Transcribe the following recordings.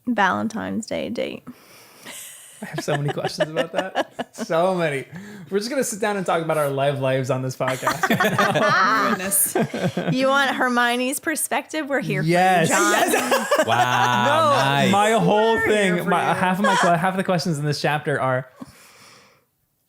Valentine's Day date. I have so many questions about that. So many. We're just going to sit down and talk about our lives on this podcast. Oh, goodness. You want Hermione's perspective? We're here Yes. for you, John. Yes. Wow. Nice. My whole thing, for half of the questions in this chapter are,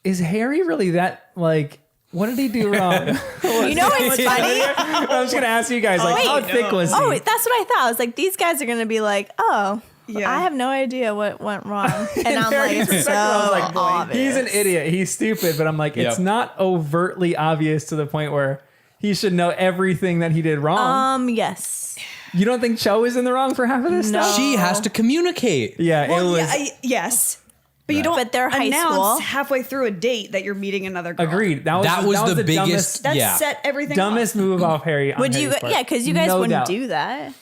is Harry really that, like, what did he do wrong? You know what's funny? I'm just going to ask you guys, like, how thick was he? Oh, that's what I thought. I was like, these guys are going to be like, oh, Yeah. I have no idea what went wrong. And I'm Harry's like, perspective, so I was like, obvious. he's an idiot. He's stupid. But I'm like, it's not overtly obvious to the point where he should know everything that he did wrong. Yes. You don't think Cho is in the wrong for half of this No. stuff? She has to communicate. Yeah, Well, it was. yes. But you don't But they're high announce school. halfway through a date that you're meeting another girl. Agreed. That was the biggest. That set everything dumbest off. move off Harry. on Would you? Harry's part. Yeah, because you guys No wouldn't doubt. do that.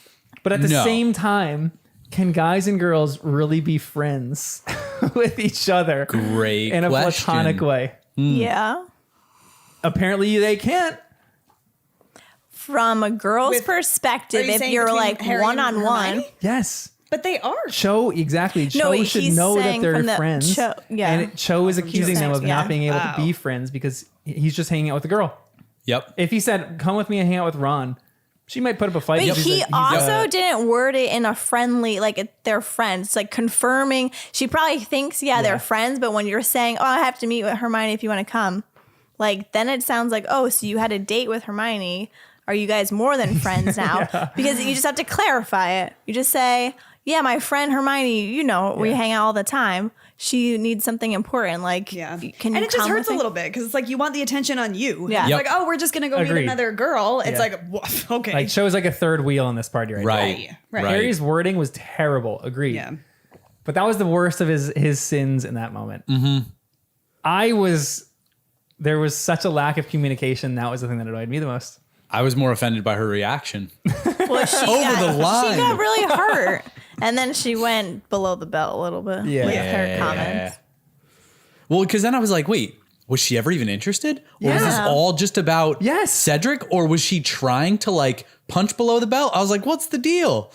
But at the No. same time, can guys and girls really be friends with each other Great in a question. platonic way? Yeah. Apparently, they can't. From a girl's With- are perspective, you if saying you're between like Harry and one-on-one. Hermione? Yes. But they are. Cho, exactly. Cho No, should he's know that saying they're from the- friends. Cho- yeah. And Cho is accusing them of yeah. not being able to Oh. be friends because he's just hanging out with the girl. Yep. If he said, come with me and hang out with Ron, she might put up a fight. But because he he's also didn't word it in a friendly, like they're friends, like confirming. She probably thinks, they're friends. But when you're saying, oh, I have to meet with Hermione if you want to come, like then it sounds like, oh, so you had a date with Hermione. Are you guys more than friends now? Because you just have to clarify it. You just say, yeah, my friend Hermione, we hang out all the time. She needs something important. Like, can you and it just come hurts with a me? little bit because it's like you want the attention on you. Yeah. It's Yep. like, oh, we're just gonna go meet Agreed. another girl. It's Yeah. like, woof, okay. like Cho's like a third wheel in this party right now. Right. Right. Harry's wording was terrible. Agreed. Yeah. But that was the worst of his sins in that moment. Mm-hmm. There was such a lack of communication. That was the thing that annoyed me the most. I was more offended by her reaction. Well, she Over the line. She got really hurt. And then she went below the belt a little bit with her comments. Well, because then I was like, wait, was she ever even interested? Or was this Yeah. all just about Yes. Cedric? Or was she trying to like punch below the belt? I was like, what's the deal?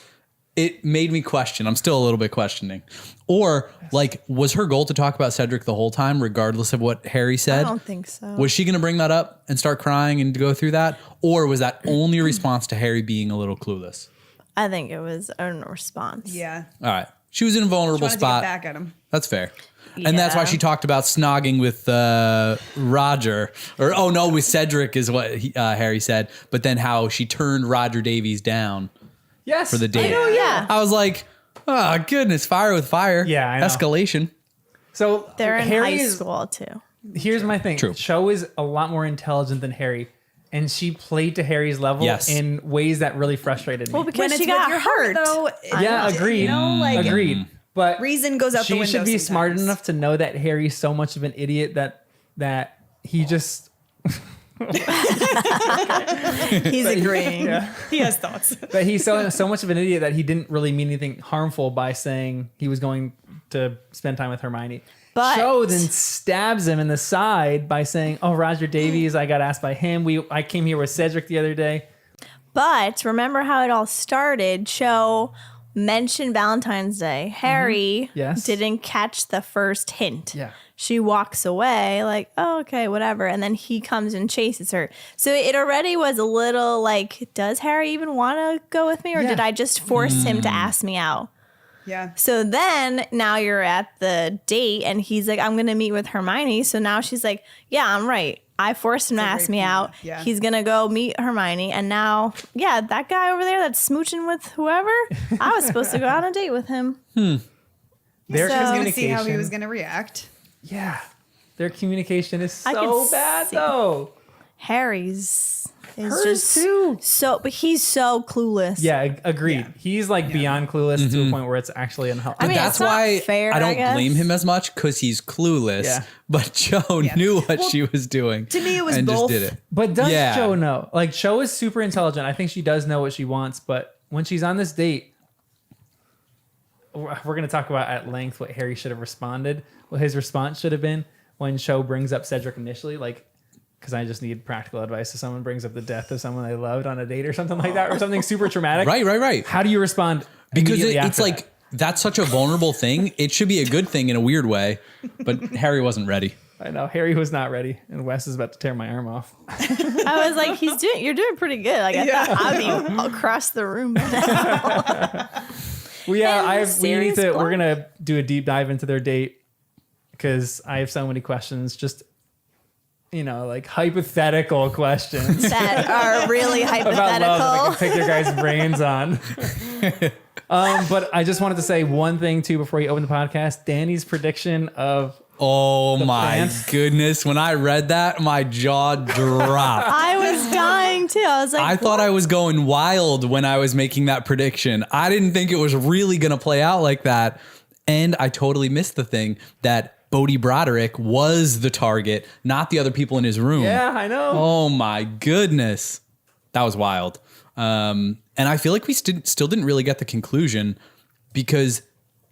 It made me question. I'm still a little bit questioning. Or like, was her goal to talk about Cedric the whole time, regardless of what Harry said? I don't think so. Was she going to bring that up and start crying and go through that? Or was that only a response to Harry being a little clueless? I think it was a response. Yeah. All right. She was in a vulnerable Wanted spot. to get back at him. That's fair. And that's why Yeah. she talked about snogging with Roger. Or, oh no, with Cedric is what Harry said. But then how she turned Roger Davies down Yes. for the date. Yeah. I was like, oh goodness, fire with fire. Yeah, I know. Escalation. So They're in Harry high is- school too. Here's my thing. True. Cho is a lot more intelligent than Harry. And she played to Harry's level Yes. in ways that really frustrated me. Well, because When it's she got with your heart, hurt. though. Yeah, agreed. You know, like Agreed. But reason goes out the she window. should be smart sometimes. enough to know that Harry's so much of an idiot that he just He's agreeing. He has thoughts. that he's so much of an idiot that he didn't really mean anything harmful by saying he was going to spend time with Hermione. But- Cho then stabs him in the side by saying, "Oh, Roger Davies, I got asked by him. I came here with Cedric the other day." But remember how it all started? Cho mentioned Valentine's Day. Harry Yes. didn't catch the first hint. Yeah. She walks away like, oh, okay, whatever. And then he comes and chases her. So it already was a little like, does Harry even want to go with me? Or Yeah. did I just force him to ask me out? Yeah. So then now you're at the date and he's like, I'm going to meet with Hermione. So now she's like, yeah, I'm right. I forced him to a ask great me point. out. Yeah. He's going to go meet Hermione. And now, yeah, that guy over there that's smooching with whoever, I was supposed to go on a date with him. Their So- I was Gonna see how he communication- was gonna react. Yeah. Their communication is I so could bad see- though. Harry's is Hers just too. so, but he's so clueless. Yeah, agreed. Yeah. He's like beyond clueless to a point where it's actually unhelpful. I mean, That's it's not why fair, I don't guess. blame him as much because he's clueless. Yeah. But Cho knew what she was doing. To me, it was and both. just did it. But does Yeah. Cho know? Like, Cho is super intelligent. I think she does know what she wants. But when she's on this date, we're going to talk about at length what Harry should have responded. What his response should have been when Cho brings up Cedric initially. Like, because I just need practical advice. If someone brings up the death of someone they loved on a date or something like that, or something super traumatic. Right. How do you respond Because immediately it's after like that? that's such a vulnerable thing. It should be a good thing in a weird way, but Harry wasn't ready. I know Harry was not ready, and Wes is about to tear my arm off. I was like, you're doing pretty good. Like I thought I'd be across the room by now. Well, yeah, Serious we're gonna do a deep dive into their date because I have so many questions. Just like hypothetical questions that are really about love that I hypothetical. can pick your guys' brains on. But I just wanted to say one thing too before you open the podcast. Danny's prediction of Oh my plants. goodness. When I read that, my jaw dropped. I was dying too. I was like, I thought I was going wild when I was making that prediction. I didn't think it was really going to play out like that. And I totally missed the thing that Bodhi Broderick was the target, not the other people in his room. Yeah, I know. Oh my goodness. That was wild. And I feel like we still didn't really get the conclusion because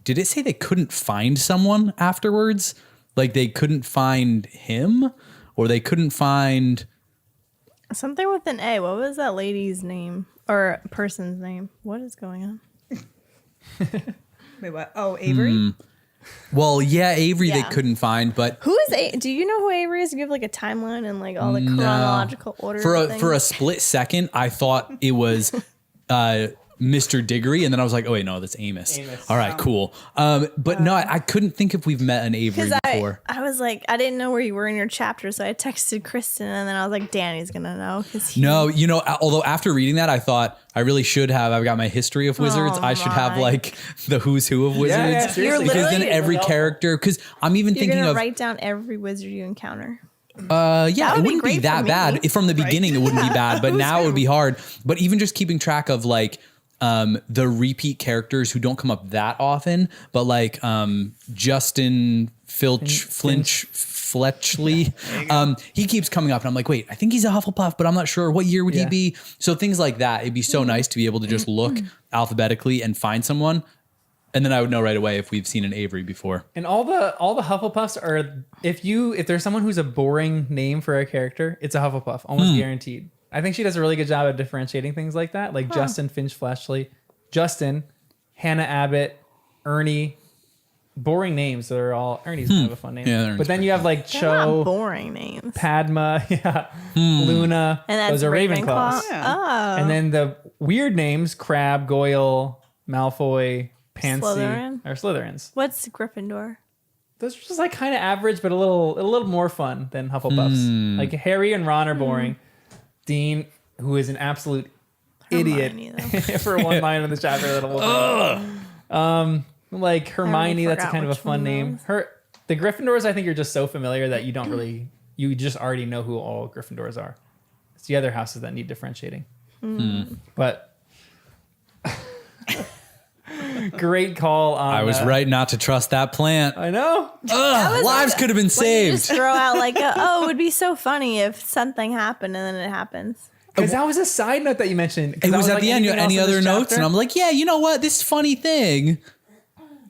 did it say they couldn't find someone afterwards? Like they couldn't find him or they couldn't find something with an A. What was that lady's name or person's name? What is going on? Wait, what? Oh, Avery? Well, yeah, Avery they Yeah. couldn't find, but Who is Do you know who Avery is? Do you have like a timeline and like all the chronological order? for of a things? split second, I thought it was Mr. Diggory, and then I was like, oh wait, no, that's Amos. All right, cool. But no, I couldn't think if we've met an Avery before. I was like, I didn't know where you were in your chapter, so I texted Kristen, and then I was like, Danny's gonna know because No, although after reading that, I thought I really should have. I've got my history of wizards. Oh I should have my. like the who's who of wizards. yeah, seriously. You're Because then literally- every character, because I'm even you're thinking gonna of write down every wizard you encounter. yeah, would it be wouldn't be great for that me. bad. From the beginning, it wouldn't be bad, but now it would be hard. But even just keeping track of like the repeat characters who don't come up that often, but like Justin Fletchley, he keeps coming up and I'm like, wait, I think he's a Hufflepuff, but I'm not sure what year would he Yeah. be. So things like that, it'd be so nice to be able to just look alphabetically and find someone. And then I would know right away if we've seen an Avery before. And all the Hufflepuffs are if there's someone who's a boring name for a character, it's a Hufflepuff, almost guaranteed. I think she does a really good job of differentiating things like that, like Justin Finch-Fletchley, Justin, Hannah Abbott, Ernie. Boring names. They're all Ernie's kind of a fun name. Yeah, Ernie's but then you have like They're not Cho, boring names. Padma, Luna. And that's those are Ravenclaws. Yeah. Oh, And then the weird names: Crabbe, Goyle, Malfoy, Pansy, Slytherin? are Slytherins. what's Gryffindor? Those are just like kind of average, but a little more fun than Hufflepuffs. Like Harry and Ron are boring. Dean, who is an absolute Hermione, idiot for one line in the chapter that like Hermione, that's a forgot kind of a which fun one that name. was. The Gryffindors, I think you're just so familiar that you just already know who all Gryffindors are. It's the other houses that need differentiating. But great call on I was right not to trust that plant. I know. Lives could have been When you saved. just throw out like, it would be so funny if something happened and then it happens. Because that was a side note that you mentioned. 'Cause It I was at like, the end. anything Any else in other this notes? chapter? And I'm like, yeah, you know what? This funny thing.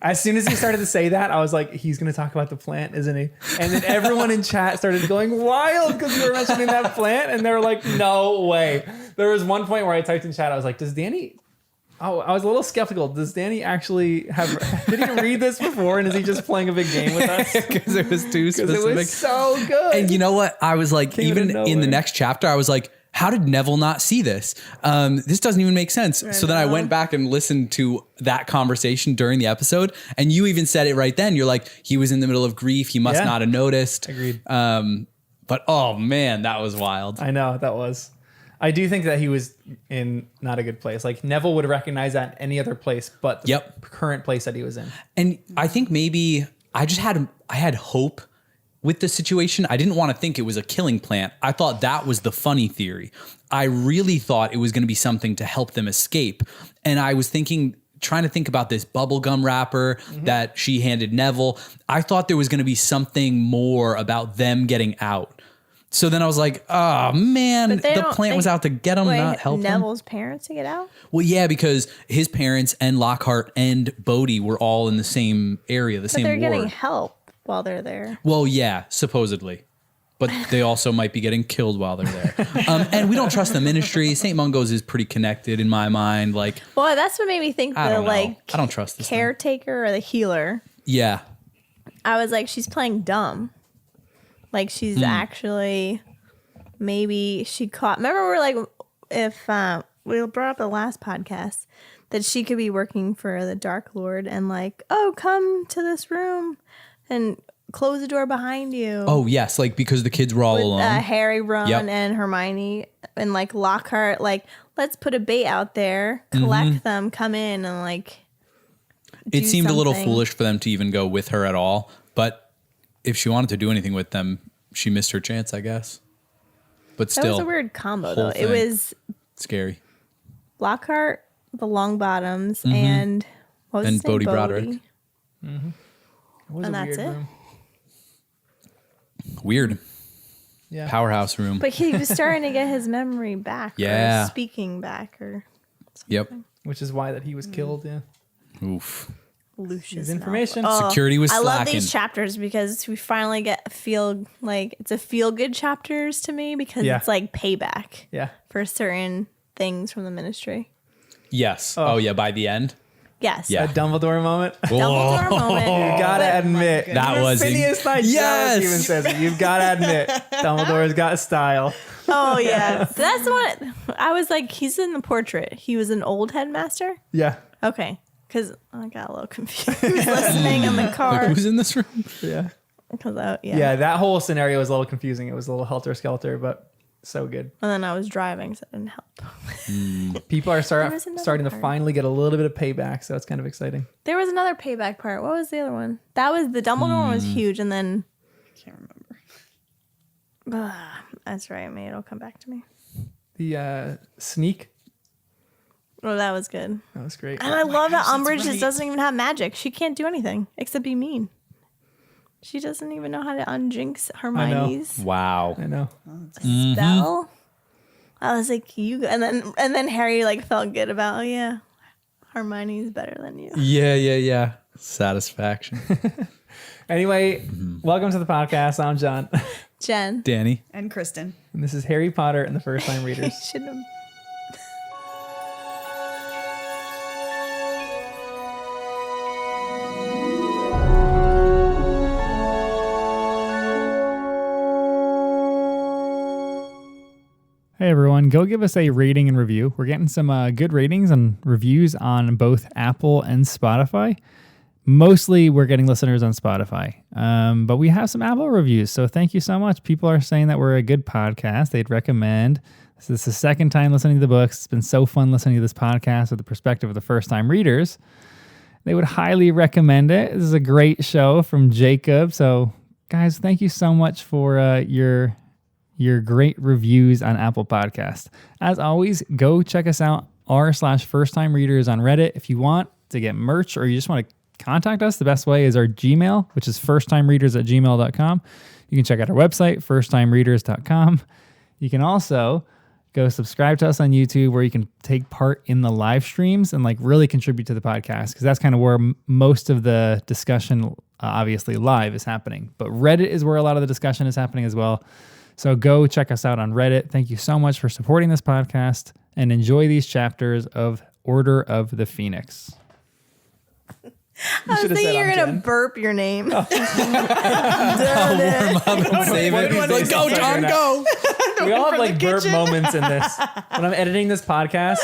As soon as he started to say that, I was like, he's going to talk about the plant, isn't he? And then everyone in chat started going wild because we were mentioning that plant. And they were like, no way. There was one point where I typed in chat, I was like, does Danny... Oh, I was a little skeptical. Does Danny actually have... Did he read this before? And is he just playing a big game with us? Because it was too Because it specific. was so good. And you know what? I was like, Came out even of in the nowhere. next chapter, I was like, how did Neville not see this? This doesn't even make sense. So then I went back and listened to that conversation during the episode. And you even said it right then. You're like, he was in the middle of grief. He must Yeah. not have noticed. Agreed. But oh man, that was wild. I know, that was... I do think that he was in not a good place. Like, Neville would recognize that in any other place but the current place that he was in. And I think maybe I had hope with the situation. I didn't want to think it was a killing plant. I thought that was the funny theory. I really thought it was going to be something to help them escape. And I was trying to think about this bubblegum wrapper that she handed Neville. I thought there was going to be something more about them getting out. So then I was like, oh man, But they the don't plant was think- out to get him, not help him. Neville's parents to get out? Well, yeah, because his parents and Lockhart and Bodhi were all in the same area, the But same they're ward. getting help while they're there. Well, yeah, supposedly. but they also might be getting killed while they're there. And we don't trust the ministry. St. Mungo's is pretty connected in my mind. Like, Well, that's what made me think I the don't know. like I don't trust this thing. caretaker or the healer. Yeah. I was like, she's playing dumb. Like she's actually maybe she caught. Remember, we're like, if we brought up the last podcast that she could be working for the Dark Lord and like, oh, come to this room and close the door behind you. Oh, yes. Like, because the kids were all alone. Harry, Ron, Yep. and Hermione, and like Lockhart, like, let's put a bait out there, collect them, come in, and like. It seemed a little something. foolish for them to even go with her at all. But if she wanted to do anything with them, she missed her chance, I guess. But That still, was a weird combo, whole though. It thing. was scary. Lockhart, the Longbottoms, and what was And his name? Bodie Broderick. It was And a that's weird it? room. Weird. Yeah. Powerhouse room. But he was starting to get his memory back, Yeah. or speaking back, or Yep. Which is why that he was killed. Yeah. Oof. Lucius. His information. Malfoy. Security was I love slacking. these chapters because we finally get feel like it's a feel good chapters to me because Yeah. it's like payback Yeah. for certain things from the ministry. Yes. Oh, yeah. By the end. Yes. Yeah. A Dumbledore moment. Dumbledore moment. You gotta admit That was Phineas Nigel Yes! even says it. You've gotta admit Dumbledore's got style. Oh yeah. That's what I was like. He's in the portrait. He was an old headmaster. Yeah. Okay. Because I got a little confused listening in the car. Who's in this room? Yeah. Yeah. That whole scenario was a little confusing. It was a little helter skelter, but so good. And then I was driving, so it didn't help. People are There was another starting to part. finally get a little bit of payback, so it's kind of exciting. There was another payback part. What was the other one? That was the Dumbledore one was huge, and then Can't remember. that's right. Maybe it'll come back to me. The sneak. Oh, that was good. That was great. And I love that gosh, Umbridge that's just right. doesn't even have magic. She can't do anything except be mean. She doesn't even know how to unjinx Hermione's Wow. I know. spell. I was like, you, and then Harry like felt good about, oh yeah, Hermione's better than you. Yeah. Satisfaction. Anyway, welcome to the podcast. I'm John, Jen. Danny. And Kristen. and this is Harry Potter and the First Time Readers. Should have. Hey everyone, go give us a rating and review. We're getting some good ratings and reviews on both Apple and Spotify. Mostly we're getting listeners on Spotify, but we have some Apple reviews, so thank you so much. People are saying that we're a good podcast. They'd recommend. This is the second time listening to the books. It's been so fun listening to this podcast with the perspective of the first-time readers. They would highly recommend it. This is a great show from Jacob. So guys, thank you so much for your great reviews on Apple Podcast. As always, go check us out, r/first time readers on Reddit. If you want to get merch or you just want to contact us, the best way is our Gmail, which is firsttimereaders@gmail.com. You can check out our website, firsttimereaders.com. You can also go subscribe to us on YouTube where you can take part in the live streams and like really contribute to the podcast because that's kind of where most of the discussion, obviously live, is happening. But Reddit is where a lot of the discussion is happening as well. So go check us out on Reddit. Thank you so much for supporting this podcast and enjoy these chapters of Order of the Phoenix. I was should've thinking said you're I'm gonna Jen. burp your name. Save it. What Like, is go, this? John, go. We all have from like the burp kitchen. moments in this. When I'm editing this podcast,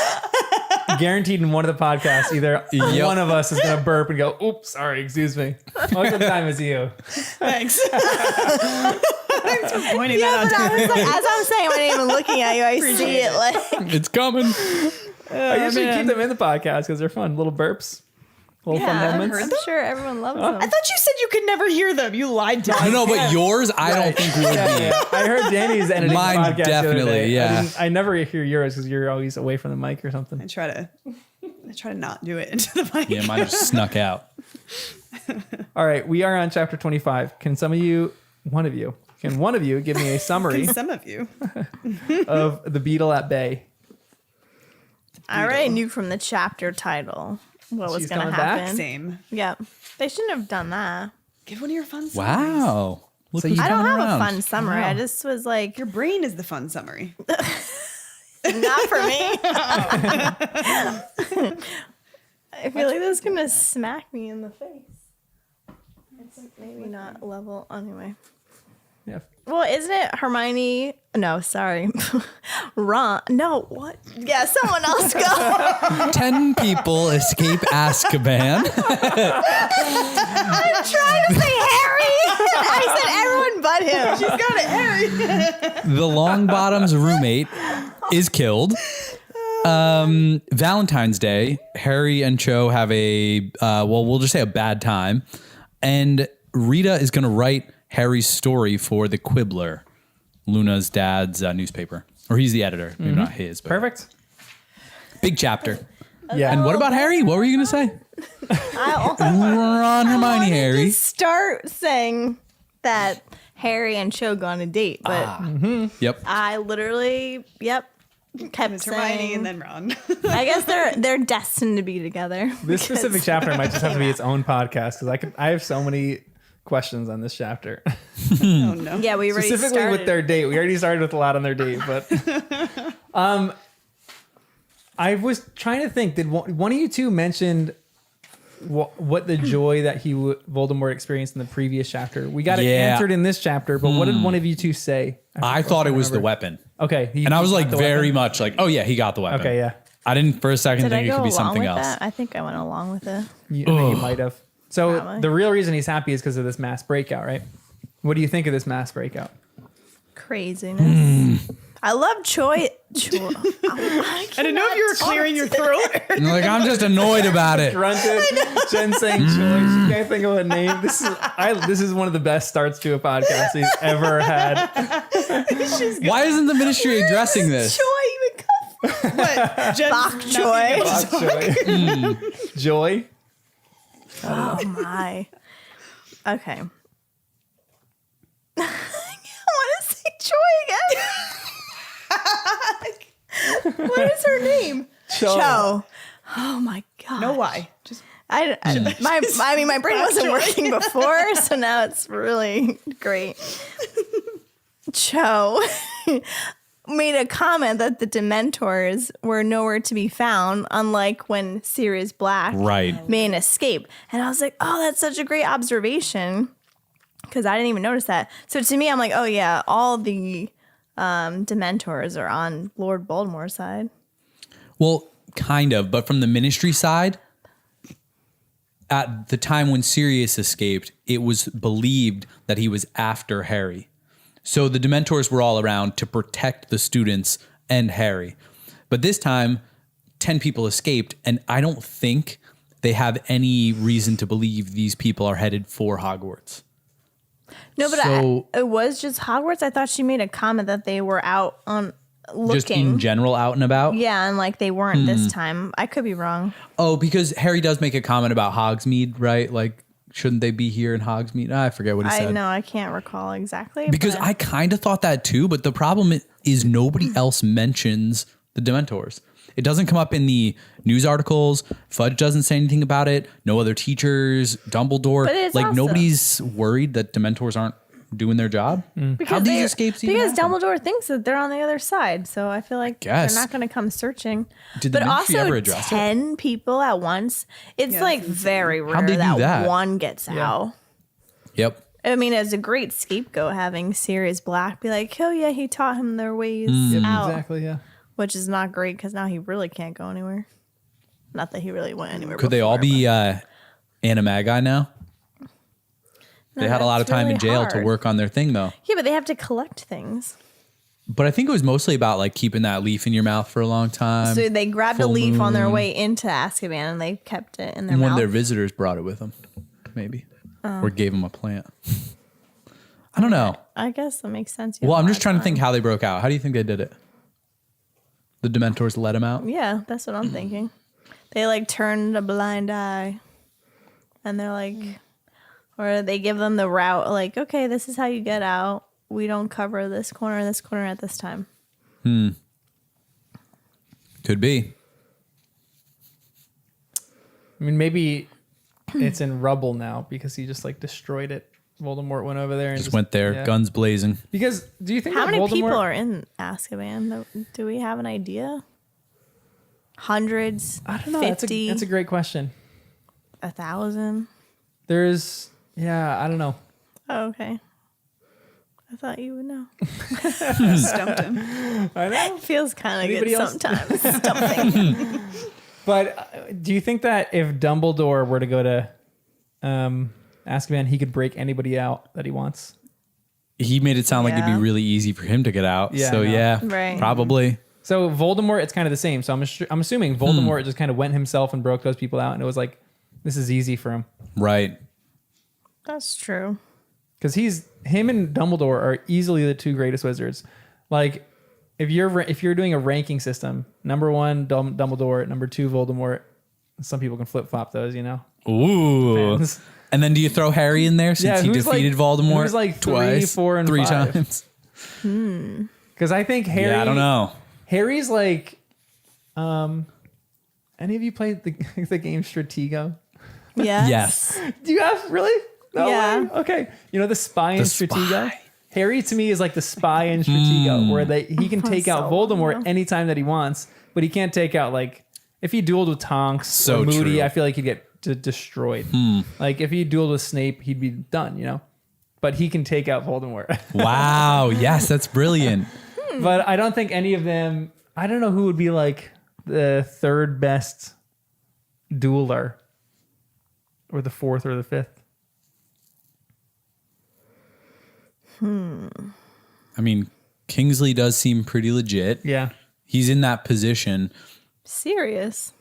guaranteed in one of the podcasts, either Yep. one of us is going to burp and go, oops, sorry, excuse me. Most of the time it's you. Thanks. Thanks for pointing Yeah, that but out. I was like, as I was saying my name and looking at you, I see it like. It's coming. I usually keep them in the podcast because they're fun. Little burps. Little fun Yeah, moments. I'm sure everyone loves them. I thought you said you could never hear them. You lied to me. No, but yours, I don't think would Yeah, be. yeah. I heard Danny's editing Mine the podcast the other definitely, day. yeah. I never hear yours because you're always away from the mic or something. I try to not do it into the mic. Yeah, mine just snuck out. All right, we are on chapter 25. Can one of you give me a summary Some of you. of the beetle at bay? I already knew from the chapter title what was She's going to coming back? happen. Same. Yeah. They shouldn't have done that. Give one of your fun stories. Wow. Look So who's I don't coming have around. a fun summary. Wow. I just was like, Your brain is the fun summary. not for me. I feel like this is gonna smack me in the face. It's like maybe not level anyway. Yeah. Well, isn't it Hermione? No, sorry. Ron. No, what? Yeah, someone else go. 10 people escape Azkaban. I'm trying to say Harry. I said everyone but him. She's got it, Harry. The Longbottom's roommate is killed. Valentine's Day, Harry and Cho have a, we'll just say a bad time. And Rita is going to write Harry's story for the Quibbler, Luna's dad's newspaper. Or he's the editor. Maybe not his. But Perfect. Big chapter. Yeah. And what about Harry? What were you going to say? Ron, Hermione, Harry. Just start saying that Harry and Cho go on a date, but Yep. I literally, kept It's Hermione saying. and then Ron. I guess they're destined to be together. This specific chapter might just have to be its own podcast because I have so many questions on this chapter. Oh no. Yeah, we already Specifically started. with their date. We already started with a lot on their date, but I was trying to think. Did one of you two mentioned what the joy that Voldemort experienced in the previous chapter? We got it answered in this chapter, but what did one of you two say? I thought it was the weapon. Okay, And I was he like got the very weapon? much like, oh yeah, he got the weapon. Okay, yeah. I didn't for a second Did I think it go could be along something with else. that? I think I went along with it. You, I think you might have. So Probably. the real reason he's happy is because of this mass breakout, right? What do you think of this mass breakout? Craziness. I love Choi. I didn't know if you were clearing your throat. And like, I'm just annoyed about it. Grunted. Jen saying choice. She can't think of a name. This is one of the best starts to a podcast he's ever had. Why isn't the ministry addressing this? Choi even come? What? Jen's Bok not Choi. being able to Joy. Joy. Oh my. Okay. I want to say Choi again. What is her name? Cho. Oh my god. know why. Just My brain wasn't working before, so now it's really great. Cho made a comment that the Dementors were nowhere to be found, unlike when Sirius Black Right. made an escape. And I was like, oh, that's such a great observation, because I didn't even notice that. So to me, I'm like, oh yeah, all the Dementors are on Lord Voldemort's side. Well, kind of, but from the ministry side, at the time when Sirius escaped, it was believed that he was after Harry. So the Dementors were all around to protect the students and Harry. But this time, 10 people escaped, and I don't think they have any reason to believe these people are headed for Hogwarts. No, but So- it was just Hogwarts. I thought she made a comment that they were out on looking. Just in general, out and about? Yeah, and like they weren't this time. I could be wrong. Oh, because Harry does make a comment about Hogsmeade, right? Like, shouldn't they be here in Hogsmeade? I forget what he said. I know, I can't recall exactly. Because but I kind of thought that too, but the problem is nobody else mentions the Dementors. It doesn't come up in the news articles. Fudge doesn't say anything about it. No other teachers, Dumbledore. But it's Like also- nobody's worried that Dementors aren't doing their job. How they- these escapes even because happen? Dumbledore thinks that they're on the other side, so I feel like Guess. they're not going to come searching. Did the but ministry also ever address it? 10 people at once. It's Yeah, like that's very rare How'd they do that, that? one gets out. Yep. I mean, it's a great scapegoat having Sirius Black be like, oh yeah, he taught him their ways out, Exactly, yeah. which is not great because now he really can't go anywhere. Not that he really went anywhere. Could they all before, be Animagi now? They had a lot of that's time in really jail to hard. work on their thing though. but- yeah, but they have to collect things. But I think it was mostly about like keeping that leaf in your mouth for a long time. So they grabbed a full leaf on their moon. way into Azkaban and they kept it in their And one mouth. of their visitors brought it with them, maybe, or gave them a plant. I don't know. I guess that makes sense. You Well, have I'm a just lot trying of to think time. how they broke out. How do you think they did it? The Dementors let him out. Yeah, that's what I'm thinking. They like turned a blind eye, and they're like, or they give them the route. Like, okay, this is how you get out. We don't cover this corner and this corner at this time. Could be. I mean, maybe it's in rubble now because he just like destroyed it Voldemort went over there and Just went there, yeah. guns blazing. Because do you think How that many Voldemort, people are in Azkaban? Do we have an idea? Hundreds? I don't know. 50? That's a great question. 1,000? There's I don't know. Oh, okay. I thought you would know. Stumped him. I know. Feels kind of Anybody good else? sometimes. Stumping. But do you think that if Dumbledore were to go to Azkaban, he could break anybody out that he wants? He made it sound like it'd be Yeah. really easy for him to get out. Yeah, So I know. yeah, Right. probably. So Voldemort, it's kind of the same. So I'm assuming Voldemort just kind of went himself and broke those people out, and it was like, this is easy for him. Right. That's true. Because him and Dumbledore are easily the two greatest wizards. Like, if you're doing a ranking system, number one Dumbledore, number two Voldemort. Some people can flip flop those, you know. Ooh. Fans. And then do you throw Harry in there since he who's defeated Voldemort Who's like twice, 3, 4, and 3 5? times? Because I think Harry. Yeah, I don't know. Harry's like, any of you played the game Stratego? Yes. Yes. Do you have really? No Yeah. way. Okay. You know the spy in The Stratego? spy. Harry to me is like the spy in Stratego, where he can take out So Voldemort long. anytime that he wants, but he can't take out like if he dueled with Tonks So or Moody, true. I feel like he'd get destroyed. Like if he dueled with Snape, he'd be done, you know. But he can take out Voldemort. Wow. Yes, that's brilliant. But I don't think any of them. I don't know who would be like the third best dueler, or the fourth or the fifth. I mean, Kingsley does seem pretty legit. Yeah. He's in that position. Serious.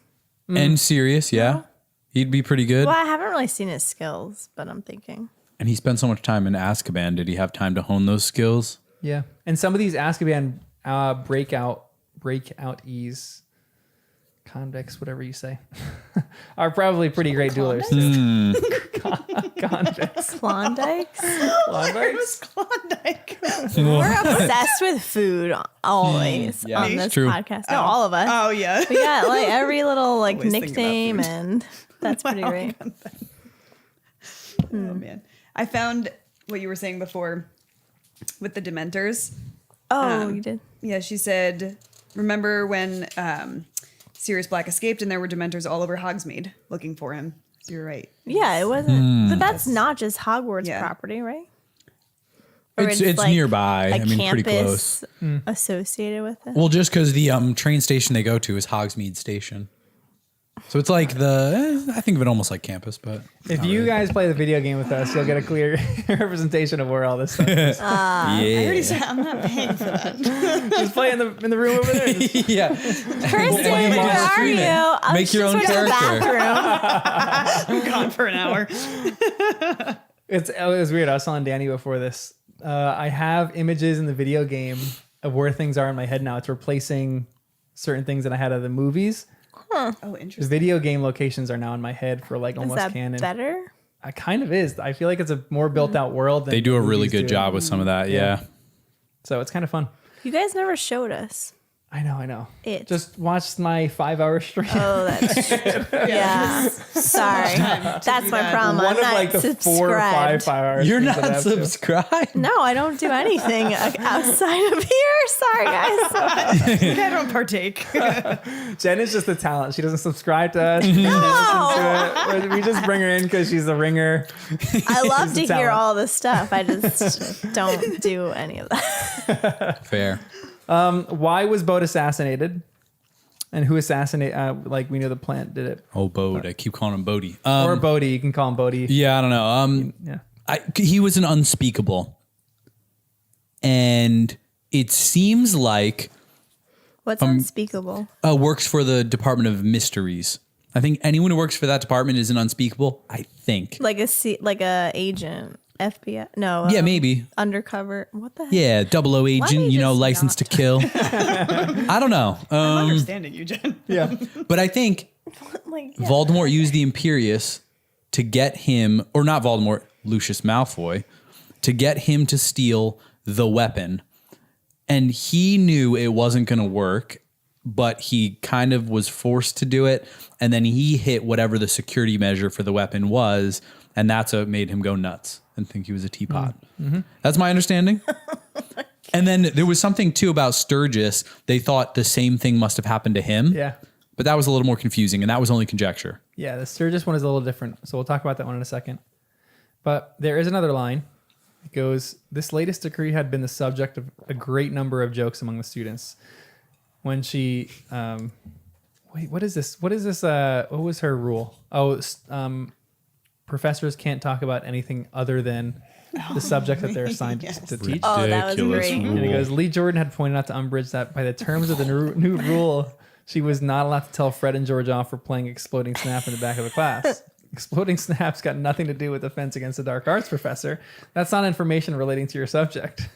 And serious, yeah. He'd be pretty good. Well, I haven't really seen his skills, but I'm thinking. And he spent so much time in Azkaban. Did he have time to hone those skills? Yeah. And some of these Azkaban breakout ease convicts, whatever you say, are probably pretty great duelers. Convicts. Klondikes? Klondikes? Klondike. We're obsessed with food always Yeah, on it's this true. podcast. No, all of us. Oh, yeah. We got like every little like Always thinking about nickname, food. and that's pretty great. Oh, man. I found what you were saying before with the Dementors. Oh, you did. Yeah, she said, remember when Sirius Black escaped and there were Dementors all over Hogsmeade looking for him? So you're right. Yeah, it wasn't. But that's not just Hogwarts Yeah. property, right? Or It's like nearby. a I mean, pretty close. campus associated with it. Well, just because the train station they go to is Hogsmeade Station. So it's like I think of it almost like campus, but If you guys play the video game with us, you'll get a clear representation of where all this stuff is. I already yeah. said I'm not paying for that. Just play in the room over there. Just- yeah. Kristen, Well, you where just are stream you? it. I Make was your just own went to the character. bathroom. I'm gone for an hour. It was weird. I was telling Danny before this. I have images in the video game of where things are in my head now. It's replacing certain things that I had of the movies. Oh, The interesting. video game locations are now in my head for like Is almost that canon. better? It kind of is. I feel like it's a more built out world. Than They do a the really movies good do. job with some of that. Yeah. So it's kind of fun. You guys never showed us I know. it. Just watched my 5-hour stream. Oh, that's yeah. Sorry, that's my that. problem. One I'm of not like the subscribed. 4 or 5 hours. You're streams that I not have to. subscribed. No, I don't do anything outside of here. Sorry, guys. I don't partake. Jen is just a talent. She doesn't subscribe to us. No, We just bring her in because she's a ringer. I love to She's a hear talent. all this stuff. I just don't do any of that. Fair. Why was Bode assassinated? And who assassinated? Like we know the plant did it. Oh, Bode. I keep calling him Bodie. Or Bodhi. You can call him Bodhi. Yeah, I don't know. Yeah. He was an unspeakable. And it seems like What's unspeakable? works for the Department of Mysteries. I think anyone who works for that department is an unspeakable. I think. Like a agent, FBI? No. Yeah, maybe. Undercover. What the heck? Yeah, 00 agent, do you just licensed to not kill. I don't know. I'm understanding you, Jen. Yeah. But I think Like, yeah. Voldemort used the Imperius to get him, or not Voldemort, Lucius Malfoy, to get him to steal the weapon. And he knew it wasn't going to work. but he kind of was forced to do it. And then he hit whatever the security measure for the weapon was. And that's what made him go nuts and think he was a teapot. Mm-hmm. That's my understanding. And then there was something too about Sturgis. They thought the same thing must have happened to him. Yeah. But that was a little more confusing, and that was only conjecture. Yeah, the Sturgis one is a little different. So we'll talk about that one in a second. But there is another line. It goes, this latest decree had been the subject of a great number of jokes among the students. When she, wait, what is this? What is this? What was her rule? Oh, professors can't talk about anything other than the subject that they're assigned to teach. Oh, that was great. And he goes, Lee Jordan had pointed out to Umbridge that by the terms of the new rule, she was not allowed to tell Fred and George off for playing Exploding Snap in the back of the class. Exploding Snap's got nothing to do with offense against the dark arts professor. That's not information relating to your subject.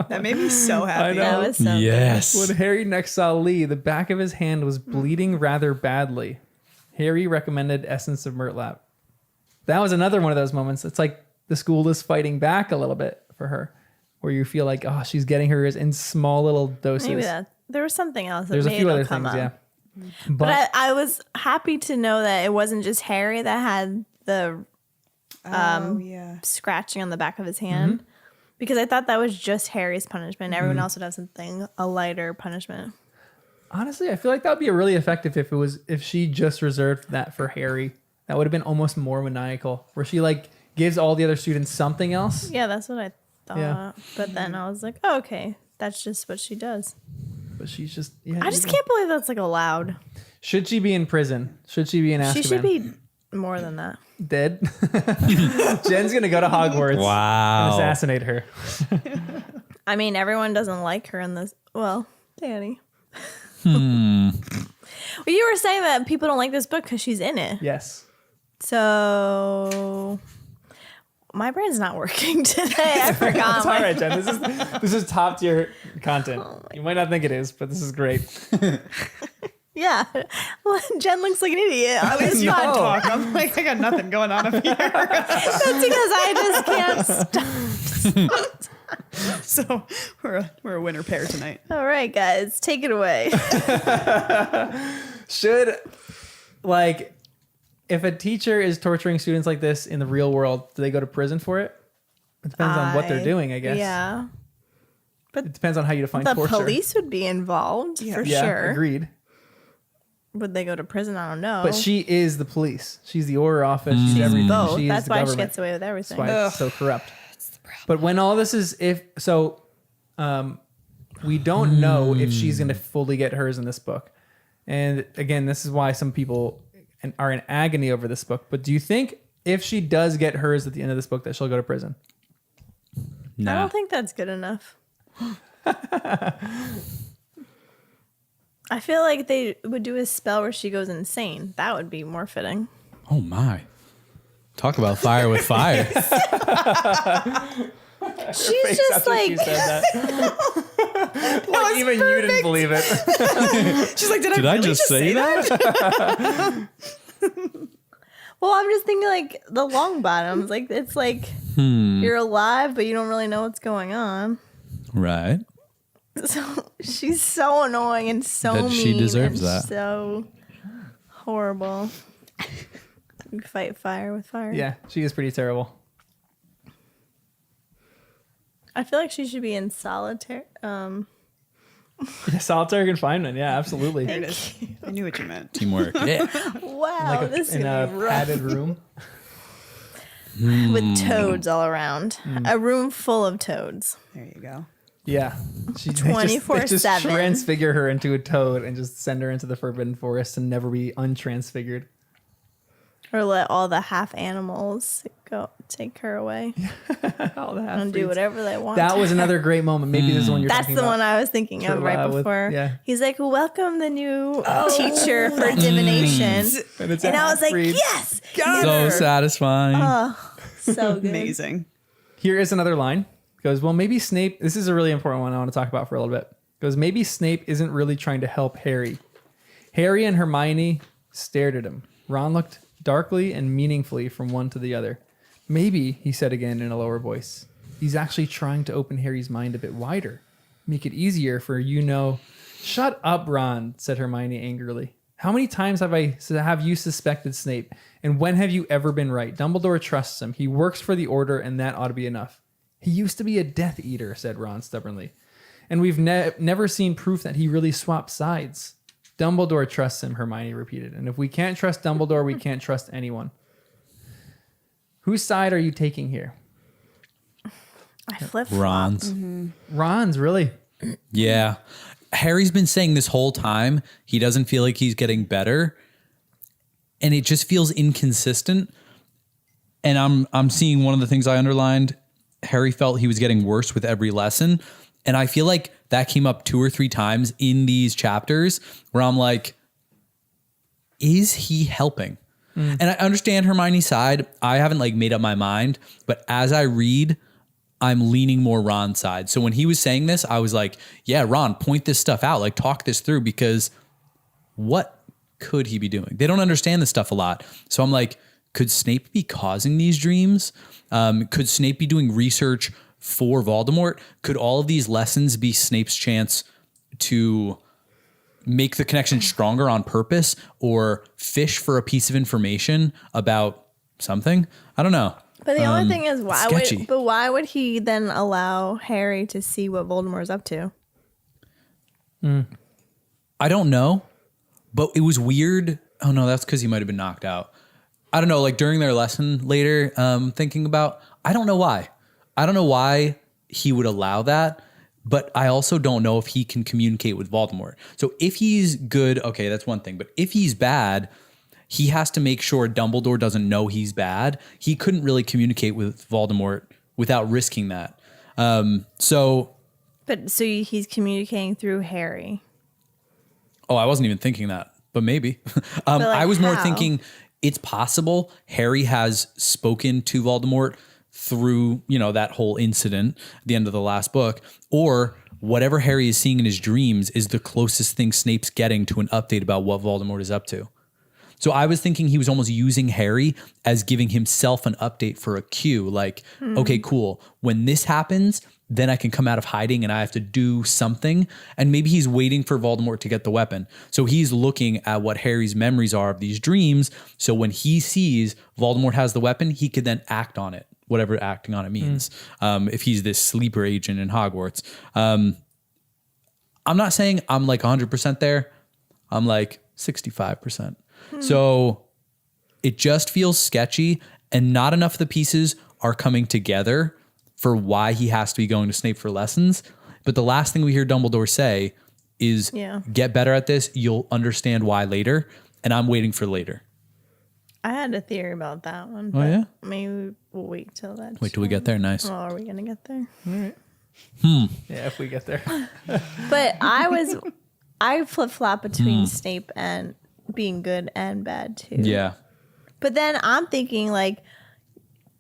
That made me so happy. I know. That was so Yes. When Harry next saw Lee, the back of his hand was bleeding rather badly. Harry recommended essence of Murtlap. That was another one of those moments. It's like the school is fighting back a little bit for her, where you feel like, oh, she's getting hers in small little doses. Maybe that there was something else. That There's a made few it other come things, up. yeah. But I was happy to know that it wasn't just Harry that had the Oh, yeah. scratching on the back of his hand, because I thought that was just Harry's punishment. Everyone else would have something, a lighter punishment. Honestly, I feel like that would be really effective if she just reserved that for Harry. That would have been almost more maniacal, where she like gives all the other students something else. Yeah, that's what I thought. Yeah. But then I was like, oh, okay, that's just what she does. But she's just, yeah. I just can't believe that's like allowed. Should she be in prison? Should she be in Azkaban? She should be more than that. dead. Jen's gonna go to Hogwarts. Wow. And assassinate her. I mean, everyone doesn't like her in this. Well, Danny. Well, you were saying that people don't like this book because she's in it. Yes. So my brain's not working today. I forgot. It's all right, Jen. This is top tier content. You might not think it is, but this is great. Yeah. Well, Jen looks like an idiot. I was No. not talking. I'm like, I got nothing going on up here. That's because I just can't stop. So we're a winner pair tonight. All right, guys, take it away. Should, like, if a teacher is torturing students like this in the real world, do they go to prison for it? It depends on what they're doing, I guess. Yeah. It depends on how you define The torture. police would be involved for Yeah, sure. agreed. Would they go to prison? I don't know. But she is the police. She's the order office. She's everything. both. She is That's the why government. she gets away with everything. That's why it's so corrupt. But when all this is, we don't know if she's going to fully get hers in this book. And again, this is why some people are in agony over this book. But do you think if she does get hers at the end of this book that she'll go to prison? I Nah. don't think that's good enough. I feel like they would do a spell where she goes insane. That would be more fitting. Oh my. Talk about fire with fire. She's just like, You said that. Like even you didn't believe it. She's like, did I Did really I just say that? well, I'm just thinking like the long bottoms. Like it's like you're alive, but you don't really know what's going on. Right. So she's so annoying and so That mean. she deserves and that. So horrible. You fight fire with fire. Yeah, she is pretty terrible. I feel like she should be in solitary. Yeah, solitary confinement. Yeah, absolutely. There it is. I knew what you meant. Teamwork. Yeah. Wow, Like this is in gonna a be rough. padded room. With toads all around. A room full of toads. There you go. Yeah. They just 24/7. transfigure her into a toad and just send her into the Forbidden Forest and never be untransfigured. Or let all the half animals go take her away All that and do whatever they want. That to was her. another great moment. Maybe this is the one you're That's talking the about. one I was thinking of right with- before. yeah. He's like, welcome the new teacher for divination. And it's And I was like, half-breed. yes! So satisfying. So good. Amazing. Here is another line. Goes, well, maybe Snape, this is a really important one I want to talk about for a little bit. Goes, maybe Snape isn't really trying to help Harry. Harry and Hermione stared at him. Ron looked darkly and meaningfully from one to the other. Maybe, he said again in a lower voice, he's actually trying to open Harry's mind a bit wider. Make it easier for Shut up, Ron, said Hermione angrily. How many times have you suspected Snape? And when have you ever been right? Dumbledore trusts him. He works for the Order, and that ought to be enough. He used to be a Death Eater, said Ron stubbornly. And we've never seen proof that he really swapped sides. Dumbledore trusts him, Hermione repeated. And if we can't trust Dumbledore, we can't trust anyone. Whose side are you taking here? I flip Ron's. Ron's, really? Yeah. Harry's been saying this whole time he doesn't feel like he's getting better. And it just feels inconsistent. And I'm seeing one of the things I underlined. Harry felt he was getting worse with every lesson. And I feel like that came up 2 or 3 times in these chapters where I'm like, is he helping? And I understand Hermione's side. I haven't like made up my mind, but as I read, I'm leaning more Ron's side. So when he was saying this, I was like, yeah, Ron, point this stuff out, like talk this through, because what could he be doing? They don't understand this stuff a lot. So I'm like, could Snape be causing these dreams? Could Snape be doing research for Voldemort? Could all of these lessons be Snape's chance to make the connection stronger on purpose or fish for a piece of information about something? I don't know. But the only thing is, sketchy. why would he then allow Harry to see what Voldemort's up to? I don't know, but it was weird. Oh no, that's because he might have been knocked out. I don't know, like during their lesson later, thinking about, I don't know why. I don't know why he would allow that, but I also don't know if he can communicate with Voldemort. So if he's good, okay, that's one thing. But if he's bad, he has to make sure Dumbledore doesn't know he's bad. He couldn't really communicate with Voldemort without risking that. So he's communicating through Harry. Oh, I wasn't even thinking that, but maybe. like, I was more how? thinking it's possible Harry has spoken to Voldemort through, that whole incident at the end of the last book, or whatever Harry is seeing in his dreams is the closest thing Snape's getting to an update about what Voldemort is up to. So I was thinking he was almost using Harry as giving himself an update for a cue. Like, okay, cool. When this happens, then I can come out of hiding and I have to do something. And maybe he's waiting for Voldemort to get the weapon. So he's looking at what Harry's memories are of these dreams. So when he sees Voldemort has the weapon, he could then act on it, whatever acting on it means. If he's this sleeper agent in Hogwarts. I'm not saying I'm like 100% there. I'm like 65%. So it just feels sketchy and not enough of the pieces are coming together for why he has to be going to Snape for lessons. But the last thing we hear Dumbledore say is get better at this. You'll understand why later. And I'm waiting for later. I had a theory about that one. Oh, yeah? Maybe we'll wait till that. Wait till we get there. Nice. Oh, are we going to get there? All right. Yeah, if we get there. But I flip-flop between Snape and being good and bad too. Yeah. But then I'm thinking like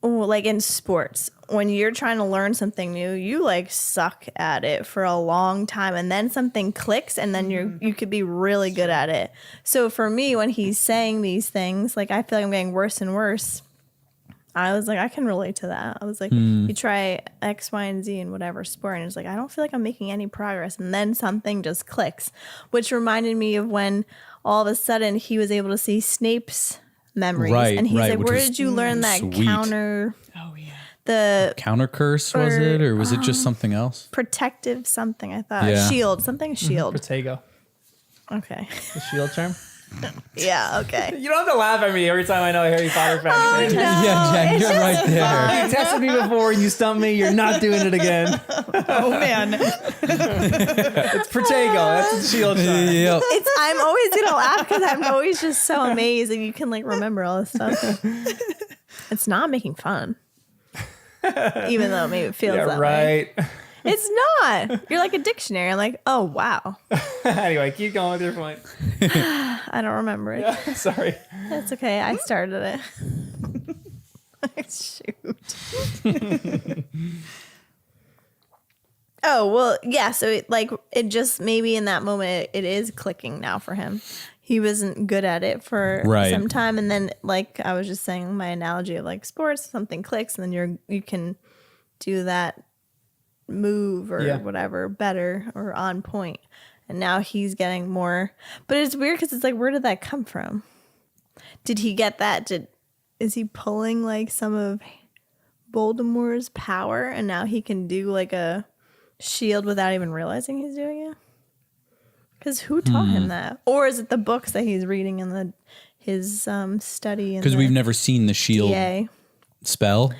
in sports, when you're trying to learn something new, you like suck at it for a long time and then something clicks and then you could be really good at it. So for me, when he's saying these things, like I feel like I'm getting worse and worse. I was like, I can relate to that. I was like, you try X, Y, and Z in whatever sport, and it's like, I don't feel like I'm making any progress. And then something just clicks, which reminded me of when all of a sudden he was able to see Snape's memories. Right, and he's right, like, which where was did you learn that sweet. counter? Oh yeah. The Counter curse, was it? Or was it just something else? protective something, I thought. Yeah. Shield, something shield. Protego. Okay. The shield charm. Yeah, okay. You don't have to laugh at me every time I know a Harry Potter fact. Oh, no. Yeah, Jen, it's you're right there. You tested me before and you stumped me. You're not doing it again. Oh man. It's Protego. That's the shield charm. Yep. I'm always gonna laugh because I'm always just so amazed that you can like remember all this stuff. It's not making fun, even though maybe it feels Yeah, that way. right. It's not. You're like a dictionary. I'm like, oh wow. Anyway, keep going with your point. I don't remember it. Yeah, sorry. That's okay. I started it. Shoot. Oh well, yeah. So it just maybe in that moment it is clicking now for him. He wasn't good at it for some time, and then like I was just saying, my analogy of like sports, something clicks, and then you can do that move or whatever better or on point, and now he's getting more. But it's weird because it's like, where did that come from? Did he get that? Is he pulling like some of Voldemort's power, and now he can do like a shield without even realizing he's doing it? Because who taught him that? Or is it the books that he's reading in his study? Because we've never seen the shield TA? spell.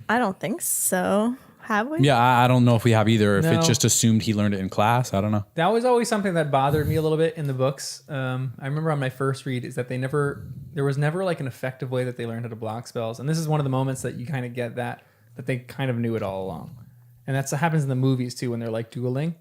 I don't think so. Have we? Yeah, I don't know if we have either. If No. it's just assumed he learned it in class, I don't know. That was always something that bothered me a little bit in the books. I remember on my first read is that there was never like an effective way that they learned how to block spells. And this is one of the moments that you kind of get that they kind of knew it all along. And that happens in the movies too, when they're like dueling.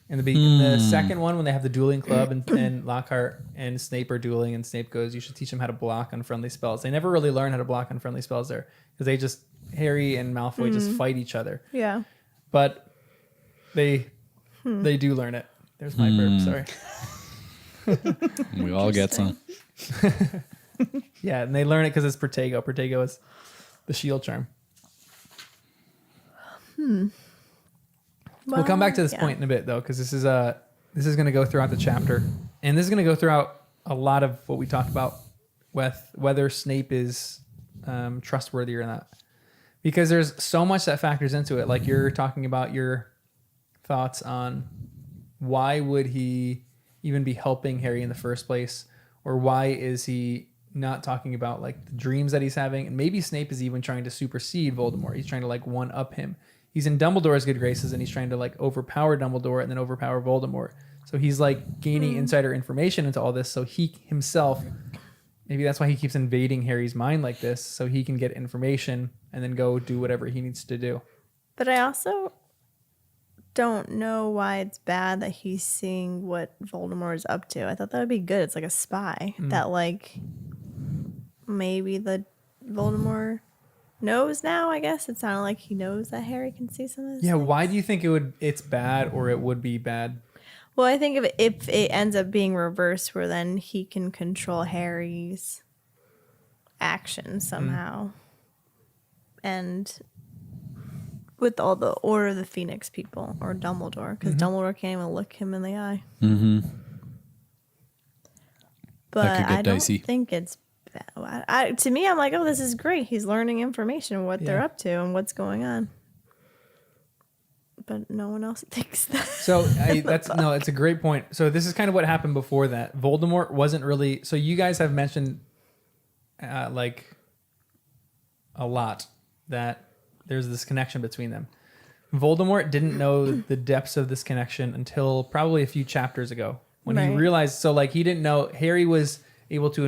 In the second one, when they have the dueling club and Lockhart and Snape are dueling, and Snape goes, you should teach them how to block unfriendly spells. They never really learn how to block unfriendly spells there, because Harry and Malfoy just fight each other. Yeah. But they do learn it. There's my burp, sorry. We all get some. Yeah, and they learn it because it's Protego. Protego is the shield charm. We'll come back to this point in a bit, though, because this is going to go throughout the chapter, and this is going to go throughout a lot of what we talked about with whether Snape is trustworthy or not, because there's so much that factors into it. Like you're talking about your thoughts on why would he even be helping Harry in the first place, or why is he not talking about like the dreams that he's having, and maybe Snape is even trying to supersede Voldemort. He's trying to like one up him. He's in Dumbledore's good graces, and he's trying to like overpower Dumbledore and then overpower Voldemort. So he's like gaining insider information into all this. So he himself, maybe that's why he keeps invading Harry's mind like this, so he can get information and then go do whatever he needs to do. But I also don't know why it's bad that he's seeing what Voldemort is up to. I thought that would be good. It's like a spy that like maybe the Voldemort knows now. I guess it sounded like he knows that Harry can see some of this. Yeah, why do you think it's bad, or it would be bad? Well, I think if it ends up being reversed, where then he can control Harry's actions somehow, and with all the Order of the Phoenix people or Dumbledore, because Dumbledore can't even look him in the eye. Mm-hmm. But That could get I don't dicey. think it's bad. To me, I'm like, oh, this is great. He's learning information, what they're up to and what's going on. But no one else thinks that. So it's a great point. So this is kind of what happened before that. Voldemort wasn't really. So you guys have mentioned like a lot that there's this connection between them. Voldemort didn't know the depths of this connection until probably a few chapters ago, when he realized. So like he didn't know Harry was able to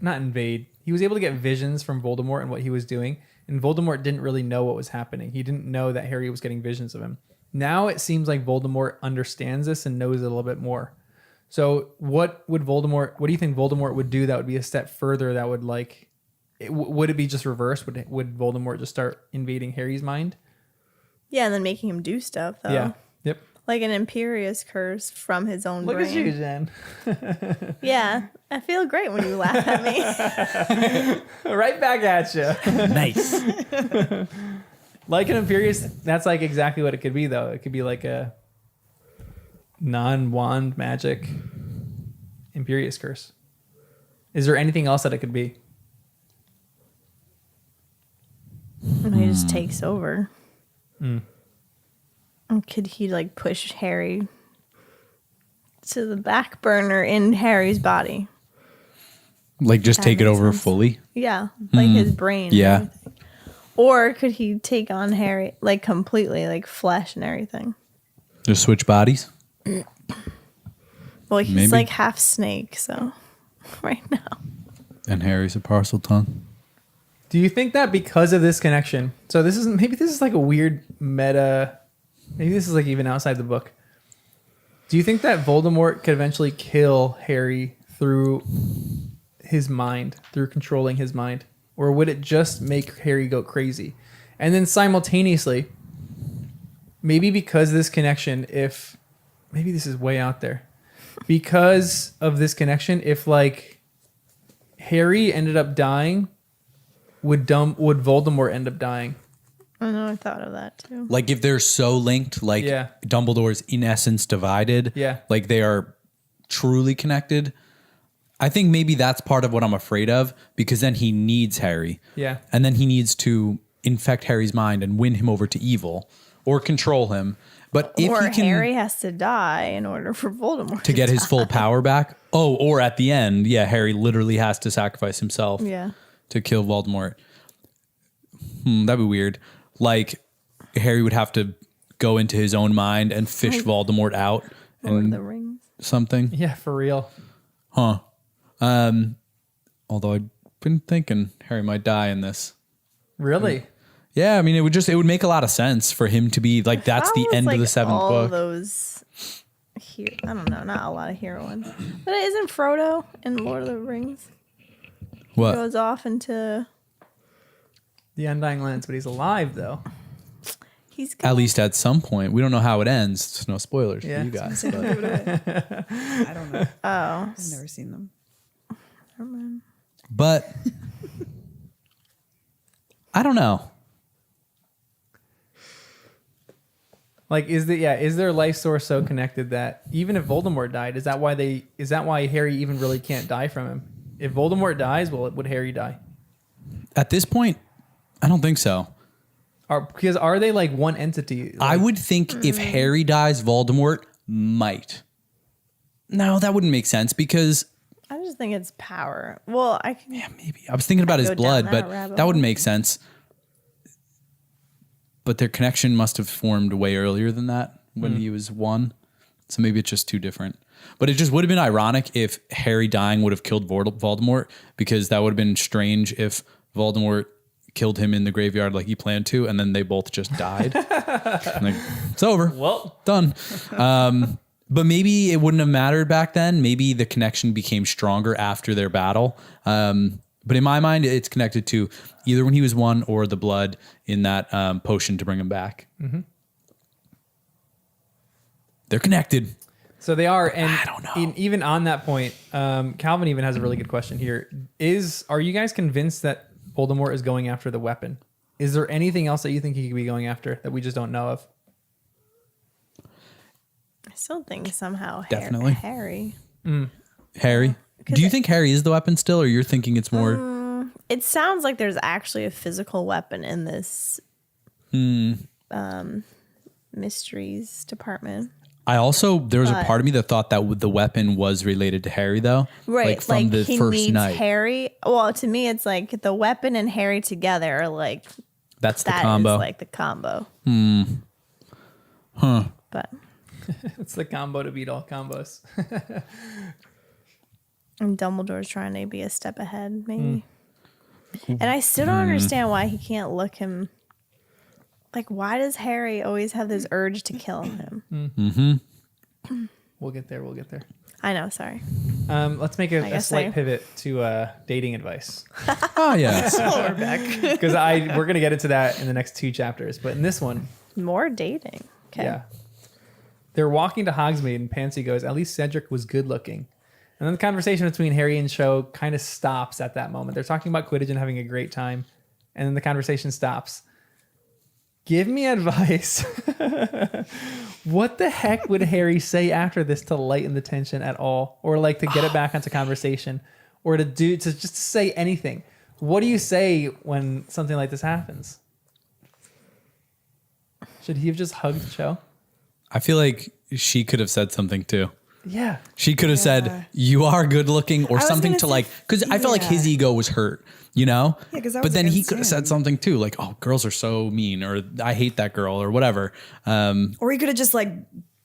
not invade. He was able to get visions from Voldemort and what he was doing. And Voldemort didn't really know what was happening. He didn't know that Harry was getting visions of him. Now it seems like Voldemort understands this and knows it a little bit more. So what do you think Voldemort would do that would be a step further, that would like, would it be just reversed? Would Voldemort just start invading Harry's mind? Yeah, and then making him do stuff, though. Yeah. Yep. Like an Imperious curse from his own brain. Look at you, Jen. Yeah, I feel great when you laugh at me. Right back at you. Nice. Like an Imperious, that's like exactly what it could be, though. It could be like a non-wand magic Imperious curse. Is there anything else that it could be? And he just takes over. And could he like push Harry to the back burner in Harry's body? Like just That take it makes over sense. fully. Yeah, like his brain. and Yeah. everything. Or could he take on Harry like completely, like flesh and everything? Just switch bodies. Well, he's Maybe. like half snake, so right now. And Harry's a parcel tongue. Do you think that because of this connection, so this is like a weird meta, maybe this is like even outside the book. Do you think that Voldemort could eventually kill Harry through his mind, through controlling his mind? Or would it just make Harry go crazy? And then simultaneously, maybe because of this connection, maybe this is way out there, because of this connection, if like Harry ended up dying, would Voldemort end up dying? I know, I thought of that too. Like if they're so linked, like Dumbledore's in essence divided. Yeah. Like they are truly connected. I think maybe that's part of what I'm afraid of, because then he needs Harry. Yeah. And then he needs to infect Harry's mind and win him over to evil or control him. But if or he can, Harry has to die in order for Voldemort to get his die. full power back. Oh, or at the end, Harry literally has to sacrifice himself to kill Voldemort. That'd be weird. Like Harry would have to go into his own mind and fish Voldemort out. Lord of the Rings. Something. Yeah, for real. Huh. Although I've been thinking Harry might die in this. Really? Yeah, I mean, it would make a lot of sense for him to be like, that's the end of the seventh all book. Those, I don't know, not a lot of hero ones. But isn't Frodo in Lord of the Rings? What? He goes off into... The Undying Lands, but he's alive, though. He's At least at some point. We don't know how it ends. It's no spoilers for you guys. But. I don't know. Oh. I've never seen them. But I don't know. Like, is their life source so connected that even if Voldemort died, is that why Harry even really can't die from him? If Voldemort dies, would Harry die? At this point, I don't think so. Because are they like one entity? Like, I would think if Harry dies, Voldemort might. No, that wouldn't make sense because... I just think it's power. Well, maybe. I was thinking about his go blood, down but that that wouldn't make sense. But their connection must have formed way earlier than that when he was one. So maybe it's just too different. But it just would have been ironic if Harry dying would have killed Voldemort, because that would have been strange if Voldemort killed him in the graveyard like he planned to, and then they both just died. Like, it's over. Well, done. But maybe it wouldn't have mattered back then. Maybe the connection became stronger after their battle. But in my mind, it's connected to either when he was one or the blood in that potion to bring him back. Mm-hmm. They're connected. So they are, and I don't know. Even on that point, Calvin even has a really good question here. Are you guys convinced that Voldemort is going after the weapon? Is there anything else that you think he could be going after that we just don't know of? I still think somehow Definitely. Harry. Harry? Do you think Harry is the weapon still, or you're thinking it's more... It sounds like there's actually a physical weapon in this mysteries department. there was a part of me that thought that the weapon was related to Harry, though. Right. Like from the he first needs night. Harry. Well, to me, it's like the weapon and Harry together are like... That's the That combo. is like the combo. Huh. But... It's the combo to beat all combos. And Dumbledore's trying to be a step ahead, maybe. And I still don't understand why he can't look him. Like, why does Harry always have this urge to kill him? We'll get there. I know, sorry. Let's make a guess slight pivot to dating advice. Oh, yes. We're back. Because we're going to get into that in the next 2 chapters. But in this one, More dating. Okay. yeah. They're walking to Hogsmeade, and Pansy goes, "At least Cedric was good looking." And then the conversation between Harry and Cho kind of stops at that moment. They're talking about Quidditch and having a great time. And then the conversation stops. Give me advice. What the heck would Harry say after this to lighten the tension at all? Or like to get it back onto conversation? Or to just say anything? What do you say when something like this happens? Should he have just hugged Cho? I feel like she could have said something too. Yeah. She could have said, "You are good looking," or was something gonna to say, like, because I felt like his ego was hurt, you know? Yeah, 'cause that but was then he against could have said him. something too, like, "Oh, girls are so mean," or "I hate that girl," or whatever. Or he could have just like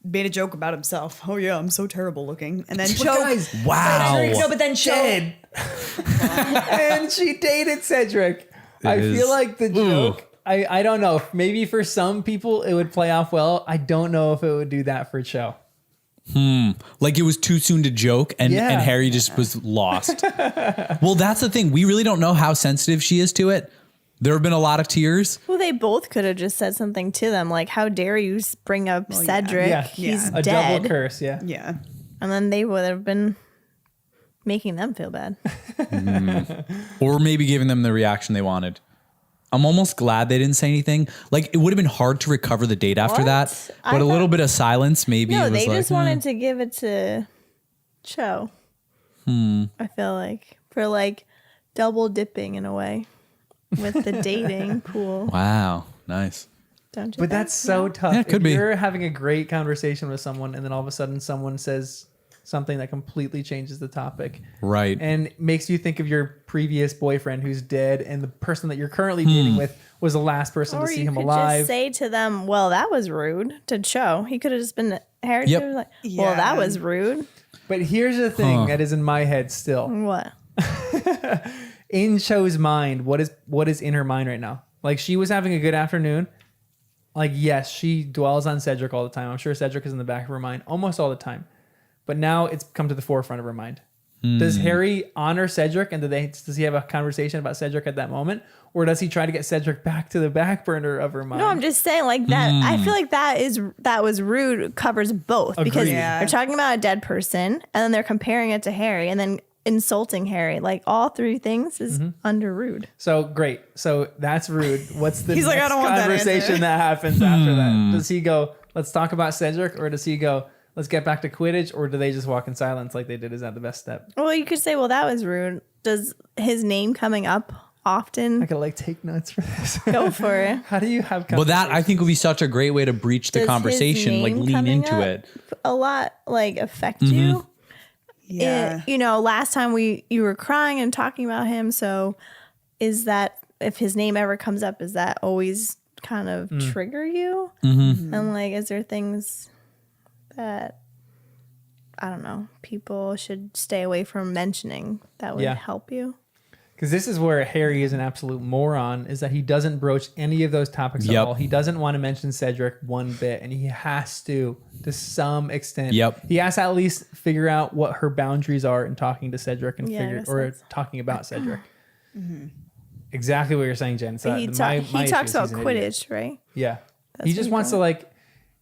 made a joke about himself. Oh yeah, I'm so terrible looking. And then Cho. Wow. No, but then Cho. Dead. And she dated Cedric. I is- feel like the Ooh. joke, I don't know. Maybe for some people it would play off well. I don't know if it would do that for Cho. Like it was too soon to joke, and Harry just was lost. Well, that's the thing. We really don't know how sensitive she is to it. There have been a lot of tears. Well, they both could have just said something to them, like, how dare you bring up Cedric? Yeah. He's A dead. double curse, yeah. Yeah. And then they would have been making them feel bad. Or maybe giving them the reaction they wanted. I'm almost glad they didn't say anything. Like, it would have been hard to recover the date after What? that, I but a little thought- bit of silence, maybe. No, it was they like, just wanted to give it to Cho. I feel like for like double dipping in a way with the dating pool. Wow, nice. Don't you? But think? that's so tough. Yeah, it could if be. You're having a great conversation with someone, and then all of a sudden someone says something that completely changes the topic, Right. and makes you think of your previous boyfriend who's dead, and the person that you're currently dating with was the last person Or to see you him could alive. just say to them, "Well, that was rude." To Cho, he could have just been Harry. Yep. Like, well, that Yeah. was rude. But here's the thing that is in my head still. What? In Cho's mind, what is in her mind right now? Like, she was having a good afternoon. Like, yes, she dwells on Cedric all the time. I'm sure Cedric is in the back of her mind almost all the time. But now it's come to the forefront of her mind. Does Harry honor Cedric, and does he have a conversation about Cedric at that moment? Or does he try to get Cedric back to the back burner of her mind? No, I'm just saying like that. I feel like that was rude covers both because Agreed. Yeah. they're talking about a dead person and then they're comparing it to Harry and then insulting Harry. Like all three things is under rude. So great. So that's rude. What's the He's like, next I don't want that conversation answer. that happens after that? Does he go, let's talk about Cedric? Or does he go, let's get back to Quidditch? Or do they just walk in silence like they did? Is that the best step? Well, you could say, well, that was rude. Does his name coming up often? I could like take notes for this. Go for it. How do you have Well, that I think would be such a great way to breach the Does his conversation, like name lean coming into up it. a lot like affect you? Yeah. You know, last time you were crying and talking about him. So is that if his name ever comes up, is that always kind of trigger you? And like, is there things that I don't know people should stay away from mentioning that would Yeah. help you? Because this is where Harry is an absolute moron, is that he doesn't broach any of those topics at Yep. all. He doesn't want to mention Cedric one bit, and he has to some extent. Yep. He has to at least figure out what her boundaries are in talking to Cedric and Yeah, I guess that's- talking about Cedric. Exactly what you're saying, Jen. So he my talks issue is about he's an idiot. Quidditch, right? Yeah. That's He what just he wants to does. like,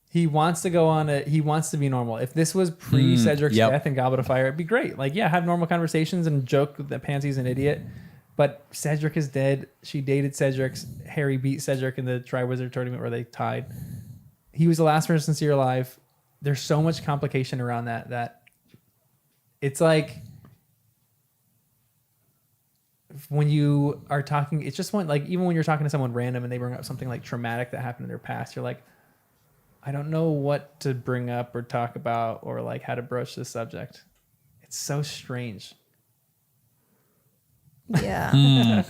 he wants to go on he wants to be normal. If this was pre Cedric's yep. death and Goblet of Fire, it'd be great. Like, yeah, have normal conversations and joke that Pansy's an idiot. But Cedric is dead. She dated Cedric. Harry beat Cedric in the Triwizard Tournament where they tied. He was the last person to see her alive. There's so much complication around that it's like when you are talking, it's just one, like, even when you're talking to someone random and they bring up something like traumatic that happened in their past, you're like, I don't know what to bring up or talk about or like how to broach this subject. It's so strange. Yeah.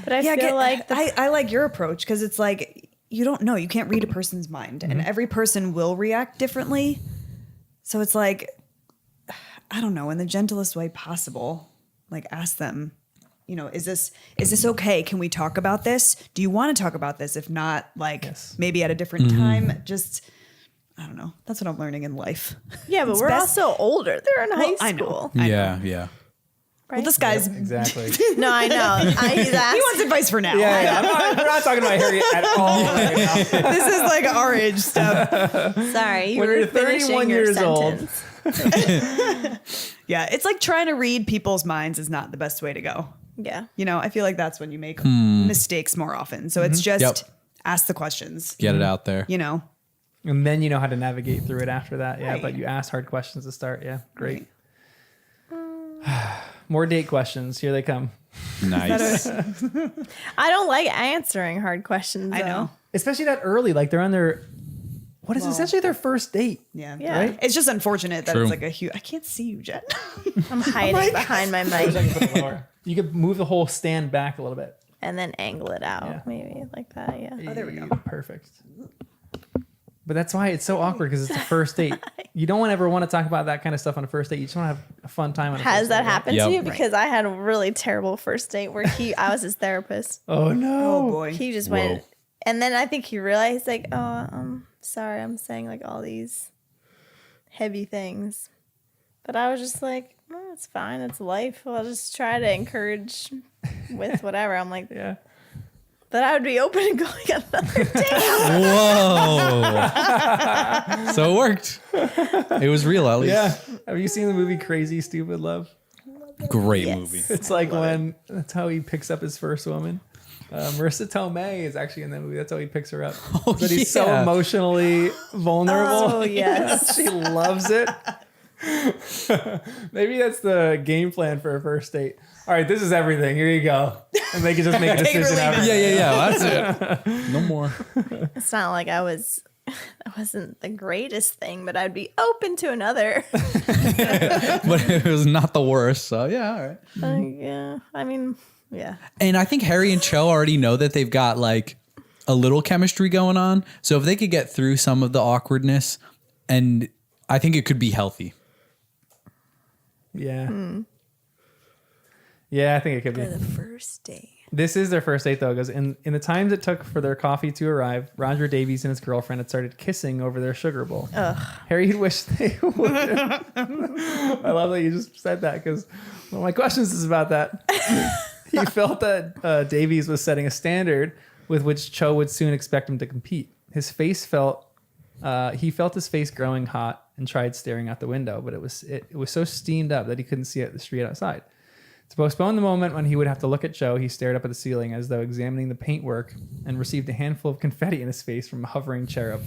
But I feel like I like your approach because it's like you don't know. You can't read a person's mind, and every person will react differently. So it's like, I don't know, in the gentlest way possible, like ask them, you know, is this okay? Can we talk about this? Do you want to talk about this? If not, like Yes. maybe at a different time, just I don't know. That's what I'm learning in life. yeah, but It's we're best- also older. They're in high I know. school. Yeah, yeah. Right? Well, this guy's Exactly. No, I know. He's he asked. wants advice for now. We're not talking about Harry at all right now. This is like our age stuff. Sorry, you When were you're finishing 31 your years old. sentence. Yeah, it's like trying to read people's minds is not the best way to go. Yeah. You know, I feel like that's when you make mistakes more often. So it's just Yep. ask the questions. Get it out there. You know, And then you know how to navigate through it after that. Yeah, Right. but you ask hard questions to start. Yeah, great. More date questions. Here they come. Nice. I don't like answering hard questions. I know. though. Especially that early. Like they're on their, what is essentially their first date. Yeah. Yeah. Right? It's just unfortunate that True. it's like a huge. I can't see you, Jen. I'm hiding behind my mic You could move the whole stand back a little bit. and then angle it out. Yeah. Maybe like that. Yeah. Oh, there we go. Perfect. But that's why it's so awkward because it's the first date. You don't ever want to talk about that kind of stuff on a first date. You just want to have a fun time on a Has first that date. happened Yep. to you? Because I had a really terrible first date where I was his therapist. Oh no. Oh boy. He just Whoa. went, and then I think he realized like, oh, I'm sorry, I'm saying like all these heavy things, but I was just like, oh, it's fine, it's life. I'll just try to encourage with whatever. I'm like, Yeah. but I would be open to going another date. Whoa. So it worked. It was real, at least. Yeah. Have you seen the movie Crazy Stupid Love? Great Yes. movie. It's like when that's how he picks up his first woman. Marissa Tomei is actually in that movie. That's how he picks her up. Oh, But he's so yeah. emotionally vulnerable. Oh, yes. She loves it. Maybe that's the game plan for a first date. All right, this is everything. Here you go. And they can just make a decision after. Yeah. That's it. No more. It's not like I wasn't the greatest thing, but I'd be open to another. But it was not the worst. So yeah, all right. Yeah. I mean, yeah. And I think Harry and Cho already know that they've got like a little chemistry going on. So if they could get through some of the awkwardness, and I think it could be healthy. Yeah. Yeah, I think it could For be. the first date. This is their first date, though, because in the times it took for their coffee to arrive, Roger Davies and his girlfriend had started kissing over their sugar bowl. Harry wished they would. I love that you just said that, because one of my questions is about that. He felt that Davies was setting a standard with which Cho would soon expect him to compete. He felt his face growing hot and tried staring out the window, but it was so steamed up that he couldn't see the street outside. To postpone the moment when he would have to look at Cho, he stared up at the ceiling as though examining the paintwork and received a handful of confetti in his face from a hovering cherub.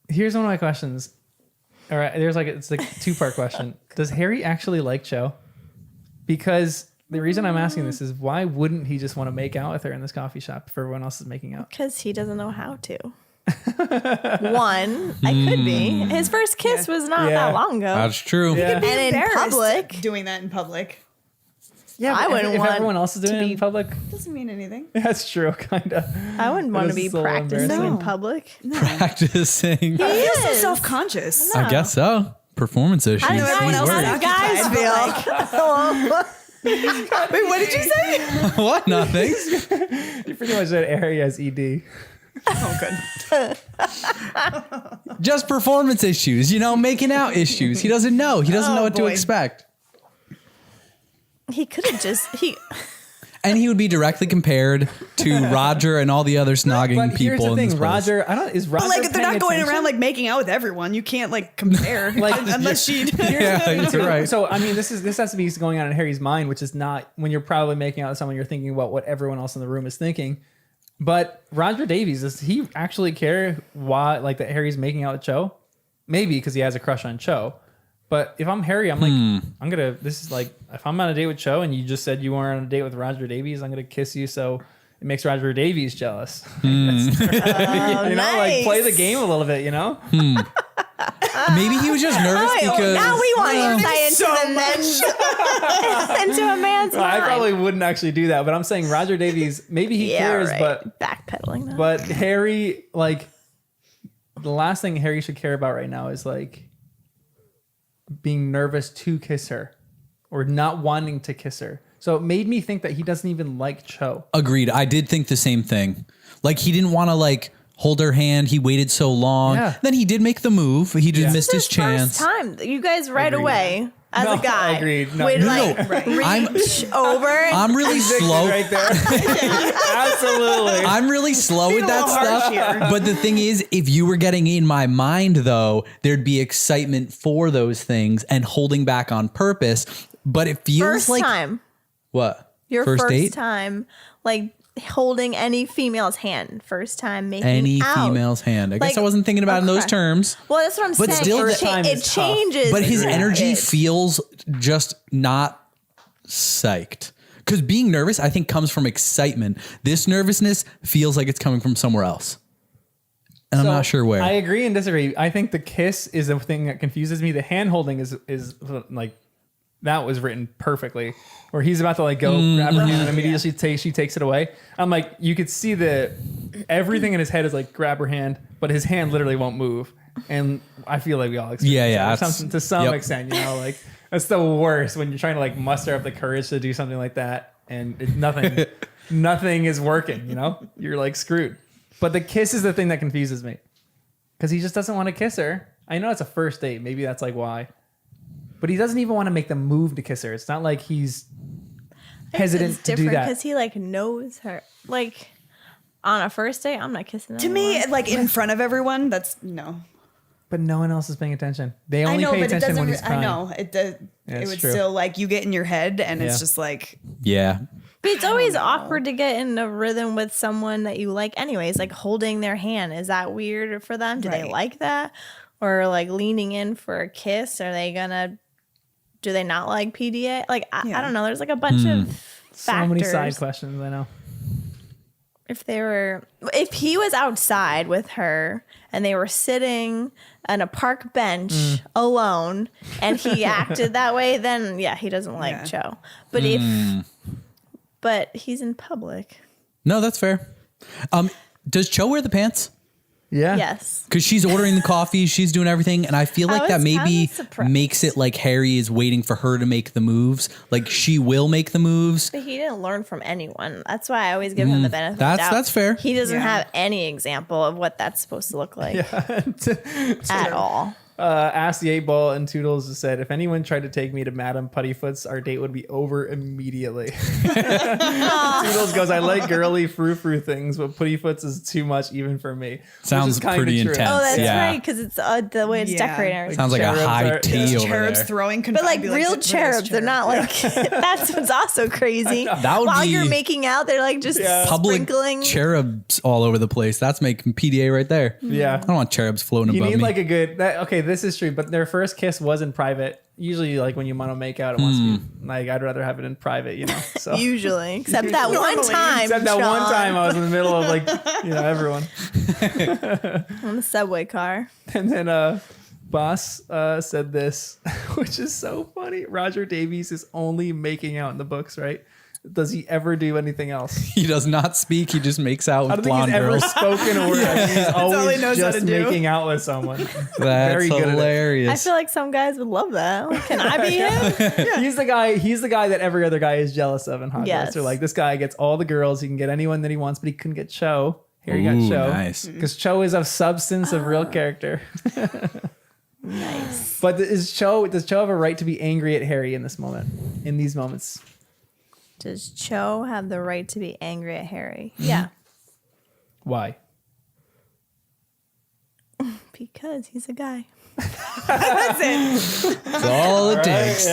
Here's one of my questions. All right, it's like a 2-part question. Does Harry actually like Cho? Because the reason I'm asking this is, why wouldn't he just want to make out with her in this coffee shop if everyone else is making out? Because he doesn't know how to. One, I could be. His first kiss was not that long ago. That's true. Yeah. And in Embarrassed public, doing that in public Yeah, I but wouldn't if want everyone else is doing to it be- in public. doesn't mean anything. That's true, kind of. I wouldn't want to is be so practicing embarrassing. in No. public. Practicing. I feel so is. self-conscious. I guess so. Performance issues. I know everyone everyone else else is guys occupied, feel. Wait, what did you say? What? Nothing. You pretty much said Harry has ED. Oh, good. Just performance issues. Making out issues. He doesn't know. He doesn't Oh, know what to boy. expect. He could have just And he would be directly compared to Roger and all the other snogging But here's people the in thing, this place. Roger. Is Roger? But like, if they're paying not going attention? around like making out with everyone, you can't like compare. Like, unless she. Yeah, you're right. So I mean, this has to be going on in Harry's mind, which is not when you're probably making out with someone. You're thinking about what everyone else in the room is thinking. But Roger Davies, does he actually care why, like, that Harry's making out with Cho? Maybe because he has a crush on Cho. But if I'm Harry, I'm like, this is like, if I'm on a date with Cho and you just said you weren't on a date with Roger Davies, I'm going to kiss you so it makes Roger Davies jealous. Like, nice. play the game a little bit, Maybe he was just nervous because now we want insight so into a man's mind. I probably wouldn't actually do that, but I'm saying Roger Davies, maybe he cares, right. but backpedaling. But Harry, like, the last thing Harry should care about right now is like being nervous to kiss her or not wanting to kiss her. So it made me think that he doesn't even like Cho. agreed. I did think the same thing. Like he didn't want to like hold her hand. He waited so long. Yeah. Then he did make the move. He just missed his First chance. time, you guys right Agreed. away as No, a guy agreed. No. would No, like I'm- reach over. And I'm really slow. Right there. Absolutely. I'm really slow with that little harsh stuff. here. But the thing is, if you were getting in my mind, though, there'd be excitement for those things and holding back on purpose. But it feels first like time, what? your first date? time, like holding any female's hand, first time making Any out. female's hand. I guess Like, I wasn't thinking about it in those okay. terms. Well, that's what I'm But saying. still, it, that time it is tough. changes. But his energy it. feels just not psyched. Because being nervous, I think, comes from excitement. This nervousness feels like it's coming from somewhere else. And So, I'm not sure where. I agree and disagree. I think the kiss is the thing that confuses me. The hand holding is like, that was written perfectly. Where he's about to like go grab her hand and immediately she takes it away. I'm like, you could see everything in his head is like grab her hand, but his hand literally won't move. And I feel like we all experience Yeah, that that's- to some yep. extent, like that's the worst when you're trying to like muster up the courage to do something like that and nothing is working, you're like screwed. But the kiss is the thing that confuses me because he just doesn't want to kiss her. I know it's a first date. Maybe that's like why. But he doesn't even want to make the move to kiss her. It's not like he's hesitant to do that. because he like knows her. Like on a first date, I'm not kissing To me, anyone. like in front of everyone, that's no. But no one else is paying attention. They I only know, pay but it attention doesn't. when he's crying. I know it does. Yeah, It it's would true. still like you get in your head, and Yeah. it's just like yeah. But it's always awkward to get in a rhythm with someone that you like anyways, like holding their hand. Is that weird for them? Do they Right. like that? Or like leaning in for a kiss? Do they not like PDA? Like, I don't know. There's like a bunch of factors. So many side questions, I know. If he was outside with her and they were sitting on a park bench alone and he acted that way, then yeah, he doesn't like Cho. But but he's in public. No, that's fair. Does Cho wear the pants? Yeah. Yes. Because she's ordering the coffee, she's doing everything, and I feel like that was maybe kinda surprised. makes it like Harry is waiting for her to make the moves. Like she will make the moves. But he didn't learn from anyone. That's why I always give him the benefit of the doubt. That's fair. He doesn't have any example of what that's supposed to look like at all. Ask the 8-Ball and Toodles said, if anyone tried to take me to Madame Puttyfoot's, our date would be over immediately. Toodles goes, I like girly frou-frou things, but Puttyfoot's is too much even for me. Sounds pretty intense. Oh, that's Yeah. right, because it's the way it's decorated. and everything. Sounds like Cherubs a high are- tea over Cherubs there. throwing But like confetti, real the British cherubs, they're cherub. not like. That's what's also crazy. That would While be you're making out, they're like just Public sprinkling. cherubs all over the place. That's making PDA right there. Yeah. I don't want cherubs floating You above need me. like a good, okay, this is true, but their first kiss was in private. Usually like when you want to make out, it wants to be, like, I'd rather have it in private, you know? So. Usually, except that one Normally. time. Except that one Sean, time I was in the middle of like, everyone. on the subway car. And then Boss said this, which is so funny. Roger Davies is only making out in the books, right? Does he ever do anything else? He does not speak. He just makes out I with don't think blonde he's ever girls. spoken a word. He's all he always knows how just to do. making out with someone. That's Very good at it. hilarious. I feel like some guys would love that. Like, can I be him? He's the guy that every other guy is jealous of in Hogwarts. Yes. They're like, this guy gets all the girls. He can get anyone that he wants, but he couldn't get Cho. Here you Ooh, got Cho. nice. Because Cho is of substance, of real character. Nice. But does Cho have a right to be angry at Harry in this moment? In these moments? Does Cho have the right to be angry at Harry? Yeah, Why? because he's a guy. That's all it takes.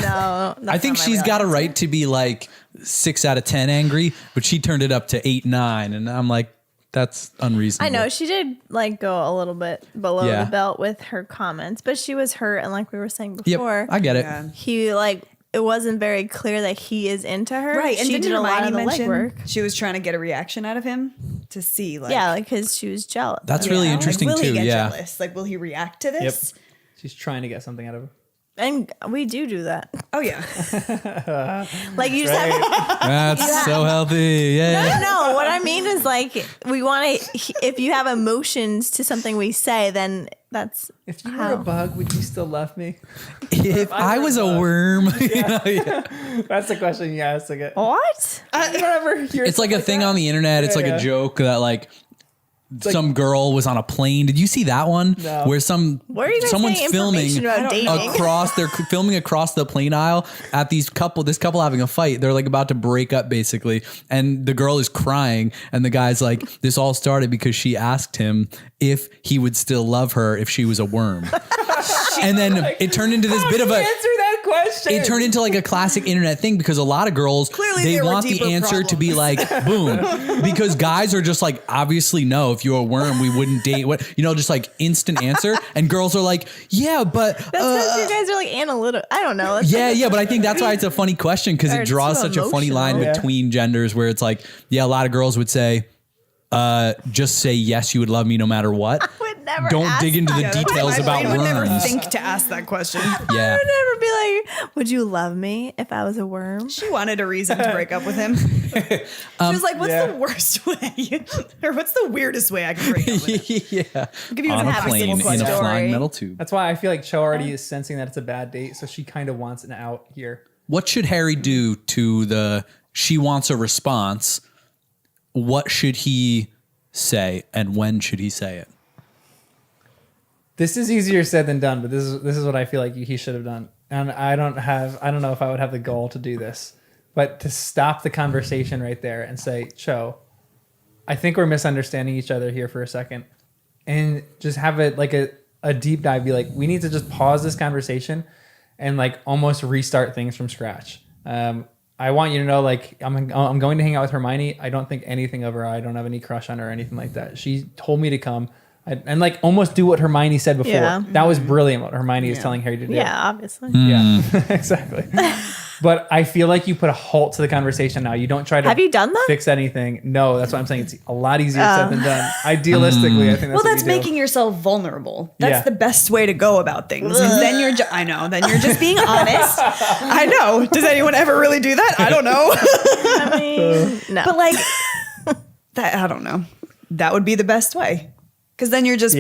No, I think she's got a right to be like 6 out of 10 angry, but she turned it up to 8, 9. And I'm like, that's unreasonable. I know she did like go a little bit below Yeah. the belt with her comments, but she was hurt, and like we were saying Yep, before, I get it. Yeah. he like it wasn't very clear that he is into her. Right, and she didn't did a lot of Hermione the mention legwork. she was trying to get a reaction out of him to see, like, Yeah, like because she was jealous. That's really like, interesting will too. he get Yeah. jealous? Like, will he react to this? She's trying to get something out of him. And we do that. Oh yeah, Like you just have That's so healthy. Yeah. no. What I mean is like we want to. If you have emotions to something we say, then that's If you were how. a bug, would you still love me? If I was a worm, you know, That's the question you asked. Like, What? whatever. it's like a thing on the internet. It's like Yeah. a joke that like some girl was on a plane. Did you see that one? No. Where Where are you guys someone's getting filming information about dating? across they're filming across the plane aisle at this couple having a fight. They're like about to break up basically, and the girl is crying, and the guy's like, this all started because she asked him if he would still love her if she was a worm. And then it turned into this bit of a answer that question. it turned into like a classic internet thing because a lot of girls Clearly they there were want the deeper answer to be like boom, because guys are just like, obviously no, if you're a worm we wouldn't date, what, you know, just like instant answer, and girls are like, yeah, but That's because you guys are like analytical. I don't know. That's yeah, but I think that's why it's a funny question, because Or it it's draws too such a funny line emotional. Yeah. between genders where it's like, yeah, a lot of girls would say just say yes, you would love me no matter what. I would never. Don't ask dig into the that. details my about brain would never worms. think to ask that question. Yeah. I would never be like, "Would you love me if I was a worm?" She wanted a reason to break up with him. She was like, "What's yeah. the worst way, or what's the weirdest way I can break up with him?" Yeah. I'll give you On an a have a plane simple in a story. flying metal tube. That's why I feel like Cho already is sensing that it's a bad date, so she kind of wants an out here. What should Harry do to the she wants a response? What should he say, and when should he say it? This is easier said than done, but this is what I feel like he should have done. And I don't know if I would have the goal to do this, but to stop the conversation right there and say, Cho, I think we're misunderstanding each other here for a second, and just have it like a deep dive. Be like, we need to just pause this conversation and like almost restart things from scratch. I want you to know, like, I'm going to hang out with Hermione. I don't think anything of her. I don't have any crush on her or anything like that. She told me to come and like almost do what Hermione said before. Yeah. That was brilliant what Hermione is telling Harry to do. Yeah, obviously. Yeah, exactly. But I feel like you put a halt to the conversation now. You don't try to Have you done that? fix anything. No, that's what I'm saying. It's a lot easier said than done. Idealistically, I think that's Well, what that's you do. making yourself vulnerable. That's Yeah. the best way to go about things. 'Cause then you're, I know, then you're just being honest. I know. Does anyone ever really do that? I don't know. I mean, no. But like, that, I don't know. That would be the best way. Because then you're just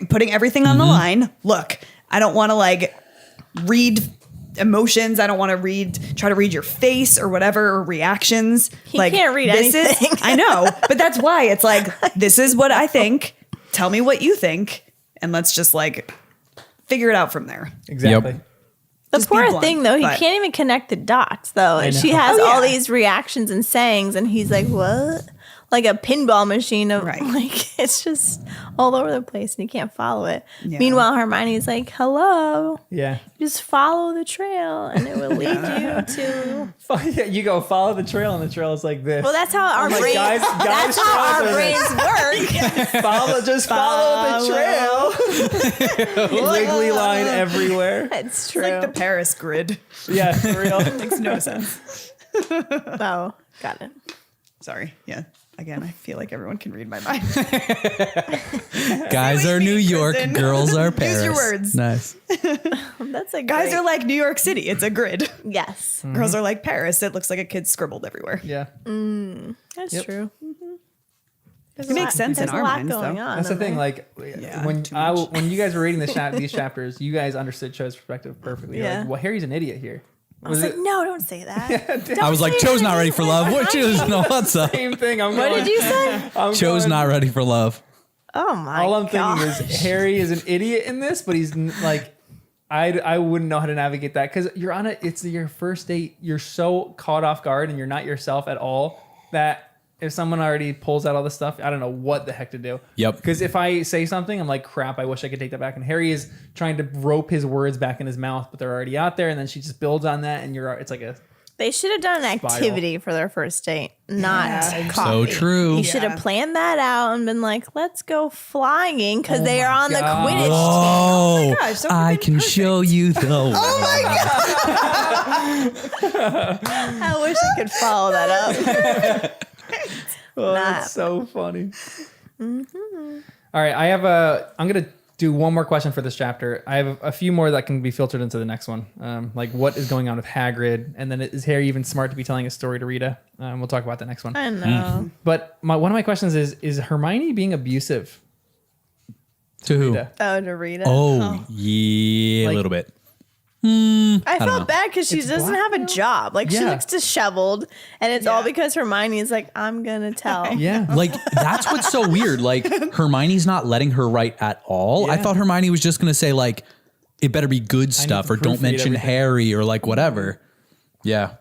putting everything on the line. Look, I don't want to like read emotions. I don't want to try to read your face or whatever, or reactions. He can't read anything. I know, but that's why it's like, this is what I think. Tell me what you think. And let's just like figure it out from there. Exactly. Yep. The Just be poor blunt, thing, though, he but- can't even connect the dots, though. know. She has Oh, all yeah. these reactions and sayings, and he's like, what? Like a pinball machine of, Right. like, it's just all over the place, and he can't follow it. Yeah. Meanwhile, Hermione's like, hello, Yeah. just follow the trail, and it will lead you to... You go follow the trail, and the trail is like this. Well, that's how our like, brains... guys that's how trails our are brains work. just follow the trail. Wiggly line everywhere. It's true. It's like the Paris grid. Yeah, for real. Makes no sense. Oh, got it. Sorry. Yeah. Again, I feel like everyone can read my mind. Guys are New York, Kristen. girls are Paris. Use your words. Nice. That's a Guys great... are like New York City. It's a grid. Yes, Girls are like Paris. It looks like a kid scribbled everywhere. Yeah. that's Yep. true. It makes sense in There's our a lot minds, going though. on. That's the thing. Like when too much. when you guys were reading these chapters, you guys understood Cho's perspective perfectly. You're Yeah. like, well, Harry's an idiot here. I was like, no, don't say that. I was like, Cho's not ready for love. What Cho's no, what's up? Same thing. What did you say? Cho's not ready for love. Oh my god. All I'm thinking is Harry is an idiot in this, but he's like, I wouldn't know how to navigate that because it's your first date. You're so caught off guard and you're not yourself at all that if someone already pulls out all this stuff, I don't know what the heck to do. Yep. Because if I say something, I'm like, crap, I wish I could take that back. And Harry is trying to rope his words back in his mouth, but they're already out there. And then she just builds on that, and it's like a They should have done an Spiral. activity for their first date, not So coffee. true. You should have planned that out and been like, let's go flying because they are on the God. Quidditch. Oh, gosh, that would've I been can show you the way. I wish I could follow that up. Oh, that's so funny. All right, I'm gonna do one more question for this chapter. I have a few more that can be filtered into the next one. Like what is going on with Hagrid, and then is Harry even smart to be telling a story to Rita? We'll talk about the next one. I know. But one of my questions is Hermione being abusive? To who? Rita? Oh, to Rita. Oh, yeah, Like- a little bit. I know. felt bad because she doesn't have a job. Like she Yeah. looks disheveled, and it's all because Hermione is like, I'm gonna tell. Yeah. Like, that's what's so weird. Like, Hermione's not letting her write at all. I Yeah. thought Hermione was just going to say, like, it better be good stuff to or don't proofread mention everything. Harry or, like, whatever. Yeah.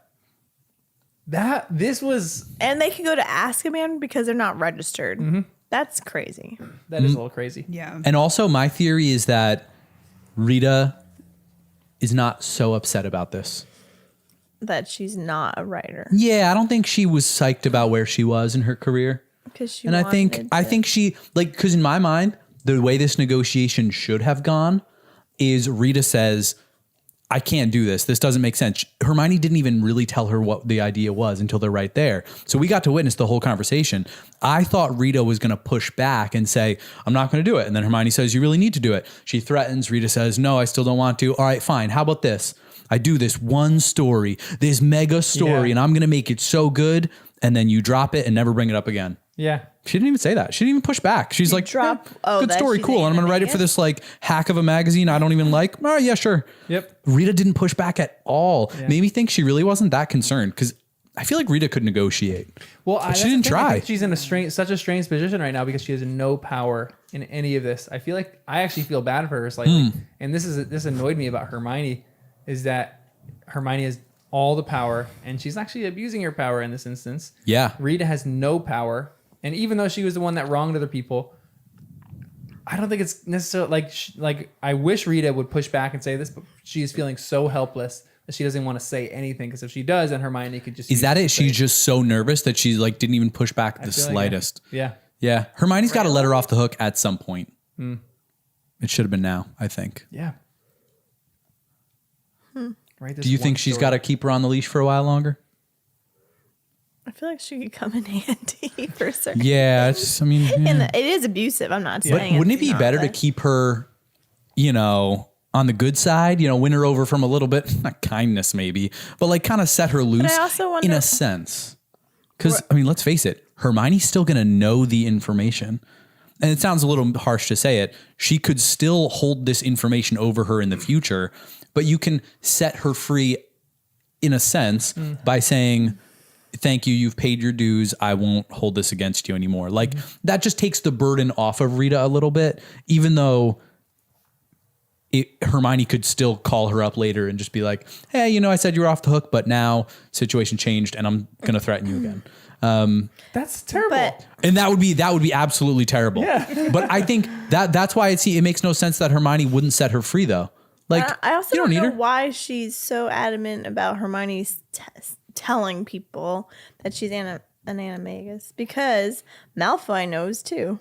This was And they can go to Azkaban because they're not registered. That's crazy. that is a little crazy. Yeah. And also, my theory is that Rita is not so upset about this. That she's not a writer Yeah, I don't think she was psyched about where she was in her career. because she. And I think wanted to- she like because in my mind, the way this negotiation should have gone is Rita says, I can't do this. This doesn't make sense. Hermione didn't even really tell her what the idea was until they're right there. So we got to witness the whole conversation. I thought Rita was going to push back and say, I'm not going to do it. And then Hermione says, you really need to do it. She threatens. Rita says, no, I still don't want to. All right, fine. How about this? I do this one story, this mega story, Yeah. and I'm going to make it so good. And then you drop it and never bring it up again. Yeah. She didn't even say that. She didn't even push back. She's like, drop- "Eh, oh, good that story, she's cool. And I'm going to write it for animating this like hack of a magazine I don't even like. Oh, yeah, sure. Yep. Rita didn't push back at all. Made me think she really wasn't that concerned because I feel like Rita could negotiate. Well, But that's she the didn't thing. I try. think she's in such a strange position right now because she has no power in any of this. I feel like I actually feel bad for her slightly, and this annoyed me about Hermione, is that Hermione has all the power and she's actually abusing her power in this instance. Yeah. Rita has no power, and even though she was the one that wronged other people, I don't think it's necessarily like I wish Rita would push back and say this, but she is feeling so helpless that she doesn't want to say anything because if she does, then Hermione could just. Is that it? She's just so nervous that she's like didn't even push back the slightest. Yeah. Yeah. Hermione's got to let her off the hook at some point. It should have been now, I think. Yeah. Right. Do you think she's got to keep her on the leash for a while longer? I feel like she could come in handy for certain. Yeah. And it is abusive. I'm not saying. But wouldn't it it's be not, better to but- keep her, on the good side, win her over from a little bit, not kindness maybe, but like kind of set her loose also wonder- in a sense. Because, let's face it, Hermione's still going to know the information. And it sounds a little harsh to say it. She could still hold this information over her in the future, but you can set her free in a sense by saying, thank you, you've paid your dues. I won't hold this against you anymore. Like that just takes the burden off of Rita a little bit, even though Hermione could still call her up later and just be like, hey, I said you were off the hook, but now situation changed and I'm going to threaten you again. That's terrible. But And that would be absolutely terrible. Yeah. But I think that's why it makes no sense that Hermione wouldn't set her free though. Like I also you don't need know her. why she's so adamant about Hermione telling people that she's an animagus, because Malfoy knows too,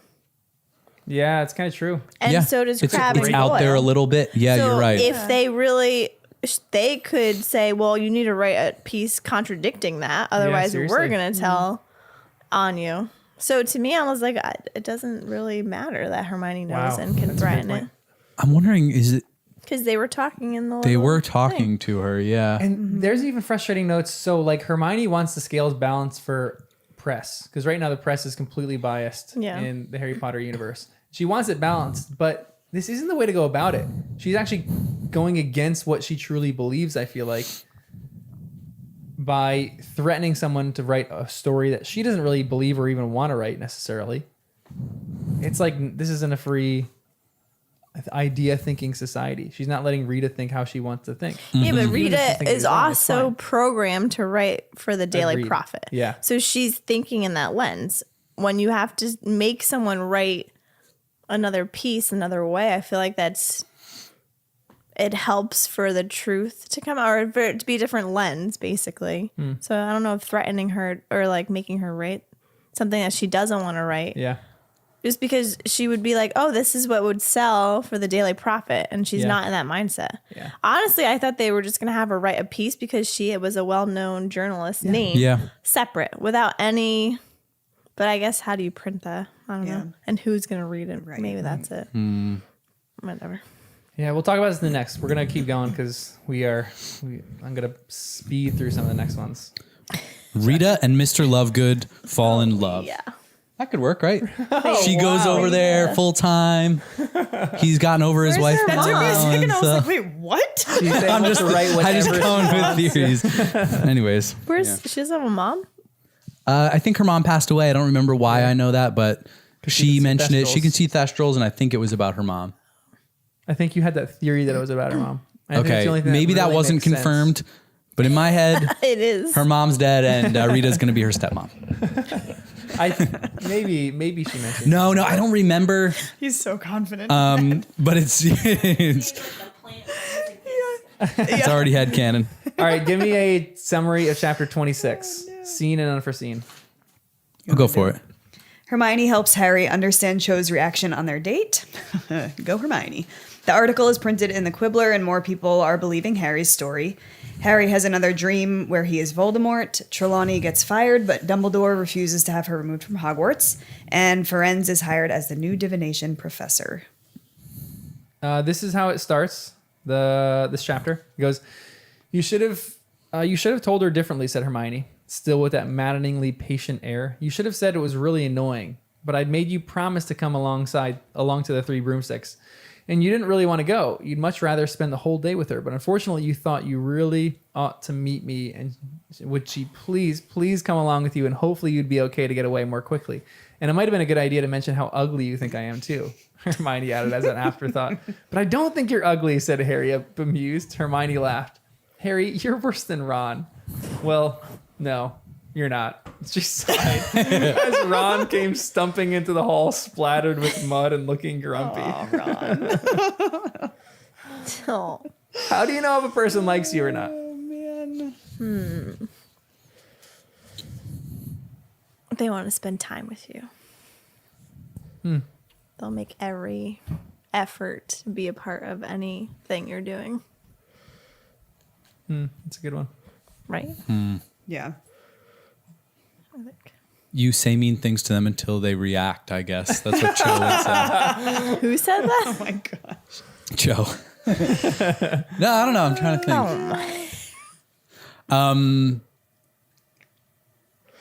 Yeah, it's kind of true. and so does Crabbe It's and out there a Goyle. little bit. Yeah, So you're right. If they really, they could say, well, you need to write a piece contradicting that. Otherwise, we're seriously. going to tell on you. So to me, I was like, it doesn't really matter that Hermione knows Wow. and can That's a great threaten it. point. I'm wondering, is it Because they were talking in the they little were thing. talking to her? Yeah. And there's even frustrating notes. So like Hermione wants the scales balanced for press because right now the press is completely biased Yeah. in the Harry Potter universe. She wants it balanced, but this isn't the way to go about it. She's actually going against what she truly believes, I feel like, by threatening someone to write a story that she doesn't really believe or even want to write necessarily. It's like this isn't a free idea thinking society. She's not letting Rita think how she wants to think. Yeah, but Even if Rita she's thinking is it's wrong, it's also fine. programmed to write for the Daily Agreed. Prophet. Yeah. So she's thinking in that lens. When you have to make someone write another piece another way, I feel like it helps for the truth to come out, or for it to be a different lens, basically. So I don't know if threatening her or like making her write something that she doesn't want to write, Yeah. just because she would be like, oh, this is what would sell for the Daily Prophet, and she's Yeah. not in that mindset. Yeah. Honestly, I thought they were just gonna have her write a piece because she was a well-known journalist name, Yeah. separate, without any. But I guess how do you print that? I don't Yeah. know. And who's gonna read it? Right. Maybe that's it. Whatever. Yeah, we'll talk about this in the next. We're gonna keep going because I'm gonna speed through some of the next ones. Rita and Mr. Lovegood fall in love. Yeah. That could work, right? She goes over there full time. He's gotten over his wife. That took me a now, second. and I was so- like, wait, what? I'm just I just going with theories. Anyways, She doesn't have a mom? I think her mom passed away. I don't remember why I know that, but she she can see mentioned it. She thestrals. can see thestrals, and I think it was about her mom. I think you had that theory that it was about her mom. I think it's Okay, the only thing maybe that really wasn't makes sense. confirmed, but in my head, It is. her mom's dead, and Rita's going to be her stepmom. Maybe she mentioned. No, I don't remember. He's so confident. But it's already had canon. All right, give me a summary of chapter 26. Seen and unforeseen. I'll go for it. Hermione helps Harry understand Cho's reaction on their date. Go Hermione. The article is printed in the Quibbler and more people are believing Harry's story. Harry has another dream where he is Voldemort. Trelawney gets fired, but Dumbledore refuses to have her removed from Hogwarts. And Firenze is hired as the new divination professor. This is how it starts. This chapter it goes. You should have told her differently," said Hermione, still with that maddeningly patient air. "You should have said it was really annoying, but I'd made you promise to come along to the Three Broomsticks, and you didn't really want to go. You'd much rather spend the whole day with her, but unfortunately, you thought you really ought to meet me, and would she please come along with you, and hopefully you'd be okay to get away more quickly. And it might have been a good idea to mention how ugly you think I am too." Hermione added as an afterthought. "But I don't think you're ugly," said Harry, bemused. Hermione laughed. "Harry, you're worse than Ron." "Well, no, you're not." She sighed as Ron came stumping into the hall, splattered with mud and looking grumpy. Oh. How do you know if a person likes you or not? They want to spend time with you. They'll make every effort to be a part of anything you're doing. That's a good one. Right? Yeah. I think. You say mean things to them until they react, I guess. That's what Cho would say. Who said that? Oh my gosh. Cho. No, I don't know. I'm trying to think.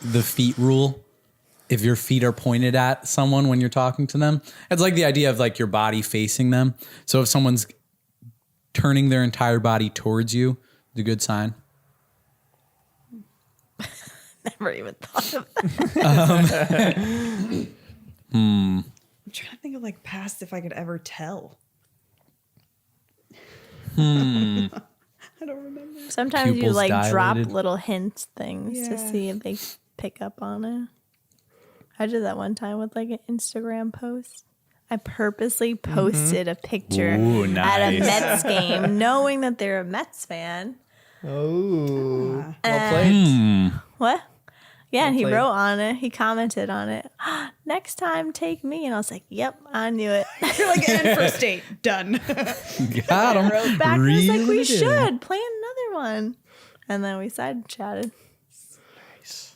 The feet rule. If your feet are pointed at someone when you're talking to them, it's like the idea of like your body facing them. So if someone's turning their entire body towards you, it's a good sign. Never even thought of that. I'm trying to think of like past if I could ever tell. I don't remember. Sometimes you Pupils like drop dilated. little hint things to Yeah. see if they pick up on it. I did that one time with like an Instagram post. I purposely posted a picture Ooh, at a nice. Mets game, knowing that they're a Mets fan. Oh, well played. What? Yeah, and he played. wrote on it. He commented on it. Next time, take me. And I was like, "Yep, I knew it." You're like, and first date, done. Got him. Wrote back and was like, "We Reeled it in. should plan another one." And then we side chatted. Nice.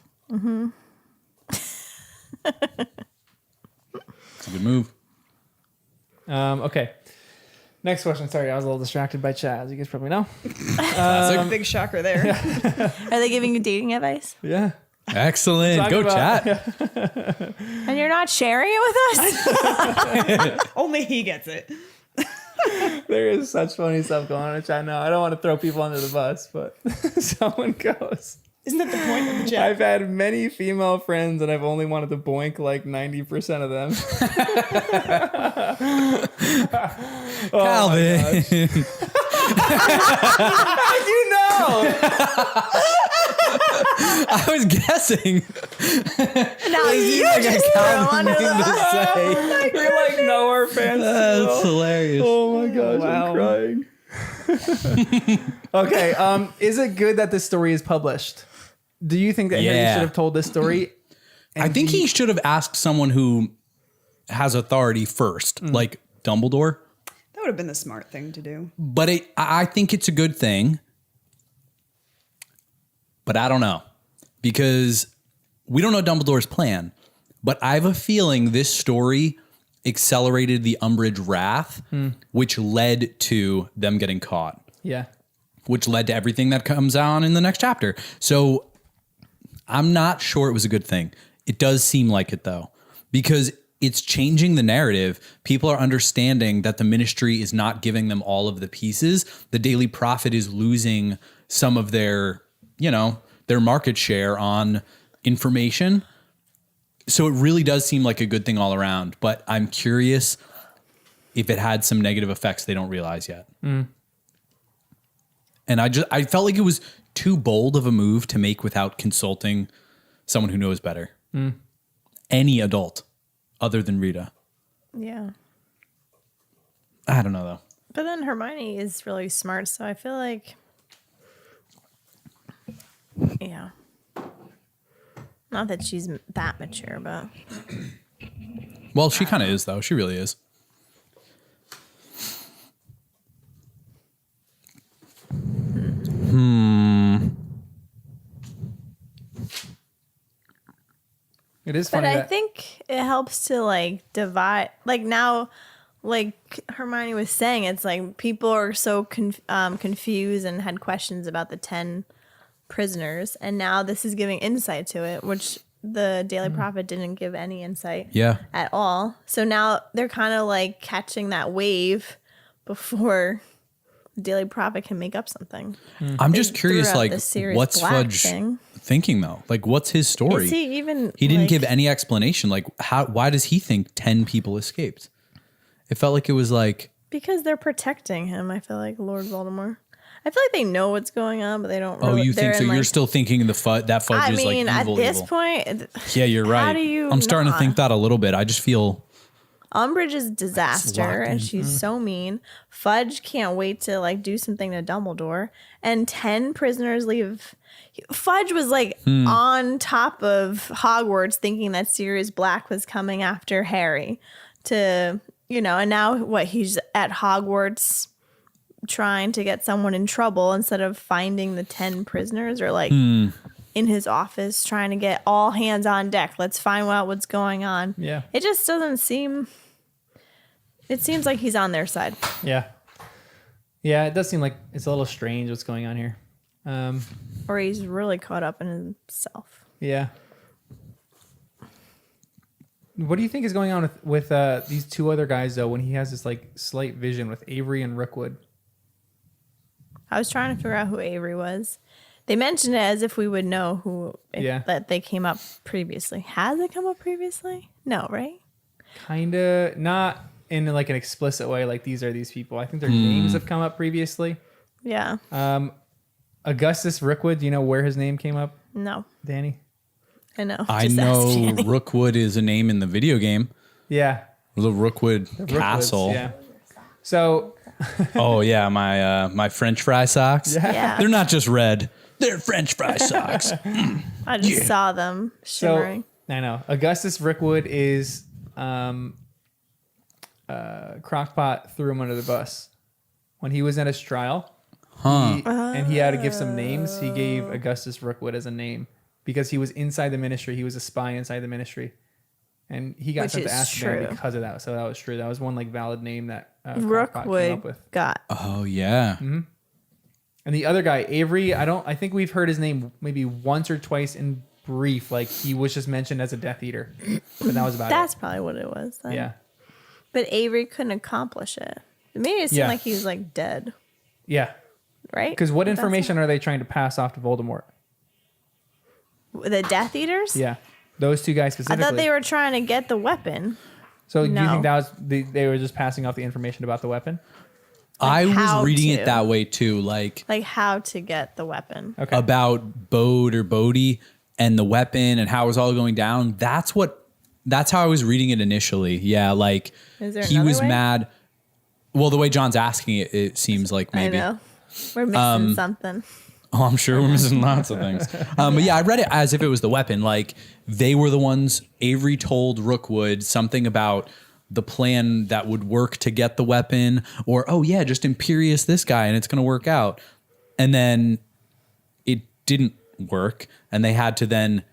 It's a good move. Okay. Next question. Sorry, I was a little distracted by chat, as you guys probably know. Big shocker there. Are they giving you dating advice? Yeah. Excellent. Talk Go about- chat. And you're not sharing it with us? Only he gets it. There is such funny stuff going on in chat now. I don't want to throw people under the bus, but someone goes. Isn't that the point of the chat? I've had many female friends and I've only wanted to boink like 90% of them. Calvin. How'd you know? I was guessing. Now you just threw him under the bus. You're like know our fans. That's too. hilarious. Oh my gosh, Wow. I'm crying. Okay, is it good that this story is published? Do you think that Harry Yeah. should have told this story? I think he should have asked someone who has authority first, like Dumbledore. That would have been the smart thing to do. But I think it's a good thing. But I don't know. Because we don't know Dumbledore's plan. But I have a feeling this story accelerated the Umbridge wrath, which led to them getting caught. Yeah. Which led to everything that comes on in the next chapter. So I'm not sure it was a good thing. It does seem like it though, because it's changing the narrative. People are understanding that the ministry is not giving them all of the pieces. The Daily Prophet is losing some of their, their market share on information. So it really does seem like a good thing all around, but I'm curious if it had some negative effects they don't realize yet. And I felt like it was too bold of a move to make without consulting someone who knows better. Any adult other than Rita. Yeah. I don't know though. But then Hermione is really smart, so I feel like, yeah. Not that she's that mature, but Well, she kind of is though. She really is. It is funny. I that- think it helps to like divide. Like now, like Hermione was saying, it's like people are so confused and had questions about the 10 prisoners, and now this is giving insight to it, which the Daily Prophet didn't give any insight Yeah. at all. So now they're kind of like catching that wave before the Daily Prophet can make up something. I'm just They curious, threw out like, the Sirius what's Black Fudge thing. thinking though? Like, what's his story? Is he even? He didn't like- give any explanation. Like, why does he think 10 people escaped? It felt like it was like, Because they're protecting him, I feel like Lord Voldemort. I feel like they know what's going on, but they don't. oh, Really, you think they're so? in, You're like- still thinking that Fudge I is mean, like evil. at this evil. point, Yeah, you're right. How do you? I'm starting to not? think that a little bit. I just feel Umbridge is disaster, locked in. and she's so mean. Fudge can't wait to like do something to Dumbledore, and 10 prisoners leave. Fudge was like on top of Hogwarts thinking that Sirius Black was coming after Harry to, you know, and now what, he's at Hogwarts trying to get someone in trouble instead of finding the 10 prisoners, or like in his office trying to get all hands on deck. Let's find out what's going on. Yeah. It just doesn't seem, it seems like he's on their side. Yeah. Yeah, it does seem like it's a little strange what's going on here. Or he's really caught up in himself. Yeah. What do you think is going on with these two other guys, though, when he has this like slight vision with Avery and Rookwood? I was trying to figure out who Avery was. They mentioned it as if we would know who that they came up previously. Has it come up previously? No, right? Kinda, not in like an explicit way, like these are these people. I think their names have come up previously. Yeah. Augustus Rookwood, do you know where his name came up, No. Danny? I know. I Just ask know Jenny. Rookwood is a name in the video game. Yeah. The Rookwood Castle. Rookwood's, yeah. So, Oh yeah, my French fry socks. Yeah. They're not just red. They're French fry socks. I just saw them shimmering. I know. Augustus Rookwood is Crockpot threw him under the bus. When he was at his trial, and he had to give some names, he gave Augustus Rookwood as a name because he was inside the ministry. He was a spy inside the ministry. And he got Which sent to is Azkaban true. because of that. So that was true. That was one like valid name that Crockpot came up Rookwood with. got. Oh yeah. And the other guy, Avery, I think we've heard his name maybe once or twice in brief. Like he was just mentioned as a Death Eater, but that was about That's probably what it was then. it. Yeah. But Avery couldn't accomplish it. To me, it seemed Yeah. like he was like dead, Yeah. right? Because what That's information are they trying to pass off to Voldemort? The Death Eaters? Yeah. Those two guys I specifically. thought they were trying to get the weapon. So do you No. think that was they were just passing off the information about the weapon? I how was reading to. it that way too, like Like how to get the weapon. Okay. about Bode or Bodhi and the weapon and how it was all going down. That's how I was reading it initially. Yeah, like Is there he another was way? mad. Well, the way John's asking it, it seems like maybe. I know. We're missing something. Oh, I'm sure we're missing lots of things. But yeah, I read it as if it was the weapon. Like they were the ones. Avery told Rookwood something about the plan that would work to get the weapon, or oh yeah, just Imperius this guy and it's going to work out. And then it didn't work, and they had to then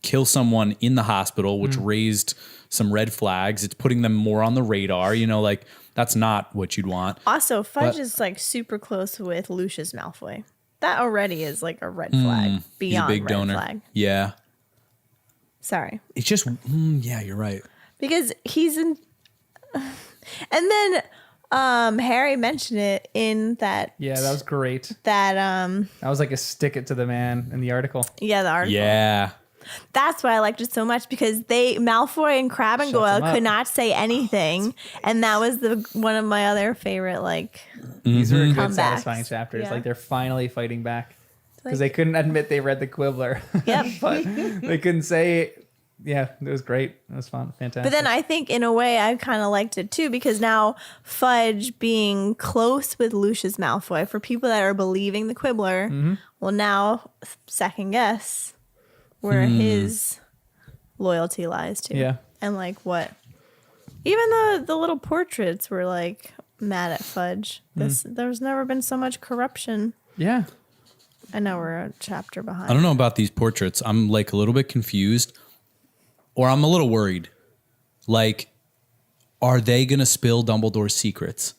kill someone in the hospital, which raised some red flags. It's putting them more on the radar. You know, like that's not what you'd want. Also, Fudge But- is like super close with Lucius Malfoy. That already is like a red flag. He's a Beyond big red donor. flag. Yeah, Sorry. it's just yeah, you're right. Because he's in and then Harry mentioned it in that Yeah, that was great. that That was like a stick it to the man in the article. the article. Yeah. That's why I liked it so much, because Malfoy and Crabbe and Shuts Goyle him up. could not say anything, and that was one of my other favorite These were good, Comebacks. satisfying chapters. Yeah. Like they're finally fighting back because like- they couldn't admit they read the Quibbler. Yep. But they couldn't say. Yeah, it was great. It was fun, fantastic. But then I think in a way I kind of liked it too, because now Fudge being close with Lucius Malfoy, for people that are believing the Quibbler, will now second guess where his loyalty lies to. Yeah. And like what, even the little portraits were like mad at Fudge. There's never been so much corruption. yeah, I know we're a chapter behind. I don't know about these portraits. I'm like a little bit confused, or I'm a little worried. Like, are they going to spill Dumbledore's secrets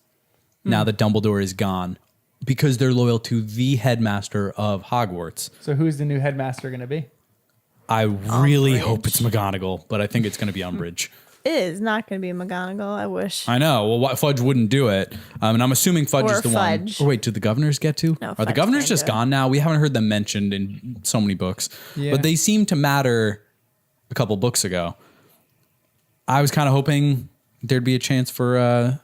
now that Dumbledore is gone? Because they're loyal to the headmaster of Hogwarts. so who's the new headmaster going to be? I really hope it's McGonagall, but I think it's going to be Umbridge. It is not going to be McGonagall. I wish. I know. Well, Fudge wouldn't do it. And I'm assuming Fudge Or is the Fudge. one. Or wait, did the governors get to? No, Are the Fudge governors can't just do it. gone now? We haven't heard them mentioned in so many books. Yeah. But they seem to matter a couple books ago. I was kind of hoping there'd be a chance for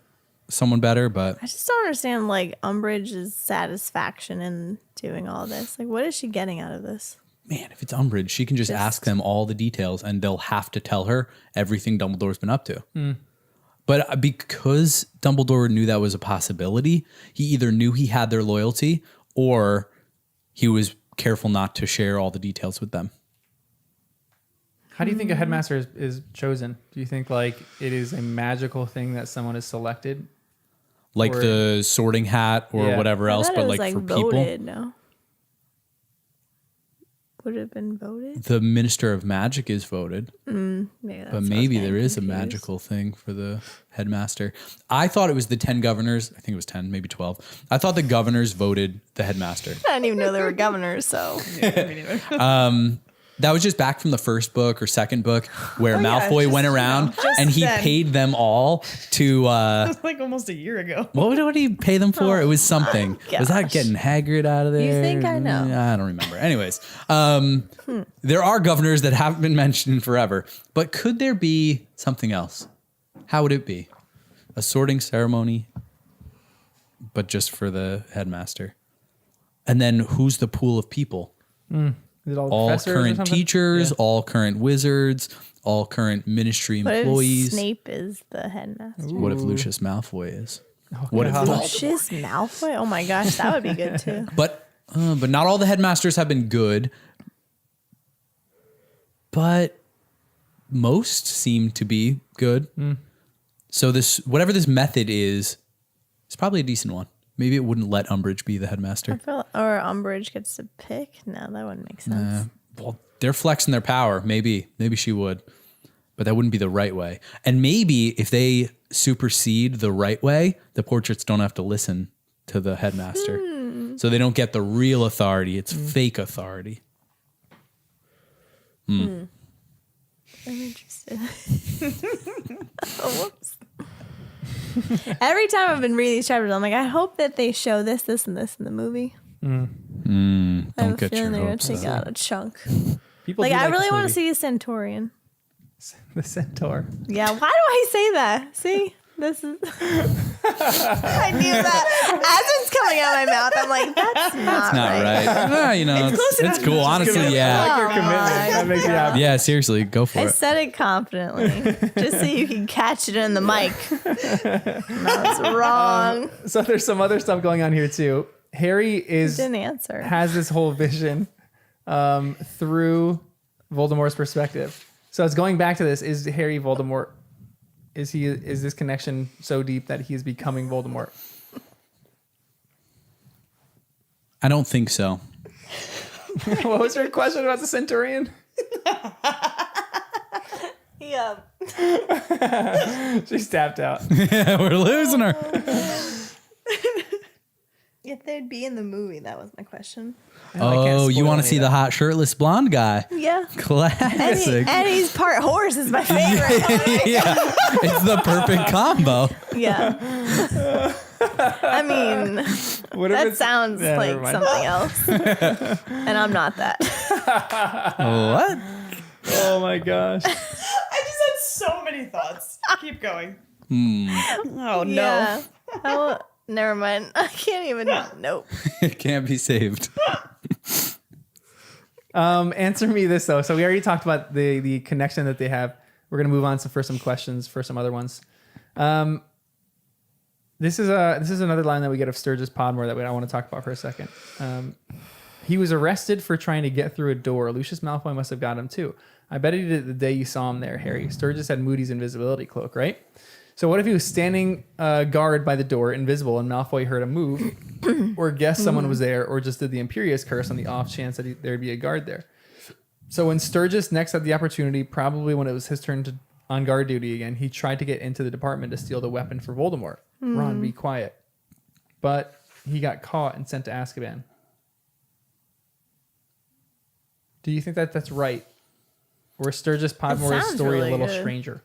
someone better, but I just don't understand like Umbridge's satisfaction in doing all this. Like, what is she getting out of this? man, if it's Umbridge, she can just ask them all the details and they'll have to tell her everything Dumbledore's been up to. But because Dumbledore knew that was a possibility, he either knew he had their loyalty or he was careful not to share all the details with them. How do you think a headmaster is chosen? Do you think like it is a magical thing that someone is selected? Like Or- the sorting hat or Yeah. whatever I else, thought but it was, like for voted, people. no? Would it have been voted? The Minister of Magic is voted, Maybe that's but what I was maybe getting there is a confused. magical thing for the headmaster. I thought it was the 10 governors. I think it was 10, maybe 12. I thought the governors voted the headmaster. I didn't even know there were governors, so. That was just back from the first book or second book where yeah, Malfoy just, went you know, around just and he then. paid them all to Like almost a year ago. what did he pay them for? It was something. Was that gosh. getting Hagrid out of there? think I know? I don't remember. Anyways, there are governors that haven't been mentioned in forever, but could there be something else? How would it be? A sorting ceremony, but just for the headmaster. And then who's the pool of people? Is it All professors or current something? teachers, Yeah. all current wizards, all current ministry What if employees. Snape is the headmaster? What if Lucius Malfoy is? What if God. Lucius Malfoy? Oh my gosh, that would be good too. But not all the headmasters have been good. But most seem to be good. So whatever this method is, it's probably a decent one. Maybe it wouldn't let Umbridge be the headmaster. Or Umbridge gets to pick? No, that wouldn't make sense. Well, they're flexing their power. Maybe she would, but that wouldn't be the right way. And maybe if they supersede the right way, the portraits don't have to listen to the headmaster. So they don't get the real authority. It's fake authority. I'm interested. Oh, whoops. Every time I've been reading these chapters, I'm like, I hope that they show this, this, and this in the movie. I have Don't a get your feeling they're gonna hopes take up. out a chunk. People Like, do I really this want to movie. see a Centaurian. The Centaur. Yeah, why do I say that? See? This is. I knew that. As it's coming out of my mouth, I'm like, that's not, Not right. Well, you know, it's cool. Honestly, yeah. Your commitment. That makes me happy. Yeah, seriously, go for I it. said it confidently, just so you can catch it in the mic. That's wrong. So there's some other stuff going on here too. Harry Didn't answer. has this whole vision through Voldemort's perspective. So it's going back to this: is Harry Voldemort? Is this connection so deep that he is becoming Voldemort? I don't think so. What was your question about the Centurion? Yeah. She's tapped out. We're losing her. If they'd be in the movie, that was my question. Oh, you want to see the hot shirtless blonde guy? Yeah. Classic. And he's part horse is my favorite. Yeah, it's the perfect combo. Yeah. I mean, What if that it's- sounds Yeah, like never mind. something else. And I'm not that. What? Oh my gosh. I just had so many thoughts. Keep going. Oh, no. Yeah. Oh, never mind. I can't even. Nope. It can't be saved. Answer me this though. So we already talked about the connection that they have. We're gonna move on for some questions for some other ones. This is another line that we get of Sturgis Podmore that I want to talk about for a second. He was arrested for trying to get through a door. Lucius Malfoy must have got him too. I bet he did the day you saw him there, Harry. Sturgis had Moody's invisibility cloak, right? So what if he was standing guard by the door, invisible, and Malfoy heard him move, or guessed someone was there, or just did the Imperious Curse on the off chance that there'd be a guard there? So when Sturgis next had the opportunity, probably when it was his turn to on guard duty again, he tried to get into the department to steal the weapon for Voldemort. Ron, be quiet. But he got caught and sent to Azkaban. Do you think that that's right? Or is Sturgis Podmore's sounds story really a little good. stranger?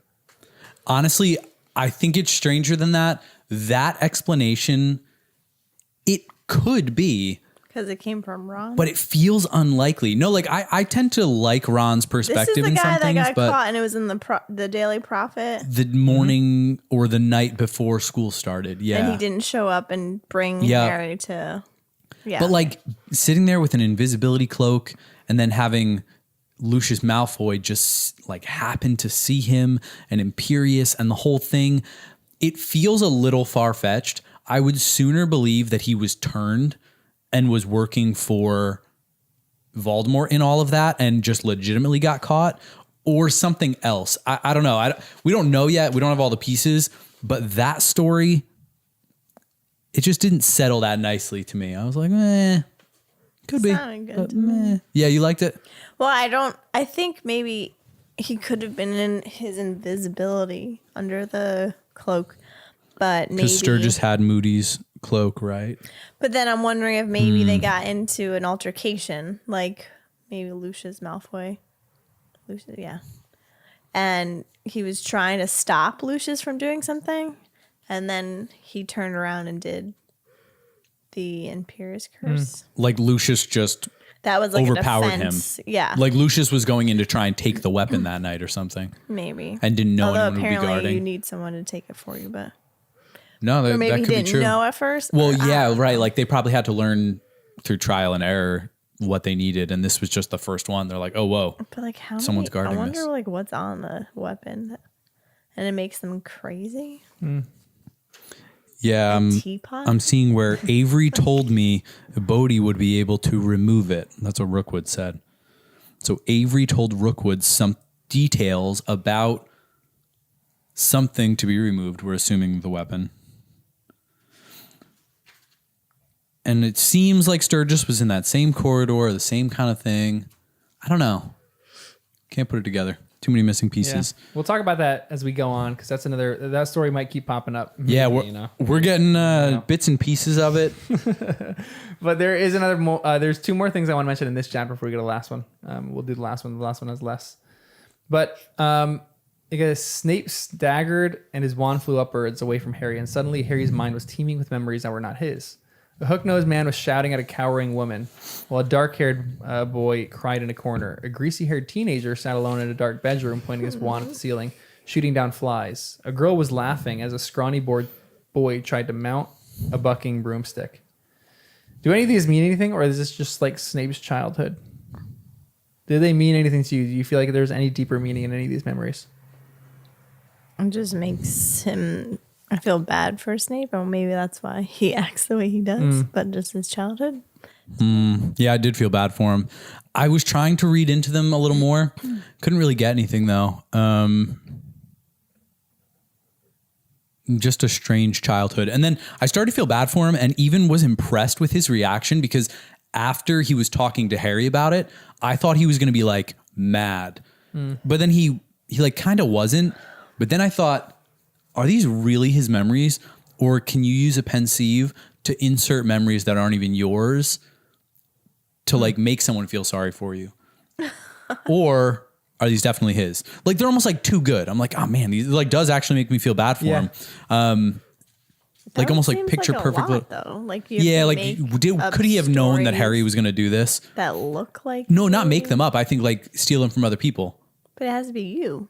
Honestly, I think it's stranger than that. That explanation, it could be, Because it came from Ron. but it feels unlikely. No, like I tend to like Ron's this is perspective the in guy some that things, got but caught and it was in the Daily Prophet. the morning or the night before school started, yeah. And he didn't show up and bring Yeah. Harry to. Yeah. But like sitting there with an invisibility cloak and then having Lucius Malfoy just like happen to see him and Imperious and the whole thing, it feels a little far-fetched. I would sooner believe that he was turned and was working for Voldemort in all of that and just legitimately got caught, or something else. I don't know. We don't know yet. We don't have all the pieces, but that story, it just didn't settle that nicely to me. I was like, could be. Sounded good But to me. Yeah, you liked it? Well, I think maybe he could have been in his invisibility under the cloak, but maybe. Because Sturgis had Moody's cloak, right? But then I'm wondering if maybe they got into an altercation, like maybe Lucius Malfoy. Lucius, yeah. And he was trying to stop Lucius from doing something, and then he turned around and did the Imperious Curse. Like Lucius just That was like overpowered a defense. him. Yeah. Like Lucius was going in to try and take the weapon that night or something. Maybe. And didn't know Although anyone would be apparently guarding. you need someone to take it for you, but No, or that maybe he could be didn't true. know at first. Well, or- I yeah, don't know. right. Like they probably had to learn through trial and error what they needed, and this was just the first one. They're like, oh, whoa. But like how Someone's many, guarding I wonder this. like what's on the weapon, and it makes them crazy. Yeah, Teapot. I'm seeing where Avery told me Bodhi would be able to remove it. That's what Rookwood said. So Avery told Rookwood some details about something to be removed. We're assuming the weapon. And it seems like Sturgis was in that same corridor, the same kind of thing. I don't know. Can't put it together. Too many missing Yeah. pieces. We'll talk about that as we go on because that's that story might keep popping up. Yeah, maybe, we're getting bits and pieces of it. But there is there's two more things I want to mention in this chapter before we get to the last one. We'll do the last one. The last one has less. But I guess Snape staggered and his wand flew upwards away from Harry, and suddenly Harry's mind was teeming with memories that were not his. A hook-nosed man was shouting at a cowering woman, while a dark-haired boy cried in a corner. A greasy-haired teenager sat alone in a dark bedroom, pointing his wand at the ceiling, shooting down flies. A girl was laughing as a scrawny boy tried to mount a bucking broomstick. Do any of these mean anything, or is this just like Snape's childhood? Do they mean anything to you? Do you feel like there's any deeper meaning in any of these memories? It just makes him. I feel bad for Snape, or maybe that's why he acts the way he does. But just his childhood. Yeah, I did feel bad for him. I was trying to read into them a little more. Couldn't really get anything though. Just a strange childhood. And then I started to feel bad for him and even was impressed with his reaction because after he was talking to Harry about it, I thought he was going to be like mad. But then he like kind of wasn't. But then I thought, are these really his memories? Or can you use a pensieve to insert memories that aren't even yours to like make someone feel sorry for you? Or are these definitely his? Like they're almost like too good. I'm like, oh man, these like does actually make me feel bad for him. Like That almost like seems picture a perfect. lot, though. Like you have Yeah, to like make up could he have known that stories Harry was going to do this? that look like No, not you? make them up. I think like steal them from other people. But it has to be you.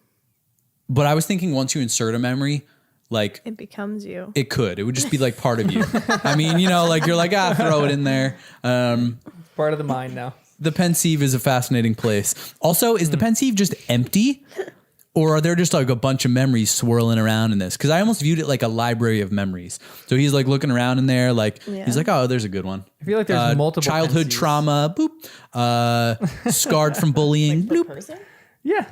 But I was thinking once you insert a memory, like It becomes you. it could. It would just be like part of you. I mean, you know, like you're like, throw it in there. Part of the mind now. The pensieve is a fascinating place. Also, is the pensieve just empty? Or are there just like a bunch of memories swirling around in this? Because I almost viewed it like a library of memories. So he's like looking around in there, like he's like, oh, there's a good one. I feel like there's multiple childhood pensives. trauma, boop. Scarred from bullying, bloop. Yeah.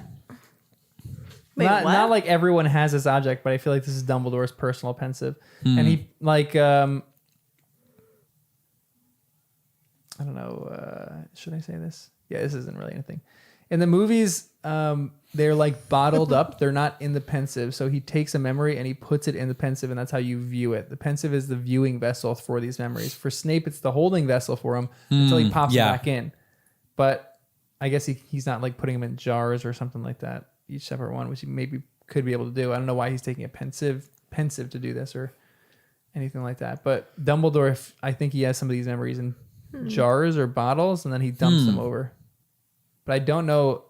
Wait, not what? not like everyone has this object, but I feel like this is Dumbledore's personal pensive. And he like I don't know, should I say this? Yeah, this isn't really anything. In the movies, they're like bottled up. They're not in the pensive. So he takes a memory and he puts it in the pensive, and that's how you view it. The pensive is the viewing vessel for these memories. For Snape, it's the holding vessel for him until he pops yeah. it back in. But I guess he's not like putting them in jars or something like that, each separate one, which he maybe could be able to do. I don't know why he's taking a pensive to do this or anything like that. But Dumbledore, I think he has some of these memories in jars or bottles, and then he dumps them over. But I don't know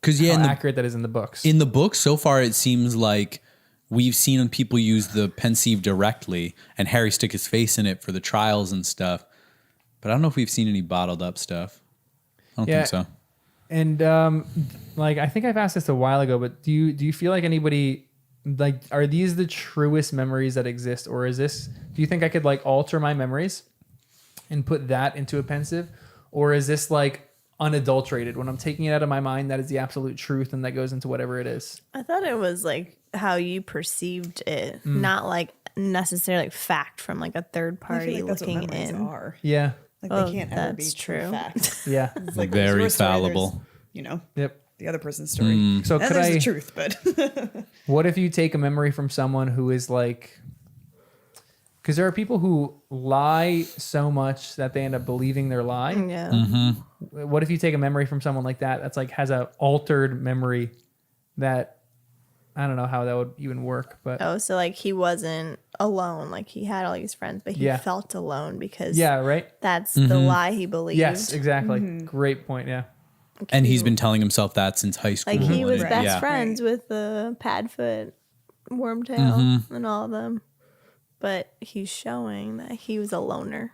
Because how accurate that is in the books. in the book so far, it seems like we've seen people use the pensieve directly, and Harry stick his face in it for the trials and stuff. But I don't know if we've seen any bottled up stuff. I don't think so. And like I think I've asked this a while ago, but do you feel like anybody like are these the truest memories that exist, or is this? Do you think I could like alter my memories and put that into a pensive, or is this like unadulterated. When I'm taking it out of my mind, that is the absolute truth, and that goes into whatever it is. I thought it was like how you perceived it, not like necessarily like fact from like a third I party feel like that's what looking memories in. are. Yeah. Like Oh, they can't ever be that's true true. fact. Yeah. It's like Very there's your story, fallible. there's, you know, Yep. the other person's story. So And could there's I? the truth, but What if you take a memory from someone who is like, because there are people who lie so much that they end up believing their lie. Yeah. What if you take a memory from someone like that that's like has a altered memory that I don't know how that would even work, but Oh, so like he wasn't alone. Like he had all these friends, but he Yeah. felt alone because yeah, right? that's the lie he believed. Yes, exactly. Great point. Yeah. And he's been telling himself that since high school. Like he was Right. best Yeah. friends with the Padfoot, Wormtail, and all of them. But he's showing that he was a loner.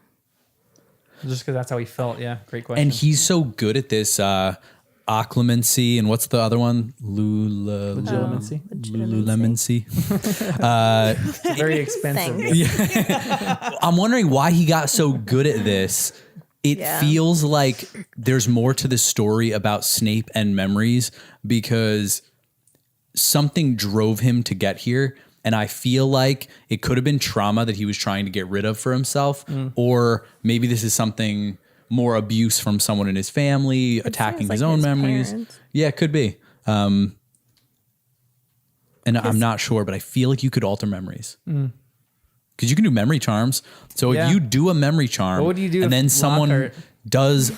Just because that's how he felt. Yeah. Great question. And he's so good at this occlumency, and what's the other one? Legitimacy. Lululemoncy. Very expensive. Thanks. I'm wondering why he got so good at this. It Yeah. feels like there's more to the story about Snape and memories because something drove him to get here. And I feel like it could have been trauma that he was trying to get rid of for himself. Or maybe this is something more abuse from someone in his family, attacking seems his like own his memories. parents. Yeah, it could be. And I'm not sure, but I feel like you could alter memories. Because you can do memory charms. So Yeah. if you do a memory charm, What would you do and if then someone Lockhart- does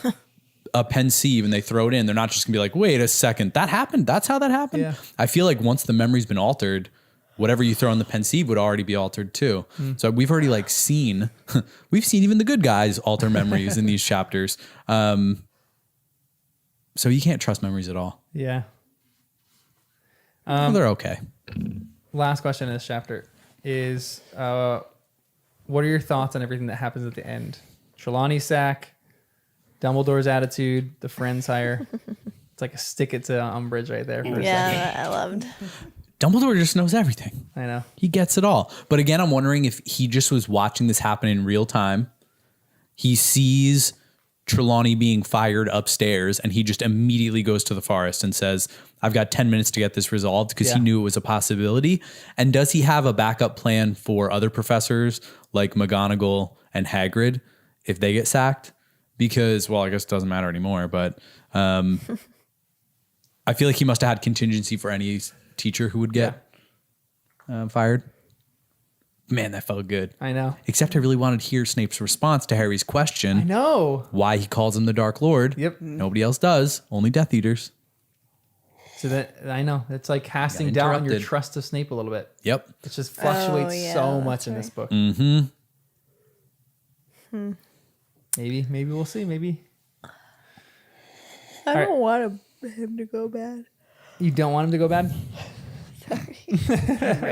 a pensieve and they throw it in, they're not just gonna be like, wait a second, that happened? That's how that happened? Yeah. I feel like once the memory's been altered, whatever you throw in the pensieve would already be altered too. So we've already like seen, we've seen even the good guys alter memories in these chapters. So you can't trust memories at all. Yeah. They're okay. Last question in this chapter is what are your thoughts on everything that happens at the end? Trelawney's sack, Dumbledore's attitude, the friends hire. It's like a stick it to Umbridge right there for a second. Yeah, I loved. Dumbledore just knows everything. I know. He gets it all. But again, I'm wondering if he just was watching this happen in real time. He sees Trelawney being fired upstairs and he just immediately goes to the forest and says, I've got 10 minutes to get this resolved because he Yeah. knew it was a possibility. And does he have a backup plan for other professors like McGonagall and Hagrid if they get sacked? Because, well, I guess it doesn't matter anymore, but I feel like he must have had contingency for any teacher who would get fired. Man, that felt good. I know. Except I really wanted to hear Snape's response to Harry's question. I know. Why he calls him the Dark Lord. Yep. Nobody else does. Only Death Eaters. So that I know it's like casting doubt on your interrupted. trust of Snape a little bit. Yep. It just fluctuates yeah, so that's much in this book. Hmm. Maybe we'll see. Maybe I right. don't want him to go bad. you don't want him to go bad.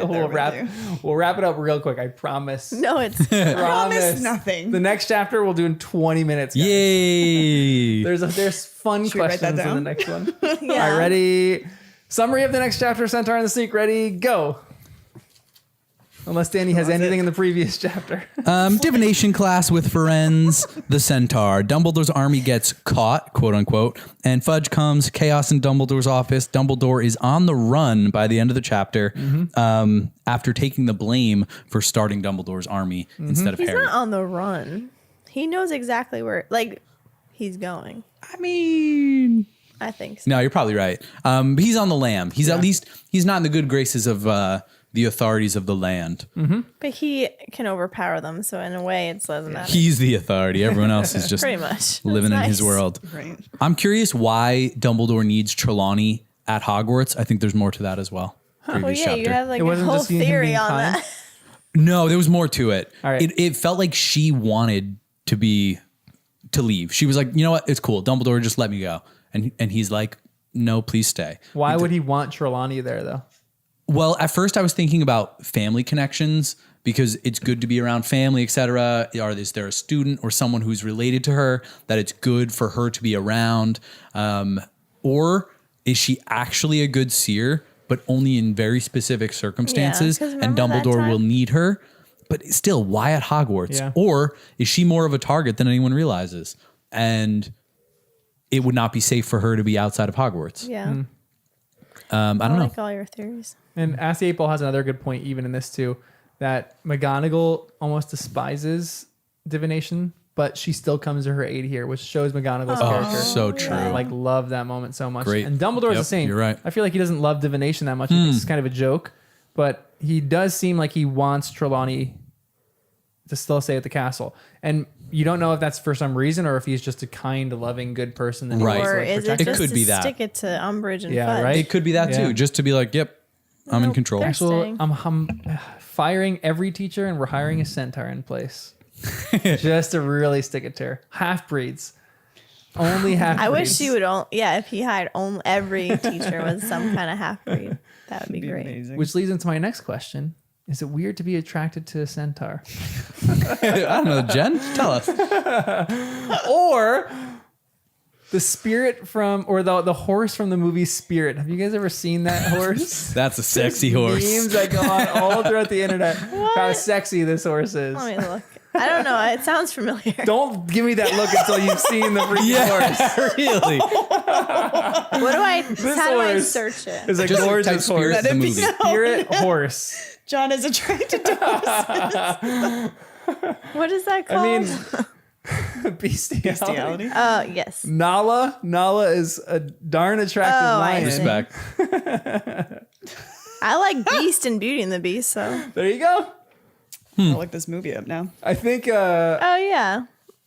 we'll wrap it up real quick. I promise. No, it's Promise nothing. The next chapter we'll do in 20 minutes. Guys. Yay. There's fun Should we write that questions in the down? next one. yeah. All right, ready? Summary of the next chapter, Centaur and the Sneak. Ready, go. Unless Danny has anything in the previous chapter. Divination class with Ferenz, the Centaur. Dumbledore's army gets caught, quote unquote, and Fudge comes, chaos in Dumbledore's office. Dumbledore is on the run by the end of the chapter after taking the blame for starting Dumbledore's army instead of He's Harry. not on the run. He knows exactly where, like, he's going. I mean... I think so. No, you're probably right. He's on the lam. He's at least, he's not in the good graces of the authorities of the land. But he can overpower them, so in a way, it doesn't matter. He's the authority. Everyone else is just Pretty much. living That's in his nice. world. Right. I'm curious why Dumbledore needs Trelawney at Hogwarts. I think there's more to that as well. Oh, Previous yeah, you chapter. have like It a wasn't whole just him theory being on kind? that. No, there was more to it. All right. It felt like she wanted to leave. She was like, you know what? It's cool. Dumbledore, just let me go. And he's like, no, please stay. Why would he want Trelawney there, though? Well, at first I was thinking about family connections because it's good to be around family, etc. Is there a student or someone who's related to her that it's good for her to be around? Or is she actually a good seer, but only in very specific circumstances 'cause and remember that Dumbledore will time? need her? But still, why at Hogwarts? Yeah. Or is she more of a target than anyone realizes? And it would not be safe for her to be outside of Hogwarts. Yeah. I don't know. like all your theories. And Ask the 8-Ball has another good point, even in this too, that McGonagall almost despises divination, but she still comes to her aid here, which shows McGonagall's character. So true. I like love that moment so much. Great. And Dumbledore's the same. You're right. I feel like he doesn't love divination that much. He thinks it's kind of a joke, but he does seem like he wants Trelawney to still stay at the castle. And you don't know if that's for some reason or if he's just a kind, loving, good person. That he Right. wants to, Or like, is protect it It just could to be that. stick it to Umbridge and Yeah, Fudge? right? It could be that Yeah. too, just to be like, yep, I'm in Nope, control. they're Actual, staying. I'm firing every teacher and we're hiring a centaur in place. Just to really stick it to her. Half-breeds. Only half-breeds. I wish she would if he hired only every teacher was some kind of half-breed. That would be great. Amazing. Which leads into my next question. Is it weird to be attracted to a centaur? I don't know, Jen, tell us. Or the spirit from, or the horse from the movie Spirit. Have you guys ever seen that horse? That's a sexy horse. Memes that go on all throughout the internet. How sexy this horse is. Let me look. I don't know. It sounds familiar. Don't give me that look until you've seen the freaking horse. Really? How do I horse search it? It's a Just type gorgeous Spirit horse. the movie. Spirit horse. John is attracted to horses. What is that called? I mean, bestiality. Oh, yes. Nala is a darn attractive Oh, I lion. see. Respect. I like Beast and Beauty and the Beast, so. There you go. I look this movie up now. I think. Oh, yeah.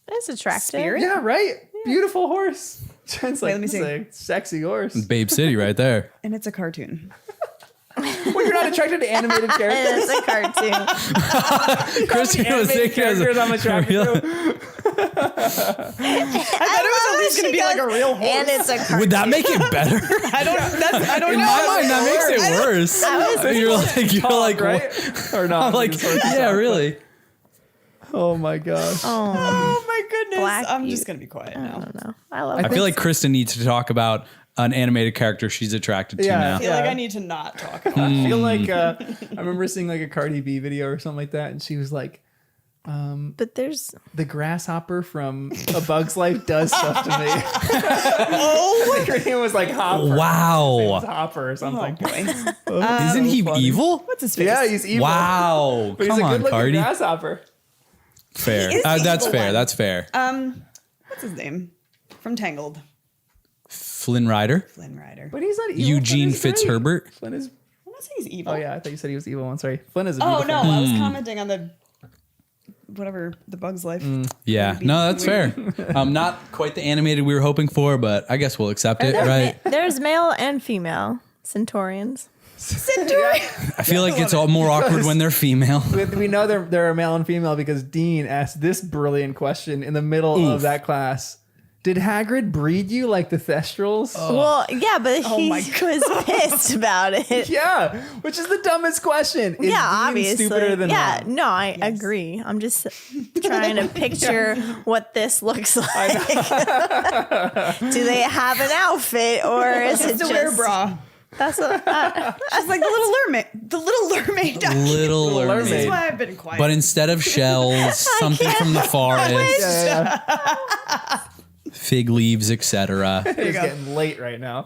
It's attractive. Spirit? Yeah, right. Beautiful horse. Jen's like, let me this is a sexy horse. Babe City right there. And it's a cartoon. Well, you're not attracted to animated characters. It's a cartoon. Kristen was Animated thinking as characters I'm attracted to. I thought it was at least going to be like a real horse. And it's a cartoon. Would that make it better? I don't In know. my mind, that makes it worse. You're like, right? Or not? I'm like, yeah, really. Oh my gosh. Oh my goodness. Black I'm Beauty. just going to be quiet I now. don't know. I love I feel like Kristen needs to talk about an animated character she's attracted to Yeah. now. I feel like Yeah. I need to not talk about I it. feel like I remember seeing like a Cardi B video or something like that, and she was like, But there's. "The grasshopper from A Bug's Life does stuff to me." Oh, her name was like Hopper. His name Wow. was Hopper or something. Isn't he funny. evil? What's his face? Yeah, he's evil. Wow. But he's Come a on, good-looking Cardi. grasshopper. Fair. He is the That's evil fair. one. That's fair. What's his name? From Tangled. Flynn Rider. Flynn Rider. But he's not evil. Eugene Flynn is great. Fitzherbert. Flynn is. I'm not saying he's evil. Oh yeah, I thought you said he was the evil one. Sorry, Flynn is a Oh, beautiful. no. I was commenting on the whatever, the Bug's Life. Yeah. No, that's fair. Not quite the animated we were hoping for, but I guess we'll accept it, right? There's male and female centaurians. I feel like it's all more awkward when they're female. We know they're male and female because Dean asked this brilliant question in the middle of that class. Did Hagrid breed you like the Thestrals? Well, yeah, but he my was pissed about it. Yeah, which is the dumbest question. Is Yeah, Dean obviously. stupider than yeah, Ron? no, I agree. I'm just trying to picture what this looks like. Do they have an outfit or is it It's just a wear bra. That's what She's like the little mermaid. The little mermaid. Little Little mermaid. This is mermaid. why I've been quiet. But instead of shells, something from the forest, Yeah. fig leaves, etc. It's go. getting late right now.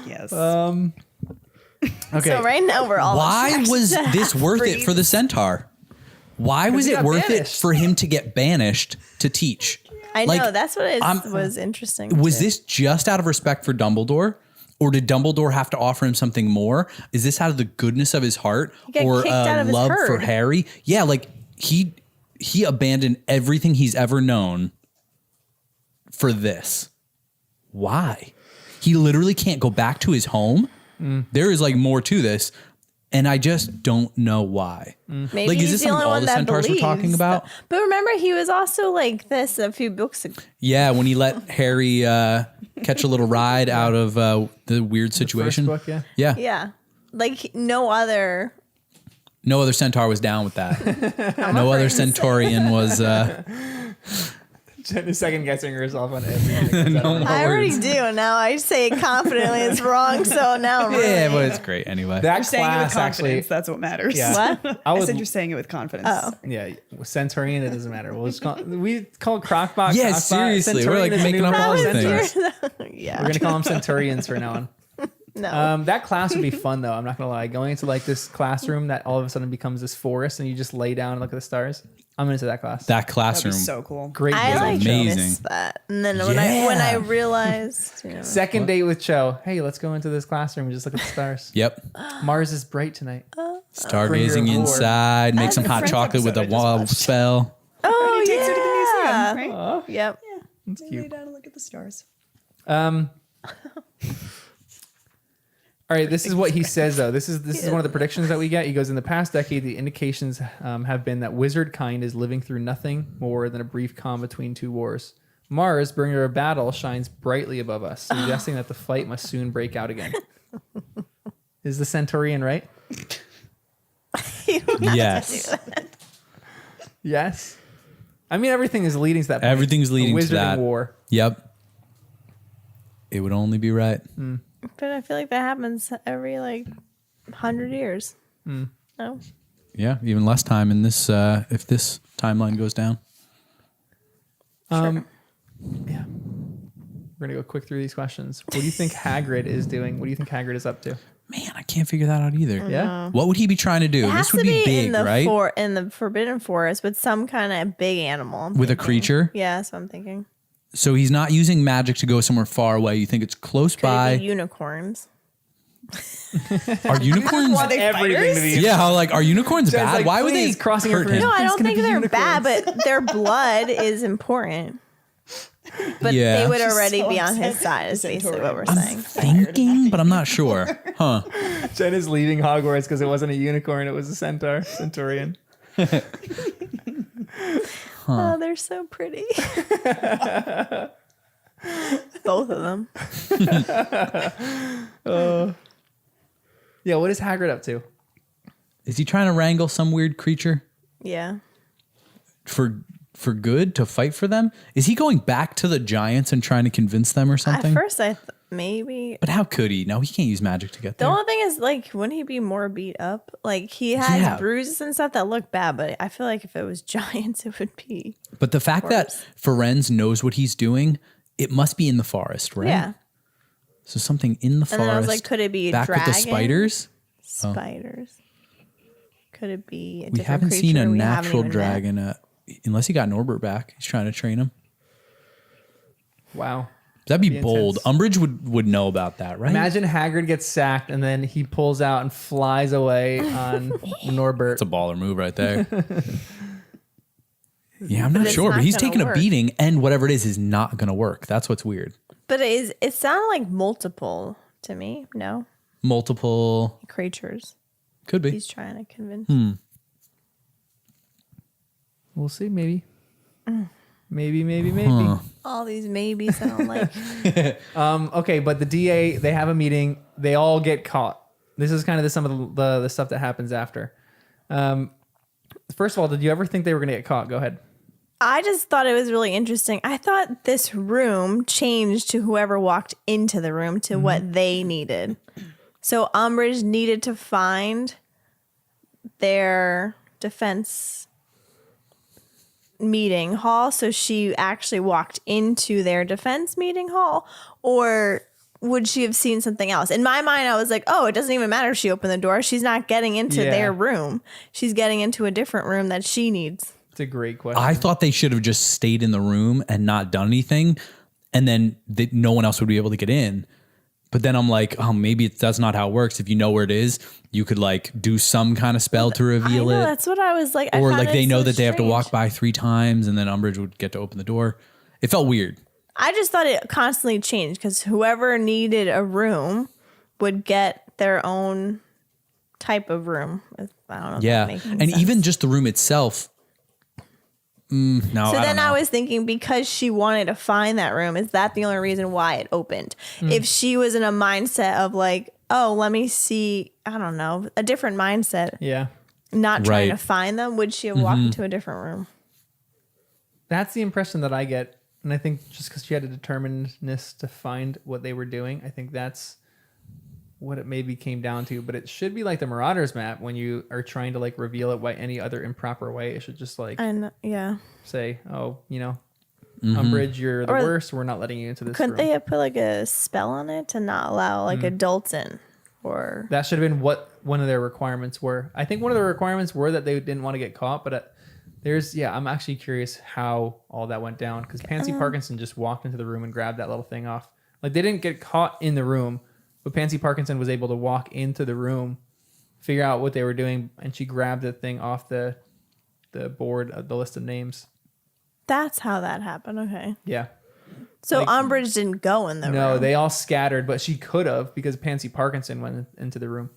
yes. Okay. So right now we're all Why attracted was to this worth it for the centaur? Why was he it got worth it banished. for him to get banished to teach? I Like, know that's what I'm- was interesting. Was too. this just out of respect for Dumbledore? Or did Dumbledore have to offer him something more? Is this out of the goodness of his heart got or kicked out of his love for herd. Harry? Yeah, like he abandoned everything he's ever known for this. Why? He literally can't go back to his home. There is like more to this, and I just don't know why. Maybe Like, is he's this the something only all one the that centaurs were believes talking about? that- But remember, he was also like this a few books ago. Yeah, when he let Harry catch a little ride out of the weird situation. book, yeah. Yeah. Yeah, like no other. No other centaur was down with that. No other centaurian was. Jen is second guessing herself on everything. No more I already words. do. Now I say it confidently. It's wrong. So now I'm Yeah, really- but it's great anyway. That You're saying it with class confidence. actually. That's what matters. Yeah. What? I I was said you're saying it with confidence. Oh. Yeah, Centaurian, it doesn't matter. We call Crockbot. Yeah, Crockbot. seriously, we're, like, Centaurian is a making new up all form of these centaur. things. Yeah. We're gonna call them Centurions from now on. No. That class would be fun though. I'm not gonna lie. Going into like this classroom that all of a sudden becomes this forest, and you just lay down and look at the stars. I'm into that class. That That'd classroom. be so cool. Great. I date like with Cho. amazing. missed that. And then when I realized, Second date with Cho. Hey, let's go into this classroom and just look at the stars. Yep. Mars is bright tonight. Stargazing Bring your inside. Make That's some the hot Friends chocolate with a episode I just wall watched. spell. oh He takes her to the yeah. museum, right? Yep. That's They cute. lay down and look at the stars. All right, this is what he says though. This is one of the predictions that we get. He goes, in the past decade, the indications have been that wizard kind is living through nothing more than a brief calm between two wars. Mars, bringer of battle, shines brightly above us, suggesting that the fight must soon break out again. Is the Centaurian right? Yes. Yes. I mean, everything is leading to that point. Everything's leading A to wizarding that. war. Yep. It would only be right. But I feel like that happens every 100 years. No. Yeah, even less time in this if this timeline goes down. Yeah. We're gonna go quick through these questions. What do you think Hagrid is doing? What do you think Hagrid is up to? Man, I can't figure that out either. Yeah. What would he be trying to do? It has This would to be be big, in the right? in the Forbidden Forest with some kind of big animal. I'm With a thinking. creature? Yeah, that's what I'm thinking. So he's not using magic to go somewhere far away. You think it's close Could by? it be unicorns? Are unicorns? Are they Everything fighters? to be Yeah, how are unicorns Jen's bad? like, Why would they "Please, crossing hurt him? information." No, I It's don't gonna think be they're unicorns. bad, but their blood is important. But Yeah. they would She's already so be on his upset side, with is the basically what we're Centaurian. saying. Thinking, but I'm not sure. Huh. Jen is leaving Hogwarts because it wasn't a unicorn; it was a Centaurian. Oh, they're so pretty. Both of them. Yeah, what is Hagrid up to? Is he trying to wrangle some weird creature Yeah. for good to fight for them? Is he going back to the giants and trying to convince them or something? At first, maybe. But how could he? No, he can't use magic to get The there. only thing is, wouldn't he be more beat up? He has Yeah. bruises and stuff that look bad, but I feel like if it was giants, it would be. But the fact that Ferenz knows what he's doing, it must be in the forest, right? Yeah. So something in the And then I was forest. like, could it be a back with the dragon? spiders? Spiders. Could it be a We different haven't seen a creature we haven't natural even met? dragon, unless he got Norbert back. He's trying to train him. Wow. That'd be Be bold. intense. Umbridge would know about that, right? Imagine Hagrid gets sacked and then he pulls out and flies away on Norbert. It's a baller move right there. Yeah, I'm not it's sure, but not he's gonna taking a work. beating, and whatever it is not going to work. That's what's weird. But it sounded like multiple to me. No, Multiple creatures. could be. He's trying to convince. We'll see, maybe. Maybe. All these maybes I don't like. Okay, but the DA, they have a meeting. They all get caught. This is kind of some of the stuff that happens after. First of all, did you ever think they were going to get caught? Go ahead. I just thought it was really interesting. I thought this room changed to whoever walked into the room to what they needed. So Umbridge needed to find their defense meeting hall. So she actually walked into their defense meeting hall, or would she have seen something else? In my mind, I was like, oh, it doesn't even matter if she opened the door. She's not getting into Yeah. their room. She's getting into a different room that she needs. It's a great question. I thought they should have just stayed in the room and not done anything, and then no one else would be able to get in. But then I'm like, oh, maybe that's not how it works. If you know where it is, you could do some kind of spell to reveal I know, it. that's what I was like. I Or found they it know so that they have to walk strange. by 3 times, and then Umbridge would get to open the door. It felt weird. I just thought it constantly changed because whoever needed a room would get their own type of room. I don't know. If Yeah. that makes And sense. even just the room itself. No, So I don't then know. I was thinking, because she wanted to find that room, is that the only reason why it opened? If she was in a mindset of oh, let me see, I don't know, a different mindset, yeah. not trying to Right. find them, would she have walked into a different room? That's the impression that I get. And I think just because she had a determinedness to find what they were doing, I think that's what it maybe came down to. But it should be like the Marauders map when you are trying to reveal it by any other improper way. It should just And yeah, say, oh, Umbridge, you're the Or- worst. We're not letting you into this Couldn't room. they have put like a spell on it to not allow like adults in? Or That should have been what one of their requirements were. I think one of the requirements were that they didn't want to get caught, but I'm actually curious how all that went down because Pansy Parkinson just walked into the room and grabbed that little thing off. Like they didn't get caught in the room, but Pansy Parkinson was able to walk into the room, figure out what they were doing, and she grabbed the thing off the board of the list of names. that's how that happened. Okay. Yeah. So Like- Umbridge didn't go in the room. No, they all scattered, but she could have because Pansy Parkinson went into the room.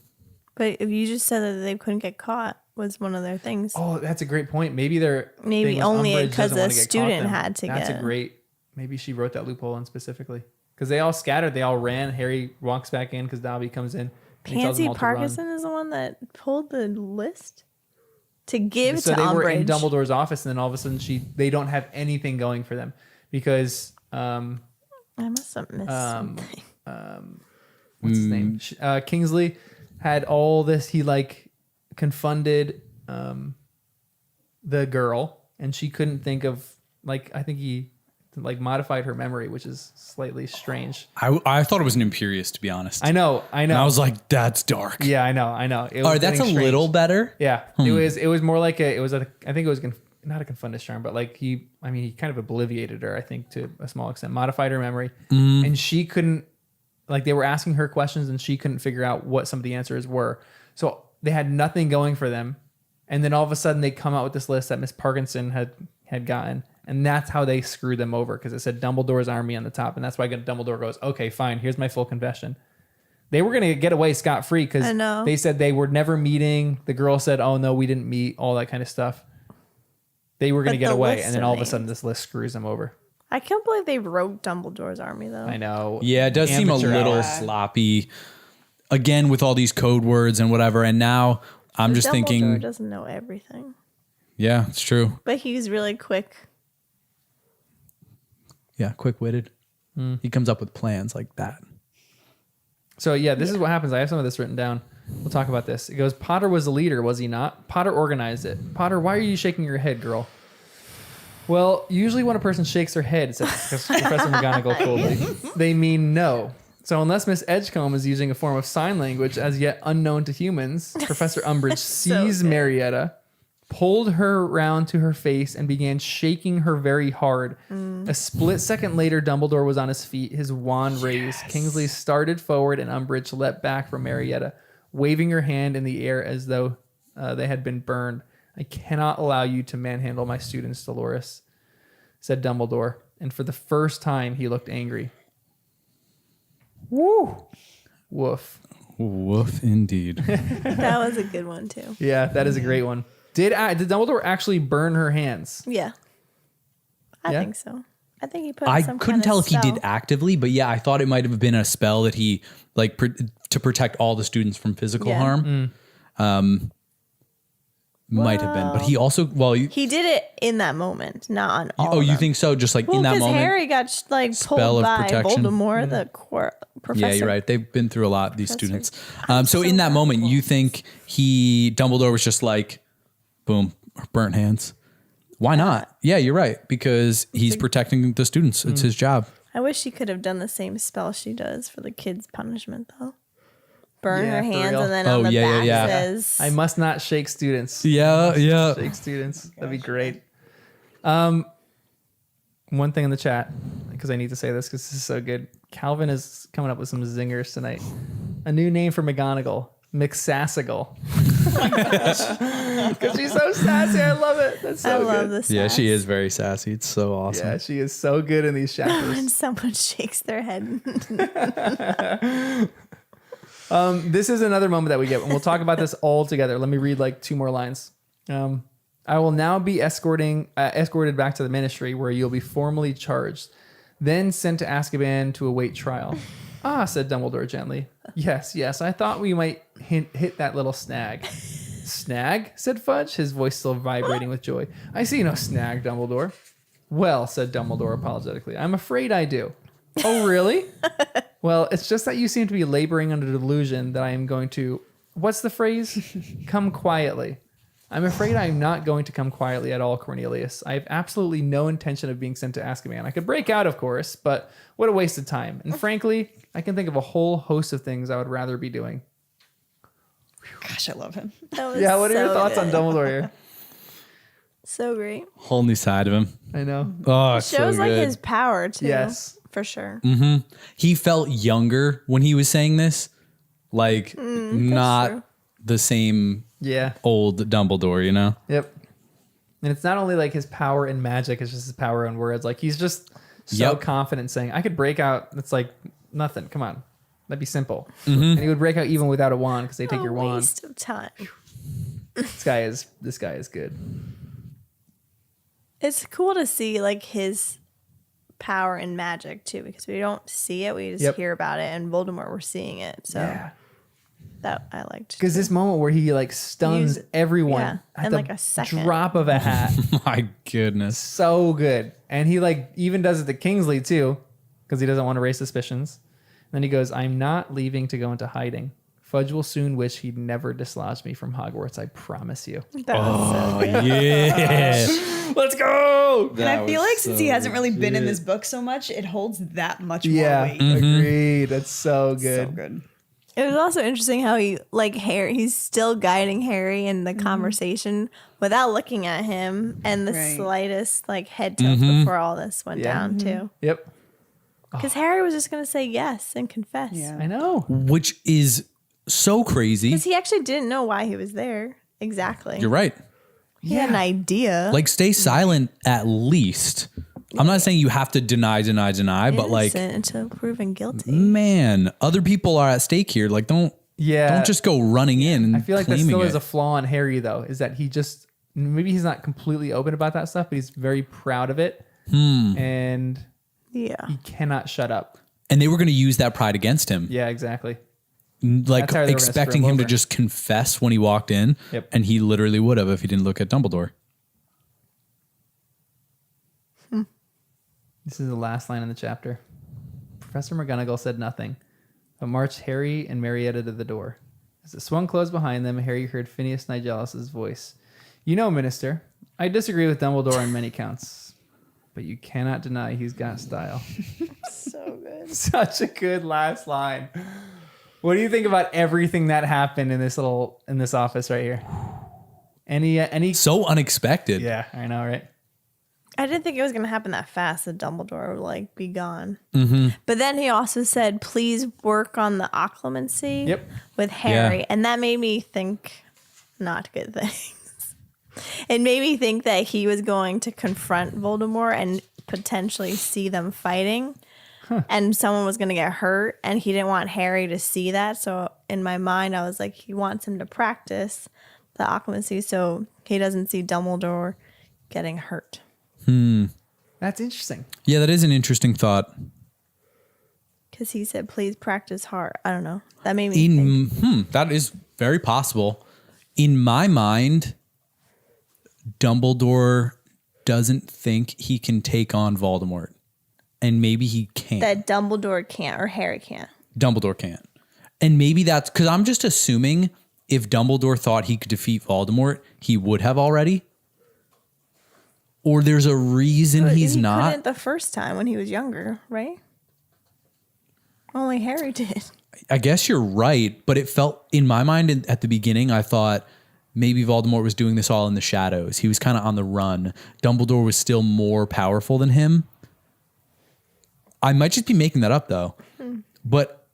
But if you just said that they couldn't get caught was one of their things. Oh, that's a great point. Maybe they're Maybe thing was only Umbridge because doesn't a wanna get caught student then. had to That's get. a great. Maybe she wrote that loophole in specifically because they all scattered. They all ran. Harry walks back in because Dobby comes in. And he tells them Pansy all to run. Parkinson is the one that pulled the list to give So to they were in Umbridge. Dumbledore's office, and then all of a sudden they don't have anything going for them because I must have missed something. what's his name? Kingsley had all this. He like confunded the girl, and she couldn't think of like I think he like modified her memory, which is slightly strange. I thought it was an Imperious, to be honest. I know. And I was like, that's dark. Yeah, I know. It All was right, that's a getting strange. little better. Yeah, it was more like I think it was not a confundus charm, but like he kind of obliviated her, I think, to a small extent, modified her memory, and she couldn't, like they were asking her questions and she couldn't figure out what some of the answers were. So they had nothing going for them, and then all of a sudden they come out with this list that Miss Parkinson had gotten, and that's how they screwed them over because it said Dumbledore's army on the top, and that's why Dumbledore goes, okay, fine, here's my full confession. They were going to get away scot-free because I know. they said they were never meeting. The girl said, oh no, we didn't meet, all that kind of stuff. They were going to But get the away, list and then of all of a names. sudden this list screws them over. I can't believe they wrote Dumbledore's army though. I know. Yeah, it does seem a Amateur little hour. sloppy. Again, with all these code words and whatever. And now I'm just Dumbledore thinking, doesn't know everything, yeah, it's true. but he's really quick. Yeah, quick-witted. He comes up with plans like that. So yeah, this is what happens. I have some of this written down. We'll talk about this. It goes, Potter was the leader, was he not? Potter organized it. Potter, why are you shaking your head, girl? Well, usually when a person shakes their head, said Professor McGonagall coldly, they mean no. So unless Miss Edgecombe is using a form of sign language as yet unknown to humans, Professor Umbridge seized good. Marietta, pulled her round to her face, and began shaking her very hard. A split second later, Dumbledore was on his feet, his wand raised. Kingsley started forward, and Umbridge leapt back from Marietta, waving her hand in the air as though they had been burned. I cannot allow you to manhandle my students, Dolores, said Dumbledore, and for the first time he looked angry. Woo! Woof. Woof, indeed. That was a good one too. Yeah, that is a great one. Did Dumbledore actually burn her hands? Yeah, I Yeah? think so. I think he put. I some couldn't kind tell of if he did spell. actively, but yeah, I thought it might have been a spell that he like to protect all the students from physical Yeah. harm. Might have been, but he also He did it in that moment, not on all. oh, of you them. think so? Just like Well, in that because moment. Harry got like Spell pulled of by protection. Voldemort, the professor. Yeah, you're right. They've been through a lot, these Professors. students. So in that moment, you think Dumbledore was just like, boom, burnt hands. Why not? Yeah, you're right. Because he's protecting the students. It's his job. I wish she could have done the same spell she does for the kids' punishment, though. Burn Yeah, her for hands, real. and then Oh, on the yeah, yeah, back yeah. says, I must not shake students. Yeah, yeah. Shake students. That'd be great. One thing in the chat, because I need to say this because this is so good. Calvin is coming up with some zingers tonight. A new name for McGonagall, McSassigal. Because she's so sassy. I love it. That's so I love good. this. Yeah, she is very sassy. It's so awesome. Yeah, she is so good in these chapters. When someone shakes their head. This is another moment that we get, and we'll talk about this all together. Let me read like two more lines. I will now be escorted back to the ministry where you'll be formally charged, then sent to Azkaban to await trial. Ah, said Dumbledore gently. Yes, I thought we might hit that little snag. Snag? Said Fudge, his voice still vibrating with joy. I see no snag, Dumbledore. Well, said Dumbledore apologetically, I'm afraid I do. Oh, really? Well, it's just that you seem to be laboring under the delusion that I am going to, what's the phrase? Come quietly. I'm afraid I'm not going to come quietly at all, Cornelius. I have absolutely no intention of being sent to Azkaban. I could break out, of course, but what a waste of time. And frankly, I can think of a whole host of things I would rather be doing. Gosh, I love him. That was Yeah, what are your so thoughts on good. Dumbledore here? So great. Whole new side of him. I know. Oh, it's Shows so like good. his power too. Yes. For sure. He felt younger when he was saying this, like not true. the same Yeah. old Dumbledore, you know? Yep. And it's not only like his power in magic, it's just his power in words. Like he's just so Yep. confident saying, I could break out. It's like nothing. Come on. That'd be simple. And he would break out even without a wand because they take your wand. Waste of time. This guy is good. It's cool to see like his power in magic too, because we don't see it, we just Yep. hear about it. And Voldemort, we're seeing it, so Yeah. that I liked. Because this moment where he like stuns Use- everyone yeah, at in the like a second. drop of a hat. My goodness. So good. And he like even does it to Kingsley too, because he doesn't want to raise suspicions. Then he goes, I'm not leaving to go into hiding. Fudge will soon wish he'd never dislodged me from Hogwarts, I promise you. That was so good. Yeah. Let's go! And I feel like since he hasn't really been in this book so much, it holds that much more Yeah, weight. agreed. That's so good. So good. It was also interesting how he like Harry. He's still guiding Harry in the conversation without looking at him, and the Right. slightest like head tilt before all this went Yeah. down too. Yep. Because Harry was just gonna say yes and confess. Yeah. I know. Which is so crazy. Because he actually didn't know why he was there exactly. You're right. He had an idea. Like, stay silent at least. I'm not saying you have to deny, but like, Innocent until proven guilty. man, other people are at stake here. Like, don't just go running in and I feel like that claiming still it. is a flaw in Harry, though, is that he just maybe he's not completely open about that stuff, but he's very proud of it, and Yeah. he cannot shut up. And they were going to use that pride against him. Yeah, exactly. Like, That's how they were gonna expecting screw him him to over. just confess when he walked in. Yep. And he literally would have if he didn't look at Dumbledore. This is the last line in the chapter. Professor McGonagall said nothing, but marched Harry and Marietta to the door. As it swung closed behind them, Harry heard Phineas Nigelis's voice. You know, Minister, I disagree with Dumbledore on many counts, but you cannot deny he's got style. So good. Such a good last line. What do you think about everything that happened in this office right here? Any? So unexpected. Yeah, I know, right? I didn't think it was going to happen that fast that Dumbledore would like be gone. Mm-hmm. But then he also said, please work on the occlumency Yep. with Harry. Yeah. And that made me think not good things. It made me think that he was going to confront Voldemort and potentially see them fighting. And someone was going to get hurt. And he didn't want Harry to see that. So in my mind, I was like, he wants him to practice the occlumency so he doesn't see Dumbledore getting hurt. That's interesting. Yeah, that is an interesting thought. Because he said, please practice hard. I don't know. That made me think. That is very possible. In my mind, Dumbledore doesn't think he can take on Voldemort. And maybe he can't. That Dumbledore can't or Harry can't. Dumbledore can't. And maybe that's because I'm just assuming if Dumbledore thought he could defeat Voldemort, he would have already. Or there's a reason But he's he not. couldn't the first time when he was younger, right? Only Harry did. I guess you're right, but it felt in my mind at the beginning, I thought maybe Voldemort was doing this all in the shadows. He was kind of on the run. Dumbledore was still more powerful than him. I might just be making that up though, but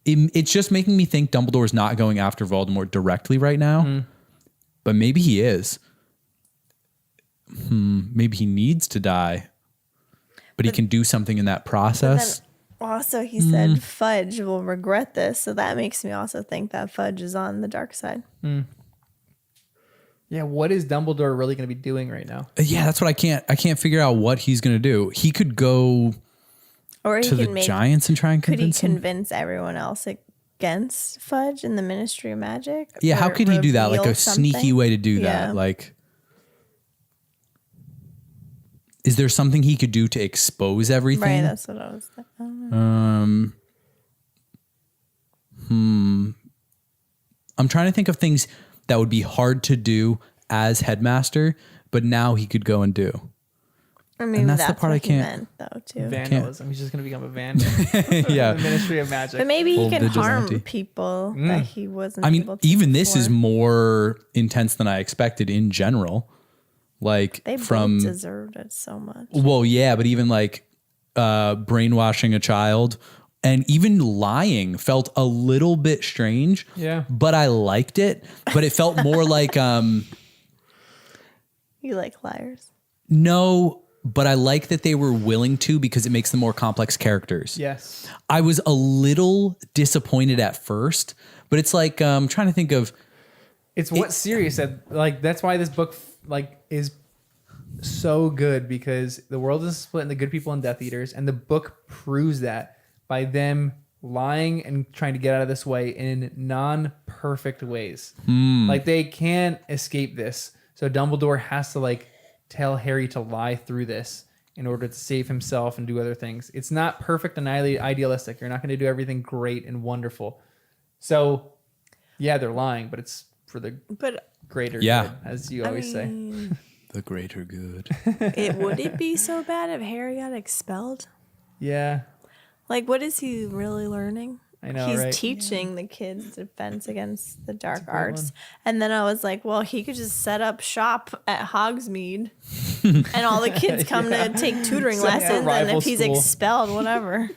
it's just making me think Dumbledore's not going after Voldemort directly right now, but maybe he is. Maybe he needs to die, but he can do something in that process. Also, he said Fudge will regret this. So that makes me also think that Fudge is on the dark side. Yeah, what is Dumbledore really going to be doing right now? Yeah, that's what I can't figure out what he's going to do. He could go Or he to the can make, Giants and try and could he convince him. convince everyone else against Fudge in the Ministry of Magic? Yeah, how Or could he do that? Like a reveal sneaky something? way to do Yeah. that. Like, is there something he could do to expose everything? Right, that's what I was thinking. I'm trying to think of things. that would be hard to do as headmaster, but now he could go and do. I mean, And that's that's the part what I he can't- meant, though, too. Vandalism. He's just going to become a vandal. Yeah. The Ministry of Magic. But maybe he Full can harm vigilante. people that he wasn't I mean, able to even this is before. more intense than I expected in general. Like They from both deserved it so much. well, yeah, but even like brainwashing a child and even lying felt a little bit strange. Yeah. But I liked it. But it felt more like You like liars. no, but I like that they were willing to because it makes them more complex characters. Yes. I was a little disappointed at first, but it's like trying to think of It's what Sirius said. Like, that's why this book like is so good, because the world is split into good people and Death Eaters, and the book proves that by them lying and trying to get out of this way in non-perfect ways. Like, they can't escape this. So Dumbledore has to like tell Harry to lie through this in order to save himself and do other things. It's not perfect and idealistic. You're not going to do everything great and wonderful. So yeah, they're lying, but it's for the But greater Yeah. good, as you always say. the greater good. would it be so bad if Harry got expelled? Yeah. Like, what is he really learning? I know, He's right? teaching the kids defense against the dark arts. And then I was like, well, he could just set up shop at Hogsmeade and all the kids come to take tutoring Set up a lessons. And rival if he's school. expelled, whatever.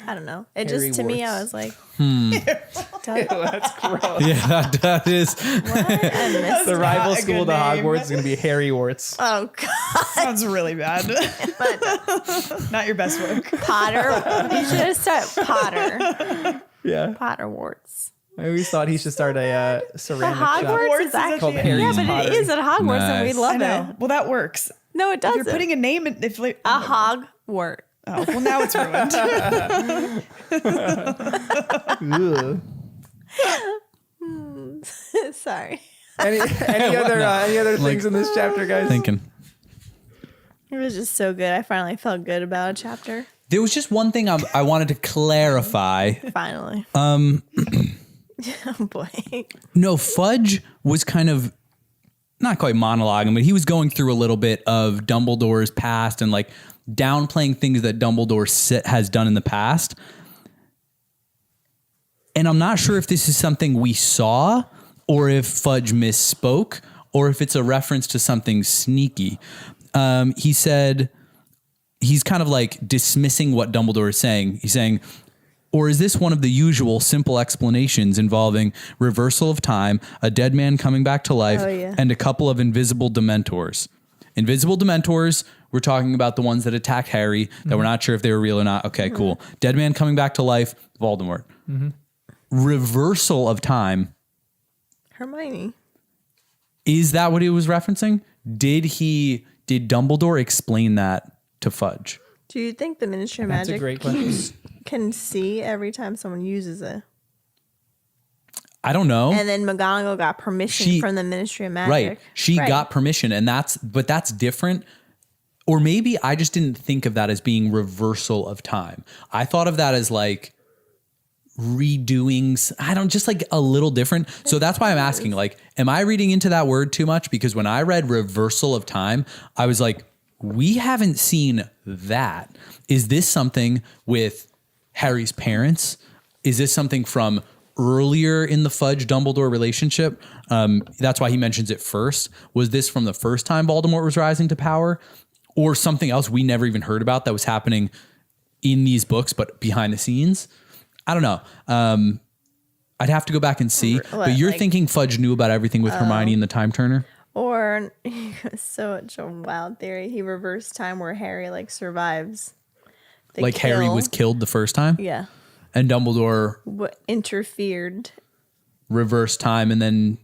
I don't know. It Harry just, to me, I Warts. was like, That's gross. Yeah, that is. what? I missed The it. rival a good school to name. Hogwarts is going to be Harry Warts. Oh, God. Sounds really bad. Not your best work. Potter. You should have started Potter. Yeah. Potter Warts. I always thought he should start a But ceramic shop. Hogwarts Hogwarts is is actually, called yeah, Harry's but Pottery. it is at Hogwarts and we Nice. love I know. it. Well, that works. No, it If doesn't. you're putting a name in, if like, a Hogwart. oh, well, now it's ruined. Ugh. Sorry. Any other things in this chapter, guys? Thinking. It was just so good. I finally felt good about a chapter. There was just one thing I wanted to clarify. Finally. Oh boy. No, Fudge was kind of not quite monologuing, but he was going through a little bit of Dumbledore's past and like downplaying things that Dumbledore has done in the past. And I'm not sure if this is something we saw or if Fudge misspoke or if it's a reference to something sneaky. He said he's kind of like dismissing what Dumbledore is saying. He's saying, or is this one of the usual simple explanations involving reversal of time, a dead man coming back to life, Oh, yeah. and a couple of invisible Dementors? Invisible Dementors, we're talking about the ones that attacked Harry, that we're not sure if they were real or not. Okay, cool. Dead man coming back to life, Voldemort. Reversal of time, Hermione. is that what he was referencing? Did Dumbledore explain that to Fudge? Do you think the Ministry of That's a Magic great question. can see every time someone uses it? I don't know. And then McGonagall got permission She- from the Ministry of Magic. Right. She Right. got permission, and that's different. Or maybe I just didn't think of that as being reversal of time. I thought of that as like redoing, just like a little different. So that's why I'm asking, like, am I reading into that word too much? Because when I read reversal of time, I was like, we haven't seen that. Is this something with Harry's parents? Is this something from earlier in the Fudge Dumbledore relationship? That's why he mentions it first. Was this from the first time Voldemort was rising to power, or something else we never even heard about that was happening in these books, but behind the scenes? I don't know. I'd have to go back and see. What, But you're like- thinking Fudge knew about everything with Hermione and the Time Turner? Or such a wild theory. He reversed time where Harry like survives. the Like Harry kill. was killed the first time, Yeah. and Dumbledore Interfered reversed time, and then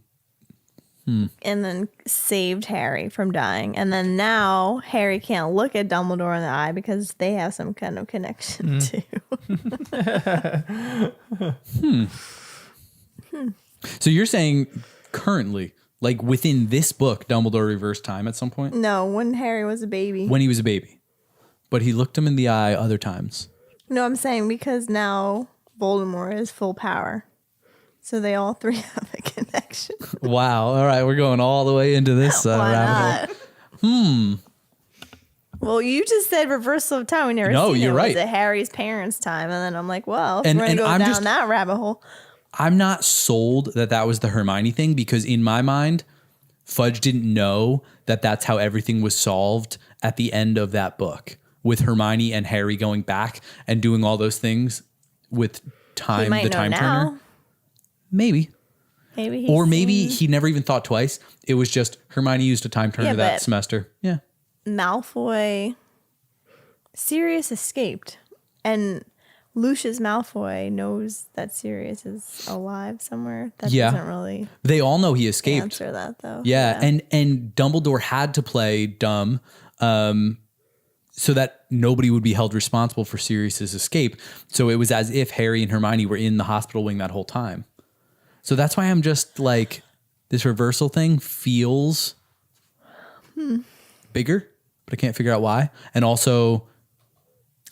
and then saved Harry from dying. And then now Harry can't look at Dumbledore in the eye because they have some kind of connection too. So you're saying currently, like within this book, Dumbledore reversed time at some point No, when Harry was a baby. when he was a baby, but he looked him in the eye other times. No, I'm saying because now Voldemort is full power. So they all three have a connection. Wow. All right, we're going all the way into this Why rabbit hole. not? Well, you just said reversal of time. We never No, seen you're it. right. Was it Harry's parents' time? And then I'm like, well, if And- we're going and to go I'm down just- that rabbit hole. I'm not sold that that was the Hermione thing because in my mind, Fudge didn't know that that's how everything was solved at the end of that book with Hermione and Harry going back and doing all those things with time, He might the know time now. turner. Maybe. Maybe he's Or maybe seen he never even thought twice. It was just Hermione used a time turner Yeah, that but- semester. Yeah. Malfoy. Sirius escaped. And Lucius Malfoy knows that Sirius is alive somewhere. That Yeah. doesn't really They all know he escaped. answer that, though. Yeah, and Dumbledore had to play dumb so that nobody would be held responsible for Sirius's escape. So it was as if Harry and Hermione were in the hospital wing that whole time. So that's why I'm just like, this reversal thing feels bigger, but I can't figure out why. And also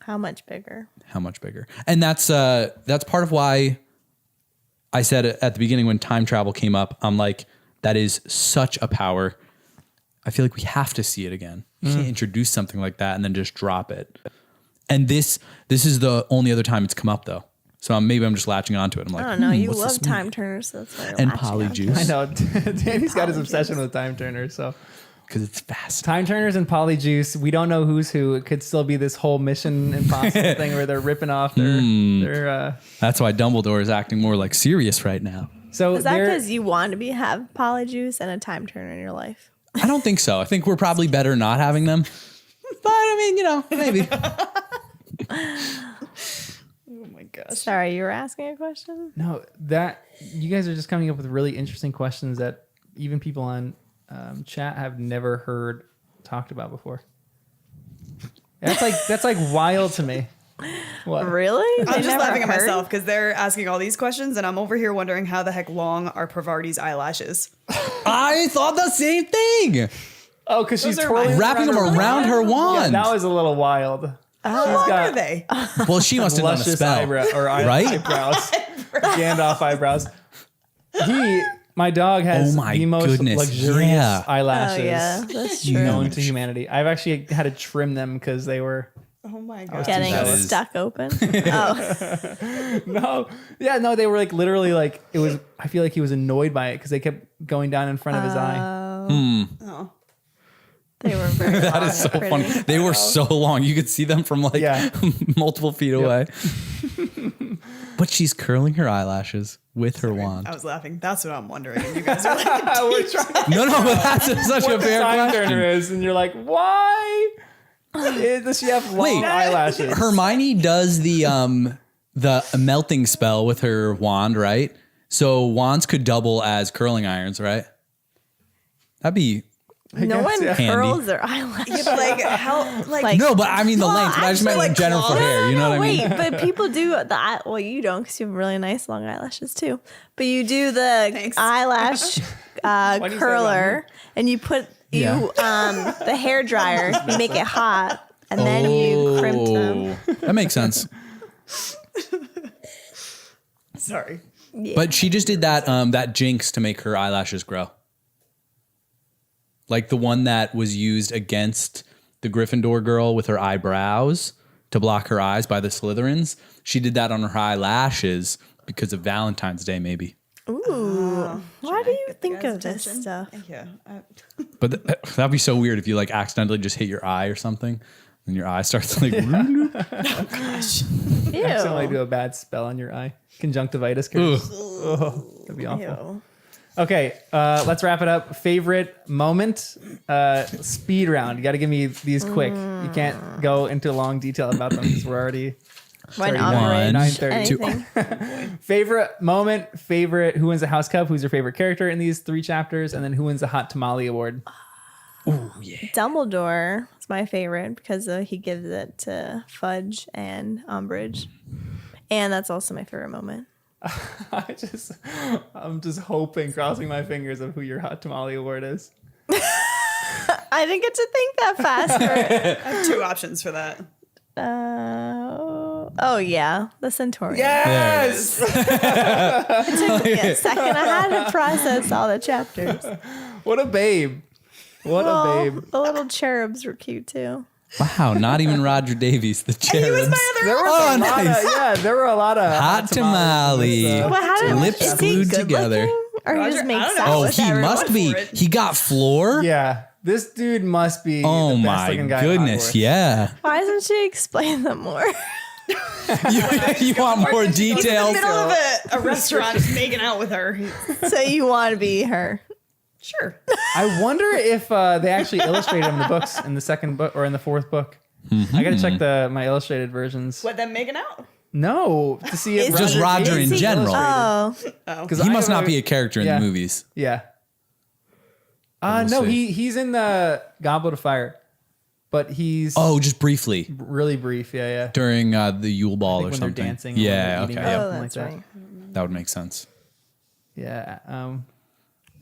How much bigger? how much bigger. And that's part of why I said at the beginning when time travel came up, I'm like, that is such a power. I feel like we have to see it again. You can't introduce something like that and then just drop it. And this is the only other time it's come up though. So maybe I'm just latching onto it. I'm like, I don't know. You what's love this mean? time turners, so that's why you're And latching onto it. polyjuice. I know. Danny's got his obsession with time turners. So Because it's fast. time turners and polyjuice. We don't know who's who. It could still be this whole Mission Impossible thing where they're ripping off their That's why Dumbledore is acting more like Sirius right now. so Is that they're- because you want to have polyjuice and a time turner in your life? I don't think so. I think we're probably better not having them. But I mean, maybe. Oh my gosh. Sorry, you were asking a question? No, that you guys are just coming up with really interesting questions that even people on chat have never heard talked about before. That's like wild to me. What? Really? I'm They just never laughing at heard? myself because they're asking all these questions, and I'm over here wondering how the heck long are Pravarti's eyelashes. I thought the same thing. Oh, because she's Those are twirling mine. Wrapping them around her Yeah, wand. that was a little wild. How long are they? Well, she must have done a Luscious spell. Right? eyebrows. Gandalf eyebrows. My dog has Oh my the most goodness, luxurious yeah. eyelashes Oh, yeah. That's true. known to humanity. I've actually had to trim them because they were Oh my god. Getting That is- stuck open. Oh, they were like literally like it was. I feel like he was annoyed by it because they kept going down in front of his eye. Oh. they were very That is so funny. They were so long. You could see them from like Yeah. multiple feet away. But she's curling her eyelashes with her wand. I was laughing. That's what I'm wondering. And you guys are like, We're trying No, but that's such a fair time question. turner is, and you're like, why? Does she have long Wait, eyelashes? Hermione does the melting spell with her wand, right? So wands could double as curling irons, right? That'd be no one yeah. curls their eyelashes. like how Like- no, but I mean the Well, length. But I just meant actually, in general like for hair. You know what I mean? Wait, but people do the well, you don't because you have really nice long eyelashes too. But you do the Thanks. eyelash do you say that? curler, and you put the hair dryer, you make it hot, and then you crimp them. That makes sense. sorry. But she just did that jinx to make her eyelashes grow. Like the one that was used against the Gryffindor girl with her eyebrows to block her eyes by the Slytherins. She did that on her eyelashes because of Valentine's Day, maybe. Ooh, why do you think Guys' of this attention. stuff? Yeah. But that'd be so weird if you like accidentally just hit your eye or something and your eye starts like Accidentally do Ew. a bad spell on your eye. Conjunctivitis curse. Oh, that'd be awful. Ew. Okay, let's wrap it up. Favorite moment? Speed round. You got to give me these quick. You can't go into long detail about them because we're already When 31. Umbridge, 9:32. anything. favorite moment. Favorite. Who wins the House Cup? Who's your favorite character in these 3 chapters? And then who wins the Hot Tamale Award? Dumbledore is my favorite because he gives it to Fudge and Umbridge, and that's also my favorite moment. I'm just hoping, crossing my fingers of who your Hot Tamale Award is. I didn't get to think that fast. I have 2 options for that. Oh yeah, the Centaurian. Yes. It took me a second. I had to process all the chapters. What a babe. What Well, a babe. the little cherubs were cute too. Wow, not even Roger Davies, the cherubs. There were Oh, a lot nice. of, yeah, there were a lot of Hot tamale. Well, how did Lips is he glued good together. looking, or he Roger, just I makes don't know. out Oh, with he everyone? must be. for it. He got floor. Yeah, this dude must be Oh the best my looking guy at goodness, Hogwarts. yeah. Why doesn't she explain them more? You want more details? Middle of a restaurant, just making out with her. So you want to be her? Sure. I wonder if they actually illustrated him in the books in the second book or in the fourth book. I gotta check my illustrated versions. What, them making out? No, to see if Is Just Roger is in he- general. Oh, Because He must not be a character in Yeah. the movies. Yeah. We'll No, see. he's in the Goblet of Fire, but he's Oh, just briefly really brief. Yeah. during the Yule Ball Think or when they're something. dancing or Yeah, when they're okay, eating. yep. oh, Something that's like that. right. That would make sense. Yeah.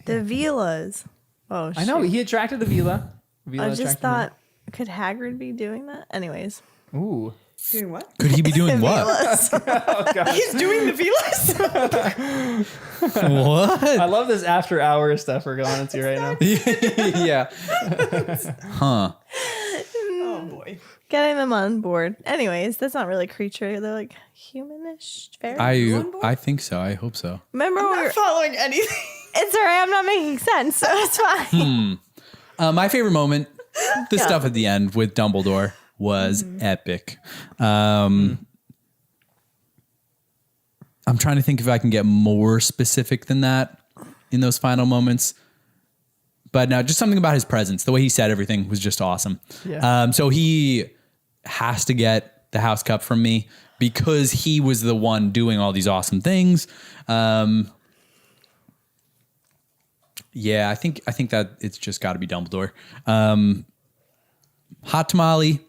The Velas. Oh, I know shoot. he attracted the Vila. Vila I just attracted thought, could Hagrid be doing that? Anyways, him. Ooh. Doing what? Could he be doing what? Velas. He's doing the Velas. What? I love this after hours stuff we're going into right now. Yeah. Huh. Oh boy. Getting them on board. Anyways, that's not really a creature. They're like humanish. Fairy. I think so. I hope so. Remember we were, Not following anything. it's alright. I'm not making sense, so it's fine. My favorite moment, the stuff at the end with Dumbledore, was epic. I'm trying to think if I can get more specific than that in those final moments. But no, just something about his presence. The way he said everything was just awesome. Yeah. So he has to get the house cup from me because he was the one doing all these awesome things. Yeah, I think that it's just got to be Dumbledore. Hot tamale.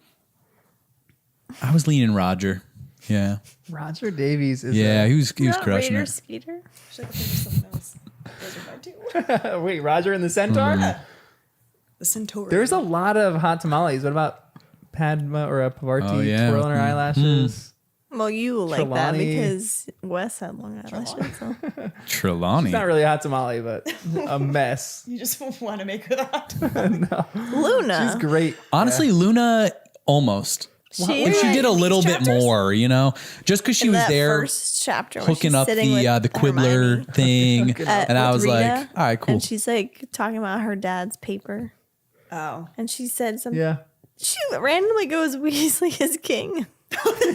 I was leaning Roger. Yeah, Roger Davies is. yeah, he was Not crushing Raider it. Skeeter. Should I think of something else? Those are mine too. Wait, Roger and the Centaur. The Centaurian. There's a lot of hot tamales. What about Padma or Pavarti Oh, yeah. twirling her eyelashes? Well, you will like that Trelawney. because Wes had long eyelashes. So. Trelawney. It's not really a hot tamale, but a mess. You just want to make that. Luna. She's great. Honestly, Luna almost. She, Like she did a little bit more, you know, just because she was that there first chapter when hooking she's up sitting with the Quibbler Hermione, thing, and I with was like, Rita, all right, cool. And she's like talking about her dad's paper, Oh. and she said something. Yeah. She randomly goes, "Weasley is king."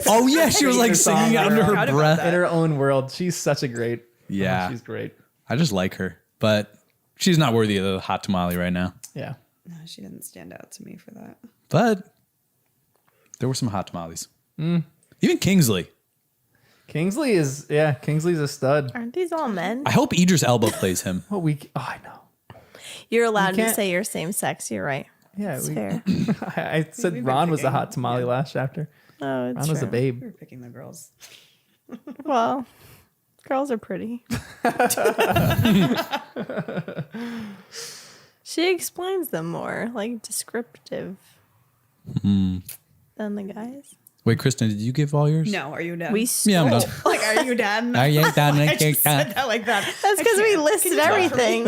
Oh yeah, she was like Singing singing her under song. her Forgot about breath. that. In her own world, she's such a great. Yeah. she's great. I just like her, but she's not worthy of the hot tamale right now. Yeah. No, she didn't stand out to me for that. But there were some hot tamales. Even Kingsley. Kingsley's a stud. Aren't these all men? I hope Idris Elba plays him. Oh, I know. You're allowed to can't- say you're same sex. You're right. Yeah, It's fair. I said We've been Ron was a picking- hot tamale last chapter. Oh, it's Ron was a true. babe. We were picking the girls. Well, girls are pretty. She explains them more, like descriptive, than the guys. Wait, Kristen, did you give all yours? No, are you done? We stole. Yeah, I'm done. like, are you done? Are you done? I just said that like that. That's because we listed everything.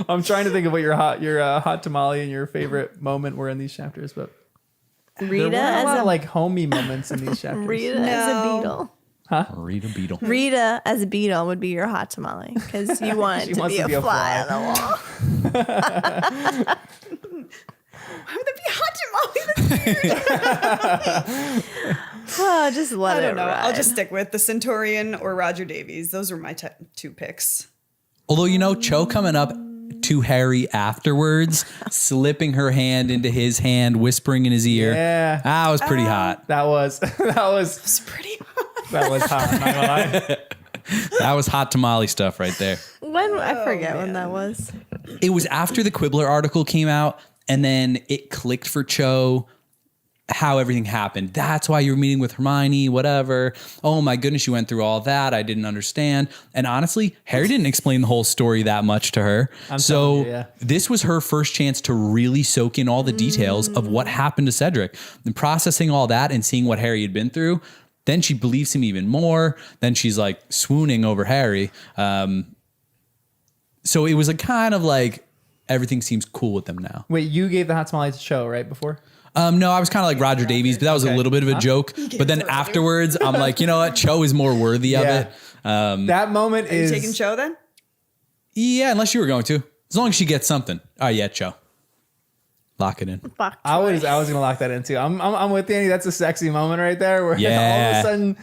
I'm trying to think of what your hot tamale and your favorite moment were in these chapters, but there Rita were a as lot a of like homey moments in these chapters. Rita as a No. beetle. Rita Beetle. Rita as a beetle would be your hot tamale because you want She it to wants be to a be a fly fly. on the wall. Why would that be hot tamale? Oh, just let I it don't know. ride. I'll just stick with the Centaurian or Roger Davies. Those were my two picks. Although, you know, Cho coming up to Harry afterwards, slipping her hand into his hand, whispering in his ear. Yeah. That was pretty hot. That was It's pretty hot. that was hot. I'm not gonna lie. That was hot tamale stuff right there. when I forget when that was. It was after the Quibbler article came out, and then it clicked for Cho. how everything happened. That's why you're meeting with Hermione, whatever. Oh my goodness, you went through all that. I didn't understand. And honestly, Harry didn't explain the whole story that much to her. This was her first chance to really soak in all the details of what happened to Cedric and processing all that and seeing what Harry had been through. Then she believes him even more. Then she's like swooning over Harry. So it was a kind of like everything seems cool with them now. Wait, you gave the hot tamale to Cho, right? Before? No, I was kind of like Roger Davies, but that was a little bit of a joke. But then afterwards, I'm like, you know what? Cho is more worthy of it. That moment Are you taking Cho then? Yeah, unless you were going to. As long as she gets something. Oh, yeah, Cho. Lock it in. Fuck. I was gonna lock that in too. I'm with Danny. That's a sexy moment right there where all of a sudden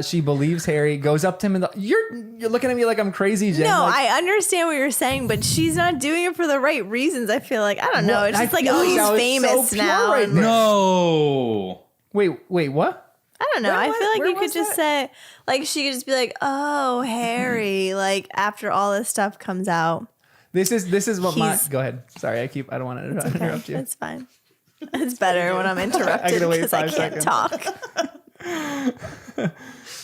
she believes Harry, goes up to him and you're looking at me like I'm crazy, Jen. No, like, I understand what you're saying, but she's not doing it for the right reasons. I feel like, I don't know. It's just like, oh, he's famous now. Right now. No. Wait, what? I don't know. Where I was- feel like where you could was just say, like, she could just be like, oh, Harry, like, after all this stuff comes out. This is what He's- go ahead. Sorry, I don't want to interrupt you. It's fine. It's better when I'm interrupted gotta wait because I 5 can't seconds. talk.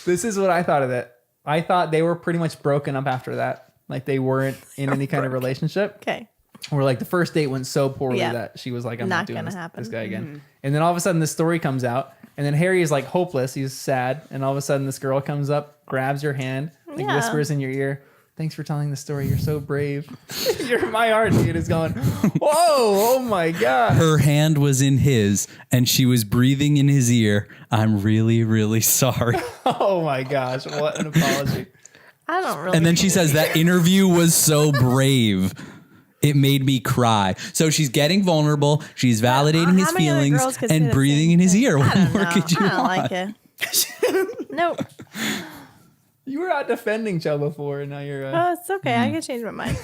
This is what I thought of it. I thought they were pretty much broken up after that. Like they weren't in any kind of relationship. Okay. Or like the first date went so poorly Yeah. that she was like, I'm not Not doing gonna this, happen. this guy again. And then all of a sudden this story comes out and then Harry is like hopeless. He's sad. And all of a sudden this girl comes up, grabs your hand, like Yeah. whispers in your ear, thanks for telling the story. You're so brave. My heartbeat is going, whoa, oh my God. Her hand was in his and she was breathing in his ear. I'm really, really sorry. Oh my gosh. What an apology. I don't really. And then she says that interview was so brave. It made me cry. So she's getting vulnerable. She's validating his How many other feelings girls could say and the breathing same in his thing? ear. I What don't more know. could you I don't want? like it. Nope. You were out defending Cho before and now you're Oh, it's okay. I can change my mind.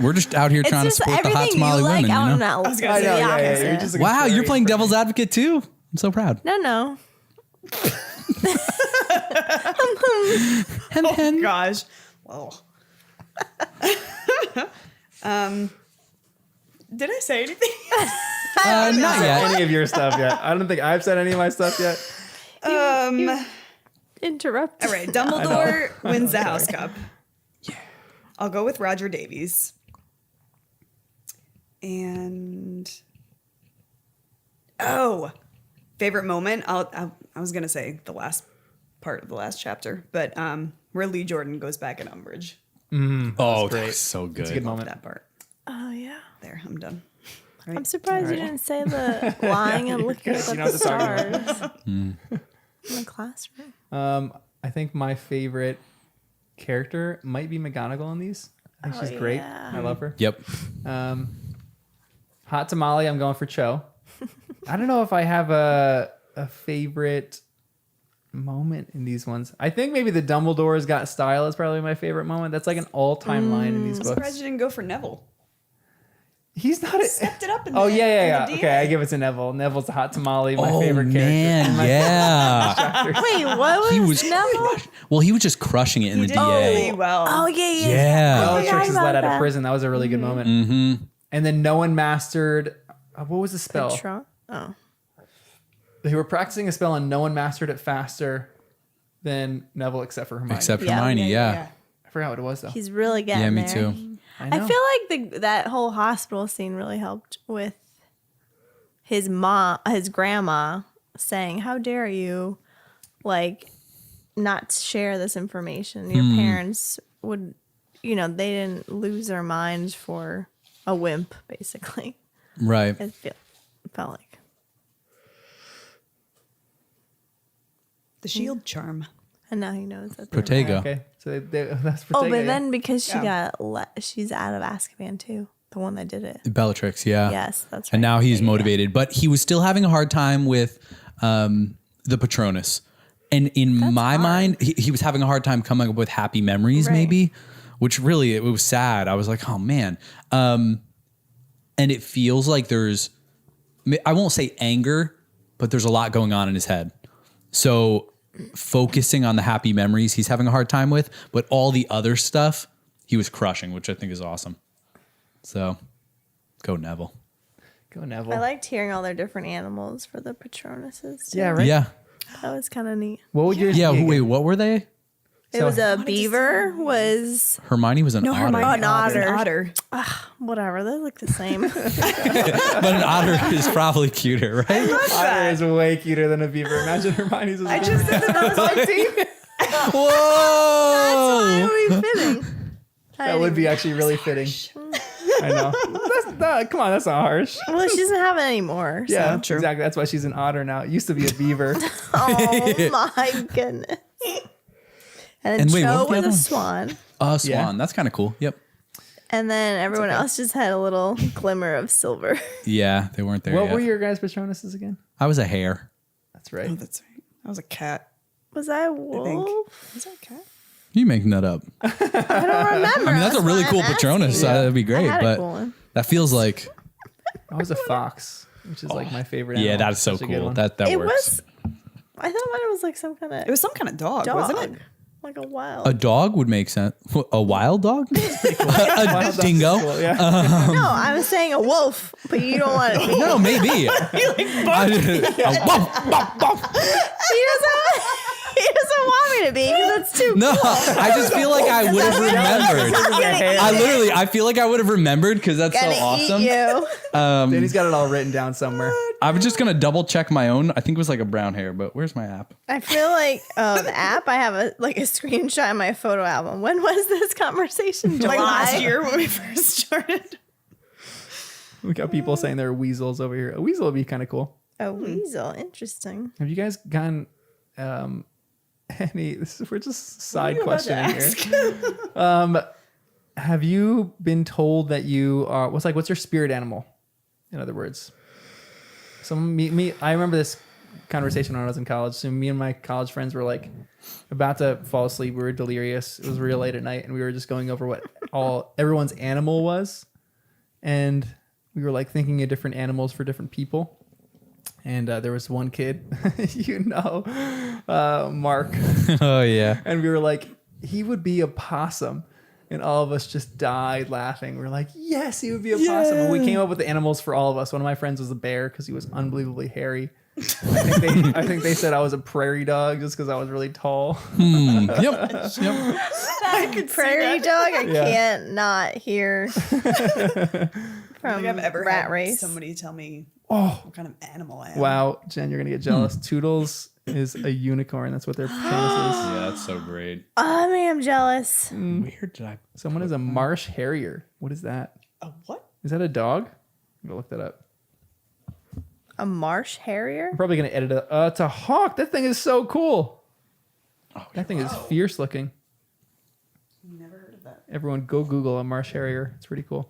We're just out here It's trying to just support the hot everything tamale you like. women, I you don't know? know. I was gonna I say know, the yeah, opposite. you're just like Wow, you're great playing friend. devil's advocate too. I'm so proud. No. Oh gosh. Well. Did I say anything? Not yet. Any of your stuff yet? I don't think I've said any of my stuff yet. Interrupt. All right, Dumbledore wins the House Cup. Yeah. I'll go with Roger Davies. And favorite moment. I was gonna say the last part of the last chapter, but where Lee Jordan goes back at Umbridge. Oh, great. that's so good. It's a good moment. That part. Oh, yeah. There, I'm done. All I'm right. surprised you didn't say the lying and looking up You at know the what to talk stars in the classroom. I think my favorite character might be McGonagall in these. I think she's great. yeah. I love her. Yep. Hot tamale, I'm going for Cho. I don't know if I have a favorite moment in these ones. I think maybe the Dumbledore's got style is probably my favorite moment. That's like an all-time line in these I'm books. surprised you didn't go for Neville. He's not a... Stepped it up in Oh, the, yeah. in the Okay, I DA. give it to Neville. Neville's a hot tamale, my Oh, favorite character. man, My yeah. Wait, what He was was Neville? Well, he was just crushing it in He the did DA. really well. Oh, yeah. Yeah. I Bellatrix forgot is let about out of that. prison. That was a really good moment. Mm-hmm. And then no one mastered... what was the spell? Trump? Oh. They were practicing a spell and no one mastered it faster than Neville except for Hermione. Except Yeah. Hermione, yeah. I forgot what it was though. He's really getting Yeah, me there. too. I I know. feel like that whole hospital scene really helped with his grandma saying, "How dare you, like, not share this information? Your parents would, they didn't lose their minds for a wimp, basically." Right. It felt like. The shield charm. And now he knows that. Protego. Okay, so that's Protego. Oh, but yeah. then because she Yeah. she's out of Azkaban too. The one that did it. Bellatrix, yeah. Yes, that's right. And now he's Yeah, yeah. motivated, but he was still having a hard time with the Patronus. And in my mind, he was having a hard time coming up with happy memories, Right. maybe, which really, it was sad. I was like, oh man. And it feels like I won't say anger, but there's a lot going on in his head. So focusing on the happy memories he's having a hard time with, but all the other stuff he was crushing, which I think is awesome. So go Neville. Go Neville. I liked hearing all their different animals for the Patronuses. Too. Yeah, right. Yeah. That was kind of neat. What would yours Yeah. be Wait, again? what were they? It was a beaver, was Hermione was an otter. Hermione, an otter. An otter. whatever. They look the same. But an otter is probably cuter, right? Otter is way cuter than a beaver. Imagine Hermione's. I just said that was Whoa! That would be fitting. That would be actually really fitting. I know. Come on, that's not harsh. Well, she doesn't have it anymore. So. Yeah, exactly. That's why she's an otter now. It used to be a beaver. Oh my goodness. And And wait, Cho what was the was a other one? swan. Swan. Yeah. That's kind of cool. Yep. And then everyone else just had a little glimmer of silver. Yeah, they weren't there What yet. were your guys' Patronuses again? I was a hare. That's right. Oh, that's right. I was a cat. Was I a I think. wolf? Was I a cat? You making that up? I don't remember. I mean, that's a really cool Patronus. That'd be great, I had a but cool one. that feels like I was a fox, which is like my favorite. yeah, animal. that's so Such a good cool. one. That It works. was. I thought mine was like some kind of It was some kind of dog, wasn't it? like a wild. A dog would make sense. A wild dog? a Wild dingo? Cool, yeah. No, I was saying a wolf, but you don't want it. No, maybe. He doesn't want me to be because that's too. No, I just feel like I would have remembered. I feel like I would have remembered because that's so Gonna awesome. eat you. Danny's got it all written down somewhere. I was just gonna double check my own. I think it was like a brown hair, but where's my app? I feel like the app. I have a screenshot in my photo album. When was this conversation? July. Like last year when we first started. We got people saying there are weasels over here. A weasel would be kind of cool. A weasel. Interesting. Have you guys gotten any? We're just side questioning here. Have you been told that you are? What's your spirit animal? In other words, me. I remember this conversation when I was in college. So me and my college friends were like about to fall asleep. We were delirious. It was real late at night, and we were just going over what everyone's animal was, and we were like thinking of different animals for different people. And there was one kid, Mark. Oh yeah. And we were like, he would be a possum. And all of us just died laughing. We were like, yes, he would be a possum. And we came up with the animals for all of us. One of my friends was a bear because he was unbelievably hairy. I think they said I was a prairie dog just because I was really tall. Yep. Prairie dog. I can't not hear I from don't think I've ever rat had race. somebody tell me what kind of animal I am. Wow, Jen, you're going to get jealous. Toodles is a unicorn. That's what their penis is. Yeah, that's so great. Oh, man, I'm jealous. Weird. Did I? Someone is a marsh harrier. What is that? A what? Is that a dog? I'm going to look that up. A marsh harrier? I'm probably going to edit it. It's a hawk. That thing is so cool. That thing is fierce looking. Never heard of that. Everyone go Google a marsh harrier. It's pretty cool.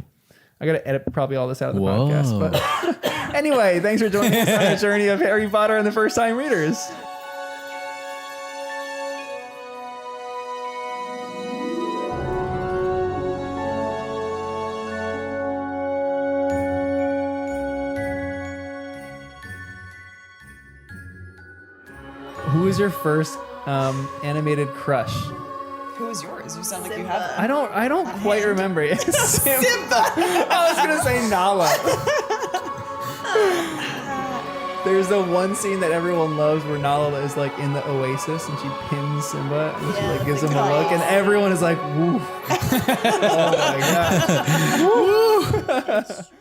I got to edit probably all this out of the Whoa. podcast. But anyway, thanks for joining us on the journey of Harry Potter and the First Time Readers. Who was your first animated crush? Who was yours? You sound like you have I don't quite remember it. Simba. I was gonna say Nala. There's the one scene that everyone loves where Nala is like in the oasis and she pins Simba and she like gives him a look and everyone is like, woo. Oh my god. Woo.